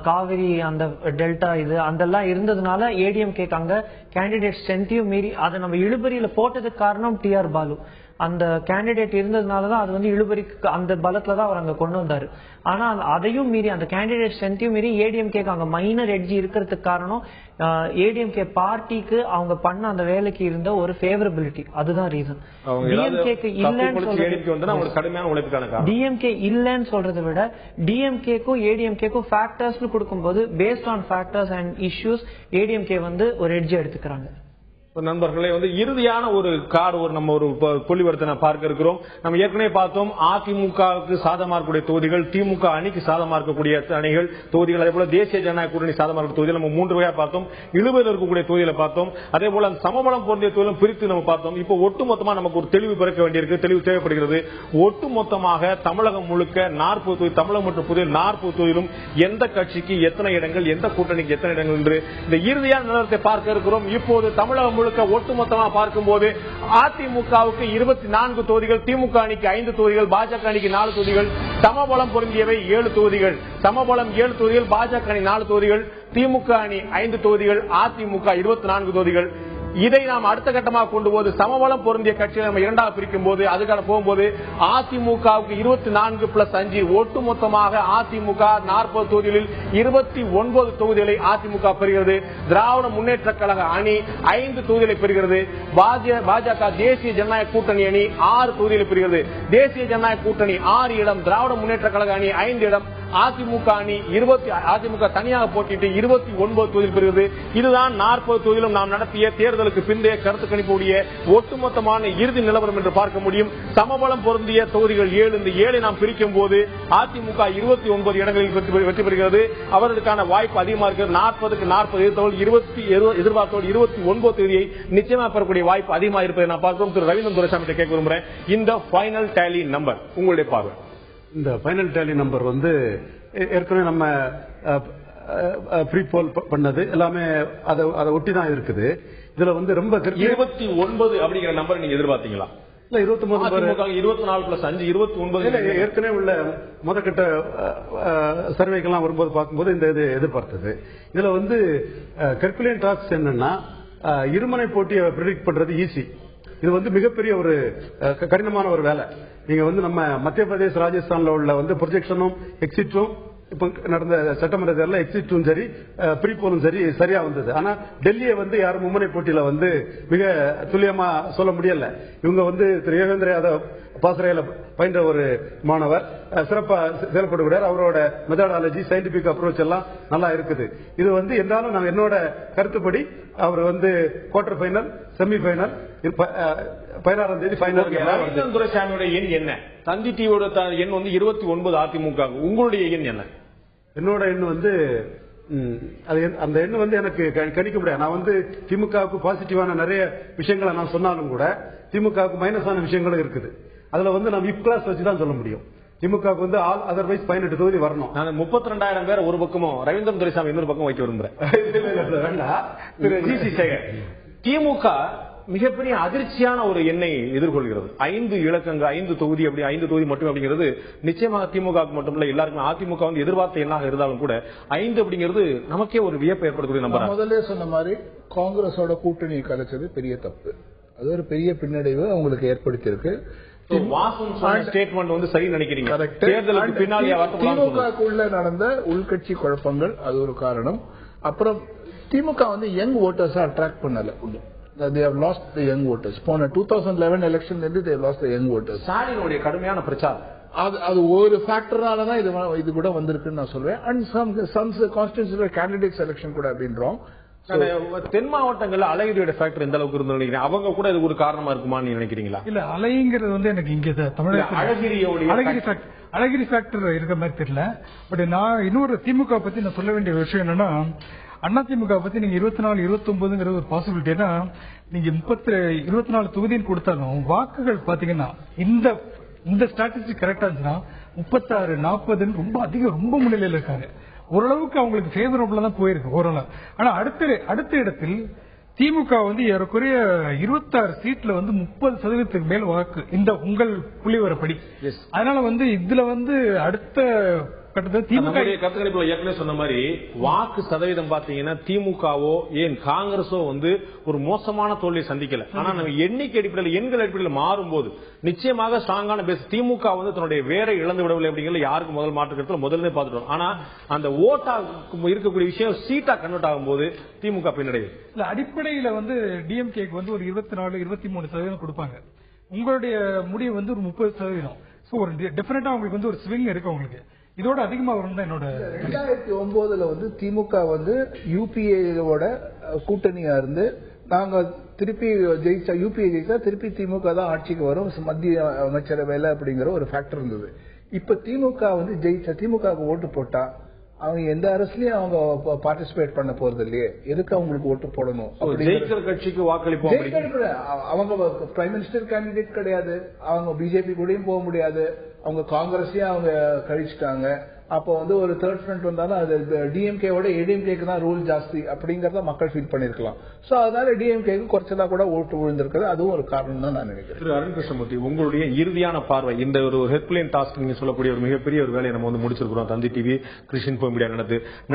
காவிரி அந்த டெல்டா இது அதெல்லாம் இருந்ததுனால ஏடிஎம்கே அங்க கேண்டிடேட் ஸ்ட்ரென்த்தையும் மீறி அதை நம்ம இழுபறியில போட்டதுக்கு காரணம் டிஆர் பாலு. அந்த கேண்டிடேட் இருந்ததுனாலதான் அது வந்து இழுபறிக்கு அந்த பலத்துல தான் அவர் அங்க கொண்டு வந்தாரு. ஆனா அதையும் மீறி அந்த கேண்டிடேட் ஸ்ட்ரென்த்தையும் மீறி ஏடிஎம்கேக்கு அங்க மைனர் எட்ஜ் இருக்கிறதுக்கு காரணம் ஏடிஎம்கே பார்ட்டிக்கு அவங்க பண்ண அந்த வேலைக்கு இருந்த ஒரு ஃபேவரபிலிட்டி. அதுதான் ரீசன். டிஎம்கேக்கு டிஎம்கே இல்லன்னு சொல்றதை விட டிஎம்கேக்கும் ஏடிஎம்கேக்கும் ஃபேக்டர்ஸ் கொடுக்கும்போது based on factors and issues ADMK வந்து ஒரு எட்ஜ் எடுத்துக்கிறாங்க. நண்பர்களே வந்து இறுதியான ஒரு கார்டு நம்ம ஒரு புள்ளிவரத்தை பார்க்க இருக்கிறோம். நம்ம ஏற்கனவே பார்த்தோம் அதிமுகவுக்கு சாதகமாக இருக்கக்கூடிய தொகுதிகள், திமுக அணிக்கு சாதகமாக இருக்கக்கூடிய அணிகள் தொகுதிகள், அதே போல தேசிய ஜனநாயக கூட்டணி சாதகமாக இருக்க தொகுதிகள் நம்ம 3 வகையா பார்த்தோம். இழுபறியில் இருக்கக்கூடிய தொகுதிகளை பார்த்தோம். அதே போல சமபலம் பொருந்திய தொகுதிகளும் பிரித்து நம்ம பார்த்தோம். இப்போ ஒட்டுமொத்தமா நமக்கு ஒரு தெளிவு பிறக்க வேண்டியிருக்கு, தெளிவு தேவைப்படுகிறது. ஒட்டுமொத்தமாக தமிழகம் முழுக்க 40 தொகுதி, தமிழகம் மற்றும் புதிய 40 தொகுதியிலும் எந்த கட்சிக்கு எத்தனை இடங்கள், எந்த கூட்டணிக்கு எத்தனை இடங்கள் என்று இந்த இறுதியான நிலவரத்தை பார்க்க இருக்கிறோம். இப்போது தமிழகம் ஒட்டுமொத்தமாக பார்க்கும்போது அதிமுகவுக்கு 24 தொகுதிகள், திமுக அணிக்கு 5 தொகுதிகள், பாஜக அணிக்கு 4 தொகுதிகள், சமபலம் பொருந்தியவை 7 தொகுதிகள். சமபலம் 7 தொகுதிகள், பாஜக அணி 4 தொகுதிகள், திமுக அணி 5 தொகுதிகள், அதிமுக 24 தொகுதிகள். இதை நாம் அடுத்த கட்டமாக கொண்டு போது சமபலம் பொருந்திய கட்சியை நம்ம இரண்டாக பிரிக்கும் போது அதுக்கான போகும்போது அதிமுகவுக்கு 24+5 ஒட்டுமொத்தமாக அதிமுக 40 தொகுதிகளில் 29 தொகுதிகளை அதிமுக பெறுகிறது. திராவிட முன்னேற்ற கழக அணி 5 தொகுதிகளை பெறுகிறது. பாஜக தேசிய ஜனநாயக கூட்டணி அணி 6 தொகுதிகளை பெறுகிறது. தேசிய ஜனநாயக கூட்டணி 6 இடம், திராவிட முன்னேற்ற கழக அணி 5 இடம், அதிமுக அணி அதிமுக தனியாக போட்டிட்டு 29 தொகுதியில் பெறுகிறது. இதுதான் 40 தொகுதியிலும் நாம் நடத்திய தேர்தலுக்கு பிந்தைய கருத்து கணிப்புடைய ஒட்டுமொத்தமான இறுதி நிலவரம் என்று பார்க்க முடியும். சமபலம் பொருந்திய தொகுதிகள் 7. இந்த 7 நாம் பிரிக்கும் போது அதிமுக 29 இடங்களில் வெற்றி பெறுகிறது. அவர்களுக்கான வாய்ப்பு அதிகமாக இருக்கிறது. 40க்கு 40 எதிர்பார்த்தோடு 29 தொகுதியை நிச்சயமாக பெறக்கூடிய வாய்ப்பு அதிகமாக இருப்பதை நான் பார்க்கிறோம். திரு ரவீந்திரன் துரைசாமி கேட்க விரும்புகிறேன், இந்த ஃபைனல் டேலி நம்பர் உங்களுடைய பார்வை. இந்த ஃபைனல் டேலி நம்பர் வந்து ஏற்கனவே நம்ம ப்ரீ போல் பண்ணது எல்லாமே அதை ஒட்டி தான் இருக்குது. இதுல வந்து ரொம்ப 29 அப்படிங்கிற நம்பர் நீங்க எதிர்பார்த்தீங்களா? இல்ல 24+5 29 ஏற்கனவே உள்ள முதற்கட்ட சர்வேக்கெல்லாம் வரும்போது பார்க்கும்போது இந்த இது எதிர்பார்த்தது. இதுல வந்து கல்குலேஷன் டாஸ்க் என்னன்னா இருமனை போட்டியை ப்ரெடிக்ட் பண்றது ஈஸி. இது வந்து மிகப்பெரிய ஒரு கடினமான ஒரு வேலை. நீங்க வந்து நம்ம மத்திய பிரதேச ராஜஸ்தான்ல உள்ள வந்து ப்ரொஜெக்ஷனும் எக்ஸிட்டும் இப்ப நடந்த சட்டமன்ற தேர்தல் எக்ஸிட்டும் சரி ப்ரீ போலும் சரியா வந்தது. ஆனா டெல்லியை வந்து யாரும் மும்முனை போட்டியில வந்து மிக துல்லியமா சொல்ல முடியல. இவங்க வந்து திரு யோகேந்திர யாதவ் பாசறையில பயின்ற ஒரு மாணவர் சிறப்பா செயல்படுகிறார். அவரோட மெத்தடாலஜி சயின்டிபிக் அப்ரோச் எல்லாம் நல்லா இருக்குது. இது வந்து என்றாலும் நான் என்னோட கருத்துப்படி அவர் வந்து குவார்டர் ஃபைனல், செமி ஃபைனல், 16ஆம் தேதி ஃபைனல். ரவீந்திரன் துரைசாமியோட எண் என்ன? தந்தி டிவியோட எண் வந்து 29 அதிமுக. உங்களுடைய எண் என்ன? என்னோட எண் வந்து அந்த எண்ணு வந்து எனக்கு கணிக்க முடியாது. நான் வந்து திமுகவுக்கு பாசிட்டிவான நிறைய விஷயங்களை நான் சொன்னாலும் கூட திமுகவுக்கு மைனஸான விஷயங்களும் இருக்குது. அதுல வந்து நம்ம இப் கிளாஸ் வச்சுதான் சொல்ல முடியும். திமுகவுக்கு வந்து ஆல் அதர்வைஸ் 18 தொகுதி வரணும். நான் 32,000 பேர் ஒரு பக்கமும் ரவீந்திரன் துரைசாமி இன்னொரு பக்கம் வைக்க விரும்புறேன். திமுக மிகப்பெரிய அதிர்ச்சியான ஒரு எண்ணை எதிர்கொள்கிறது. 5 இலக்கங்கள், 5 தொகுதி, அப்படி 5 தொகுதி மட்டும் அப்படிங்கிறது நிச்சயமாக திமுக மட்டுமல்ல எல்லாருக்கும். அதிமுக வந்து எதிர்பார்த்த எண்ணாக இருந்தாலும் கூட 5 அப்படிங்கிறது நமக்கே ஒரு வியப்பை ஏற்படுத்தக்கூடிய நம்பர். முதல்ல சொன்ன மாதிரி காங்கிரஸோட கூட்டணி கலைச்சது பெரிய தப்பு. அது ஒரு பெரிய பின்னடைவு அவங்களுக்கு ஏற்படுத்தி இருக்கு. ஸ்டேட்மெண்ட் வந்து சரி நினைக்கிறீங்க? தேர்தலுக்கு பின்னாடி திமுகக்குள்ள நடந்த உள்கட்சி குழப்பங்கள் அது ஒரு காரணம். அப்புறம் திமுக வந்து யங் ஓட்டர்ஸ் அட்ராக்ட் பண்ணல. They have lost the young voters. போன 2011 election they have lost the young voters. ஸ்டாலினுடைய கடுமையான பிரச்சாரம் அது ஒரு ஃபேக்டர்னால தான் இது கூட வந்திருக்குன்னு நான் சொல்றேன். And some constituency candidate selection கூட அப்படின்றோம். தென் மாவட்டங்கள்ல அழகிரியோட ஃபேக்டர் எந்த அளவுக்கு இருந்து நினைக்கிறேன், அவங்க கூட இது ஒரு காரணமா இருக்குமான்னு நினைக்கிறீங்களா? இல்ல அழகிங்கிறது வந்து எனக்கு இங்க தமிழக அழகிரி ஃபேக்டர் இருக்க மாதிரி தெரியல. பட் நான் இன்னொரு திமுக பத்தி நான் சொல்ல வேண்டிய விஷயம் என்னன்னா, அண்ணா திமுக பத்தி நீங்க 24, 29 ஒரு பாசிபிலிட்டினா நீங்க 24 தொகுதின்னு கொடுத்தாலும் வாக்குகள் பாத்தீங்கன்னா இந்த ஸ்ட்ராட்டஜி கரெக்டா இருந்துச்சுன்னா 36, 40 ரொம்ப அதிகம், ரொம்ப முன்னிலையில் இருக்காங்க. ஓரளவுக்கு அவங்களுக்கு ஃபேவரபிளா தான் போயிருக்கு ஓரளவு. ஆனா அடுத்த இடத்தில் திமுக வந்து ஏறக்குறைய 26 சீட்ல வந்து 30% மேல் வாக்கு இந்த உங்கள் புள்ளிவரப்படி. அதனால வந்து இதுல வந்து அடுத்த திமுக கருத்துக்கணிப்புல ஏற்கனவே சொன்ன மாதிரி வாக்கு சதவீதம் பாத்தீங்கன்னா திமுகவோ ஏன் காங்கிரஸோ வந்து ஒரு மோசமான தோல்வியை சந்திக்கல. ஆனா நம்ம எண்ணிக்கை அடிப்படையில் எண்கள் அடிப்படையில் மாறும்போது நிச்சயமாக ஸ்ட்ராங்கான பேஸ் திமுக வந்து தன்னுடைய வேரை இழந்து விடவில்லை அப்படிங்கிறது யாருக்கு முதல் மாற்று கருத்துல முதல்ல பாத்துட்டோம். ஆனா அந்த ஓட்டா இருக்கக்கூடிய விஷயம் சீட்டா கன்வெர்ட் ஆகும்போது திமுக பின்னடைவு. அடிப்படையில வந்து டிஎம்கேக்கு வந்து ஒரு 24-23% கொடுப்பாங்க. உங்களுடைய முடிவு வந்து ஒரு 30%. சோ ஒரு டெஃபினட்டா உங்களுக்கு வந்து ஒரு ஸ்விங் இருக்கு. உங்களுக்கு இதோட அதிகமா வரும் தான் என்னோட. 2009 வந்து திமுக வந்து யூபிஏவோட கூட்டணியா இருந்து நாங்க திருப்பி ஜெயிச்சா யூபிஏ ஜெயிச்சா திருப்பி திமுக தான் ஆட்சிக்கு வரும், மத்திய அமைச்சரவையில அப்படிங்கிற ஒரு ஃபேக்டர் இருந்தது. இப்ப திமுக வந்து ஜெயிச்சா திமுக ஓட்டு போட்டா அவங்க எந்த அரசுலயும் அவங்க பார்ட்டிசிபேட் பண்ண போறது இல்லையே, எதுக்கு அவங்களுக்கு ஓட்டு போடணும்? ஜெயிக்கிற கட்சிக்கு வாக்களிப்போம். அவங்க பிரைம் மினிஸ்டர் கேண்டிடேட் கிடையாது, அவங்க பிஜேபி கூடயும் போக முடியாது, அவங்க காங்கிரஸையும் அவங்க கழிச்சுட்டாங்க. அப்போ வந்து ஒரு தேர்ட் ஃப்ரண்ட் வந்தாலும் அது டிஎம்கேவோட ஏடிஎம்கேக்கு தான் ரூல் ஜாஸ்தி அப்படிங்கறத மக்கள் ஃபீல் பண்ணிருக்கலாம். சோ அதனால டிஎம்கேக்கு குறைச்சலா கூட ஓட்டு விழுந்திருக்கிறது, அதுவும் ஒரு காரணம் தான் நான் நினைக்கிறேன். திரு அருண் கிருஷ்ணமூர்த்தி, உங்களுடைய இறுதியான பார்வை இந்த ஒரு ஹெல்ப்லைன் டாஸ்க் நீங்க சொல்லக்கூடிய ஒரு மிகப்பெரிய ஒரு வேலையை நம்ம வந்து முடிச்சிருக்கிறோம். தந்தி டிவி கிறிஸ்டியன் மீடியா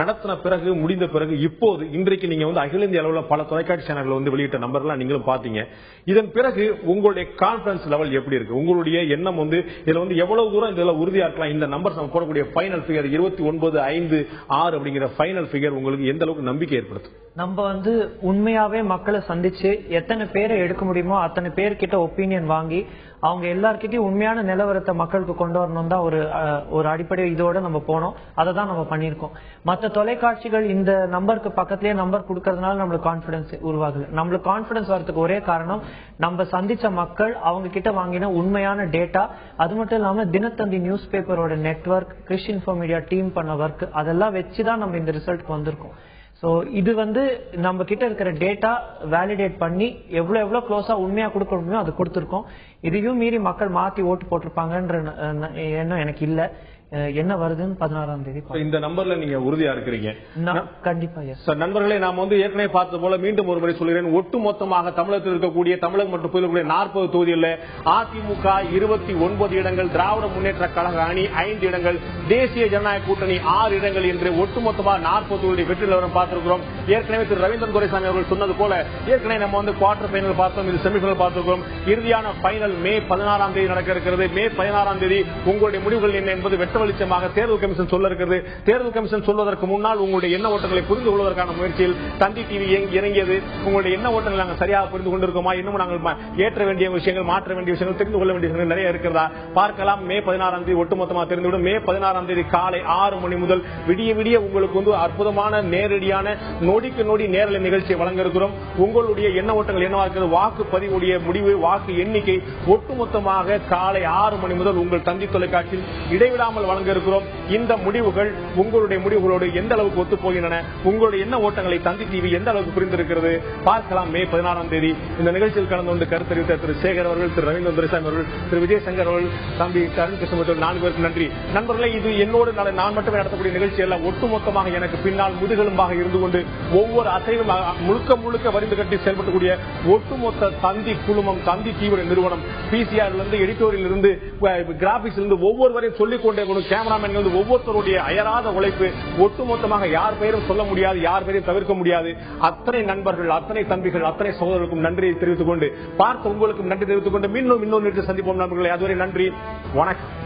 நடத்தின பிறகு முடிந்த பிறகு இப்போது இன்றைக்கு நீங்க வந்து அகில இந்திய அளவில் பல தொலைக்காட்சி சேனல்கள் வந்து வெளியிட்ட நம்பர்லாம் நீங்களும் பாத்தீங்க. இதன் பிறகு உங்களுடைய கான்பிடன்ஸ் லெவல் எப்படி இருக்கு? உங்களுடைய எண்ணம் வந்து இதுல வந்து எவ்வளவு தூரம் இதுல உறுதியா இருக்கலாம்? இந்த நம்பர் நம்ம போடக்கூடிய ஃபைனல் ஃபிகர் 29.56 அப்படிங்கிற ஃபைனல் ஃபிகர் உங்களுக்கு எந்த அளவுக்கு நம்பிக்கை ஏற்படுத்தும்? நம்ம வந்து உண்மையாவே மக்களை சந்திச்சு எத்தனை பேரை எடுக்க முடியுமோ அத்தனை பேர்கிட்ட ஒப்பீனியன் வாங்கி அவங்க எல்லார்கிட்டயும் உண்மையான நிலவரத்தை மக்களுக்கு கொண்டு வரணும் தான் ஒரு அடிப்படை இதோட நம்ம போனோம். அதை தான் நம்ம பண்ணிருக்கோம். மற்ற தொலைக்காட்சிகள் இந்த நம்பருக்கு பக்கத்திலேயே நம்பர் கொடுக்கறதுனால நம்மளுக்கு கான்பிடன்ஸ் உருவாகுது. நம்மளுக்கு கான்பிடன்ஸ் வரதுக்கு ஒரே காரணம் நம்ம சந்திச்ச மக்கள் அவங்க கிட்ட வாங்கின உண்மையான டேட்டா. அது மட்டும் இல்லாம தினத்தந்தி நியூஸ் பேப்பரோட நெட்வொர்க், கிறிஸ்டியன் மீடியா டீம் பண்ண ஒர்க், அதெல்லாம் வச்சுதான் நம்ம இந்த ரிசல்ட் வந்திருக்கோம். சோ இது வந்து நம்ம கிட்ட இருக்கிற டேட்டா வேலிடேட் பண்ணி எவ்வளவு க்ளோஸா உண்மையா கொடுக்க முடியுமோ அது கொடுத்திருக்கோம். இதையும் மீறி மக்கள் மாத்தி ஓட்டு போட்டிருப்பாங்கன்ற எண்ணம் எனக்கு இல்ல. என்ன வருதுன்னு 16ஆம் தேதி இந்த நம்பர்ல நீங்க உறுதியா இருக்கிறீங்க? கண்டிப்பா. நண்பர்களே, நாம வந்து ஏற்கனவே பார்த்தது போல மீண்டும் ஒரு முறை சொல்கிறேன், ஒட்டுமொத்தமாக தமிழகத்தில் இருக்கக்கூடிய தமிழகம் மற்றும் புதுக்கூடிய 40 தொகுதிகளில் அதிமுக 29 இடங்கள், திராவிட முன்னேற்ற கழக அணி 5 இடங்கள், தேசிய ஜனநாயக கூட்டணி 6 இடங்கள் என்று ஒட்டுமொத்தமாக 40 தொகுதி வெற்றி நிலவரம் பார்த்திருக்கிறோம். ஏற்கனவே திரு ரவீந்திரன் துரைசாமி அவர்கள் சொன்னது போல ஏற்கனவே நம்ம வந்து குவார்டர் பைனல் பார்த்தோம், இது செமிஃபைனல் பார்த்திருக்கிறோம். இறுதியான பைனல் மே 16ஆம் தேதி நடக்க இருக்கிறது. மே 16ஆம் தேதி உங்களுடைய முடிவுகள் என்ன என்பது வெட்ட வெளிச்சமாக தேர்தல் கமிஷன் சொல்ல இருக்கிறது. தேர்தல் கமிஷன் சொல்வதற்கு முன்னால் உங்களுடைய எண்ண ஓட்டங்களை புரிந்து கொள்வதற்கான முயற்சியில் தந்தி டிவி இறங்கியது. உங்களுடைய எண்ண ஓட்டங்களை நாங்கள் சரியாக புரிந்து கொண்டிருக்கோமா, இன்னும் நாங்கள் ஏற்ற வேண்டிய விஷயங்கள், மாற்ற வேண்டிய விஷயங்கள், தெரிந்து கொள்ள வேண்டிய விஷயங்கள் நிறைய இருக்கிறதா பார்க்கலாம். மே 16ஆம் தேதி ஒட்டுமொத்தமாக தெரிந்துவிடும். மே 16ஆம் தேதி காலை 6 மணி முதல் விடிய விடிய உங்களுக்கு வந்து அற்புதமான நேரடியான நொடிக்கு நொடி நேரலை நிகழ்ச்சியை வழங்க இருக்கிறோம். உங்களுடைய எண்ண ஓட்டங்கள் என்னவா இருக்கிறது, வாக்குப்பதிவுடைய முடிவு, வாக்கு எண்ணிக்கை ஒட்டுமொத்தமாக காலை 6 மணி முதல் உங்கள் தந்தி தொலைக்காட்சியில் இடைவிடாமல் வழங்க இருக்கிறோம். இந்த முடிவுகள் உங்களுடைய முடிவுகளோடு எந்த அளவுக்கு ஒத்து போகின்றன, உங்களுடைய எண்ண ஓட்டங்களை தந்தி டிவி எந்த அளவுக்கு புரிந்திருக்கிறது பார்க்கலாம். மே 16ஆம் தேதி இந்த நிகழ்ச்சியில் கலந்து கொண்டு கருத்து தெரிவித்த திரு சேகர் அவர்கள், திரு ரவீந்திரன் துரைசாமி அவர்கள், திரு விஜயசங்கர் அவர்கள், தம்பி அருண் கிருஷ்ணமூர்த்தி 4 பேருக்கு நன்றி. நண்பர்களே, இது என்னோடு நான் மட்டுமே நடத்தக்கூடிய நிகழ்ச்சி அல்ல. ஒட்டுமொத்தமாக எனக்கு பின்னால் முதுகெலும்பாக இருந்து கொண்டு ஒவ்வொரு அசைவும் முழுக்க முழுக்க வரிந்து கட்டி செயல்படக்கூடிய ஒட்டுமொத்த தந்தி குழுமம், தந்தி டிவியுடைய நிறுவனம், பிசிஆர் இருந்து எடிட்டோரியல் இருந்து கிராபிக்ஸ் இருந்து ஒவ்வொருவரையும் சொல்லிக்கொண்டே கேமராமேன் ஒவ்வொருத்தருடைய அயராத உழைப்பு, ஒட்டுமொத்தமாக யார் பெயரும் சொல்ல முடியாது, யார் பெயரையும் தவிர்க்க முடியாது. அத்தனை நண்பர்கள், அத்தனை தம்பிகள், அத்தனை சகோதரர்களுக்கும் நன்றியை தெரிவித்துக் கொண்டு, பார்த்த உங்களுக்கும் நன்றி தெரிவித்துக் கொண்டு மீண்டும் இன்னொரு சந்திப்போம் நண்பர்களே. அதுவரை நன்றி, வணக்கம்.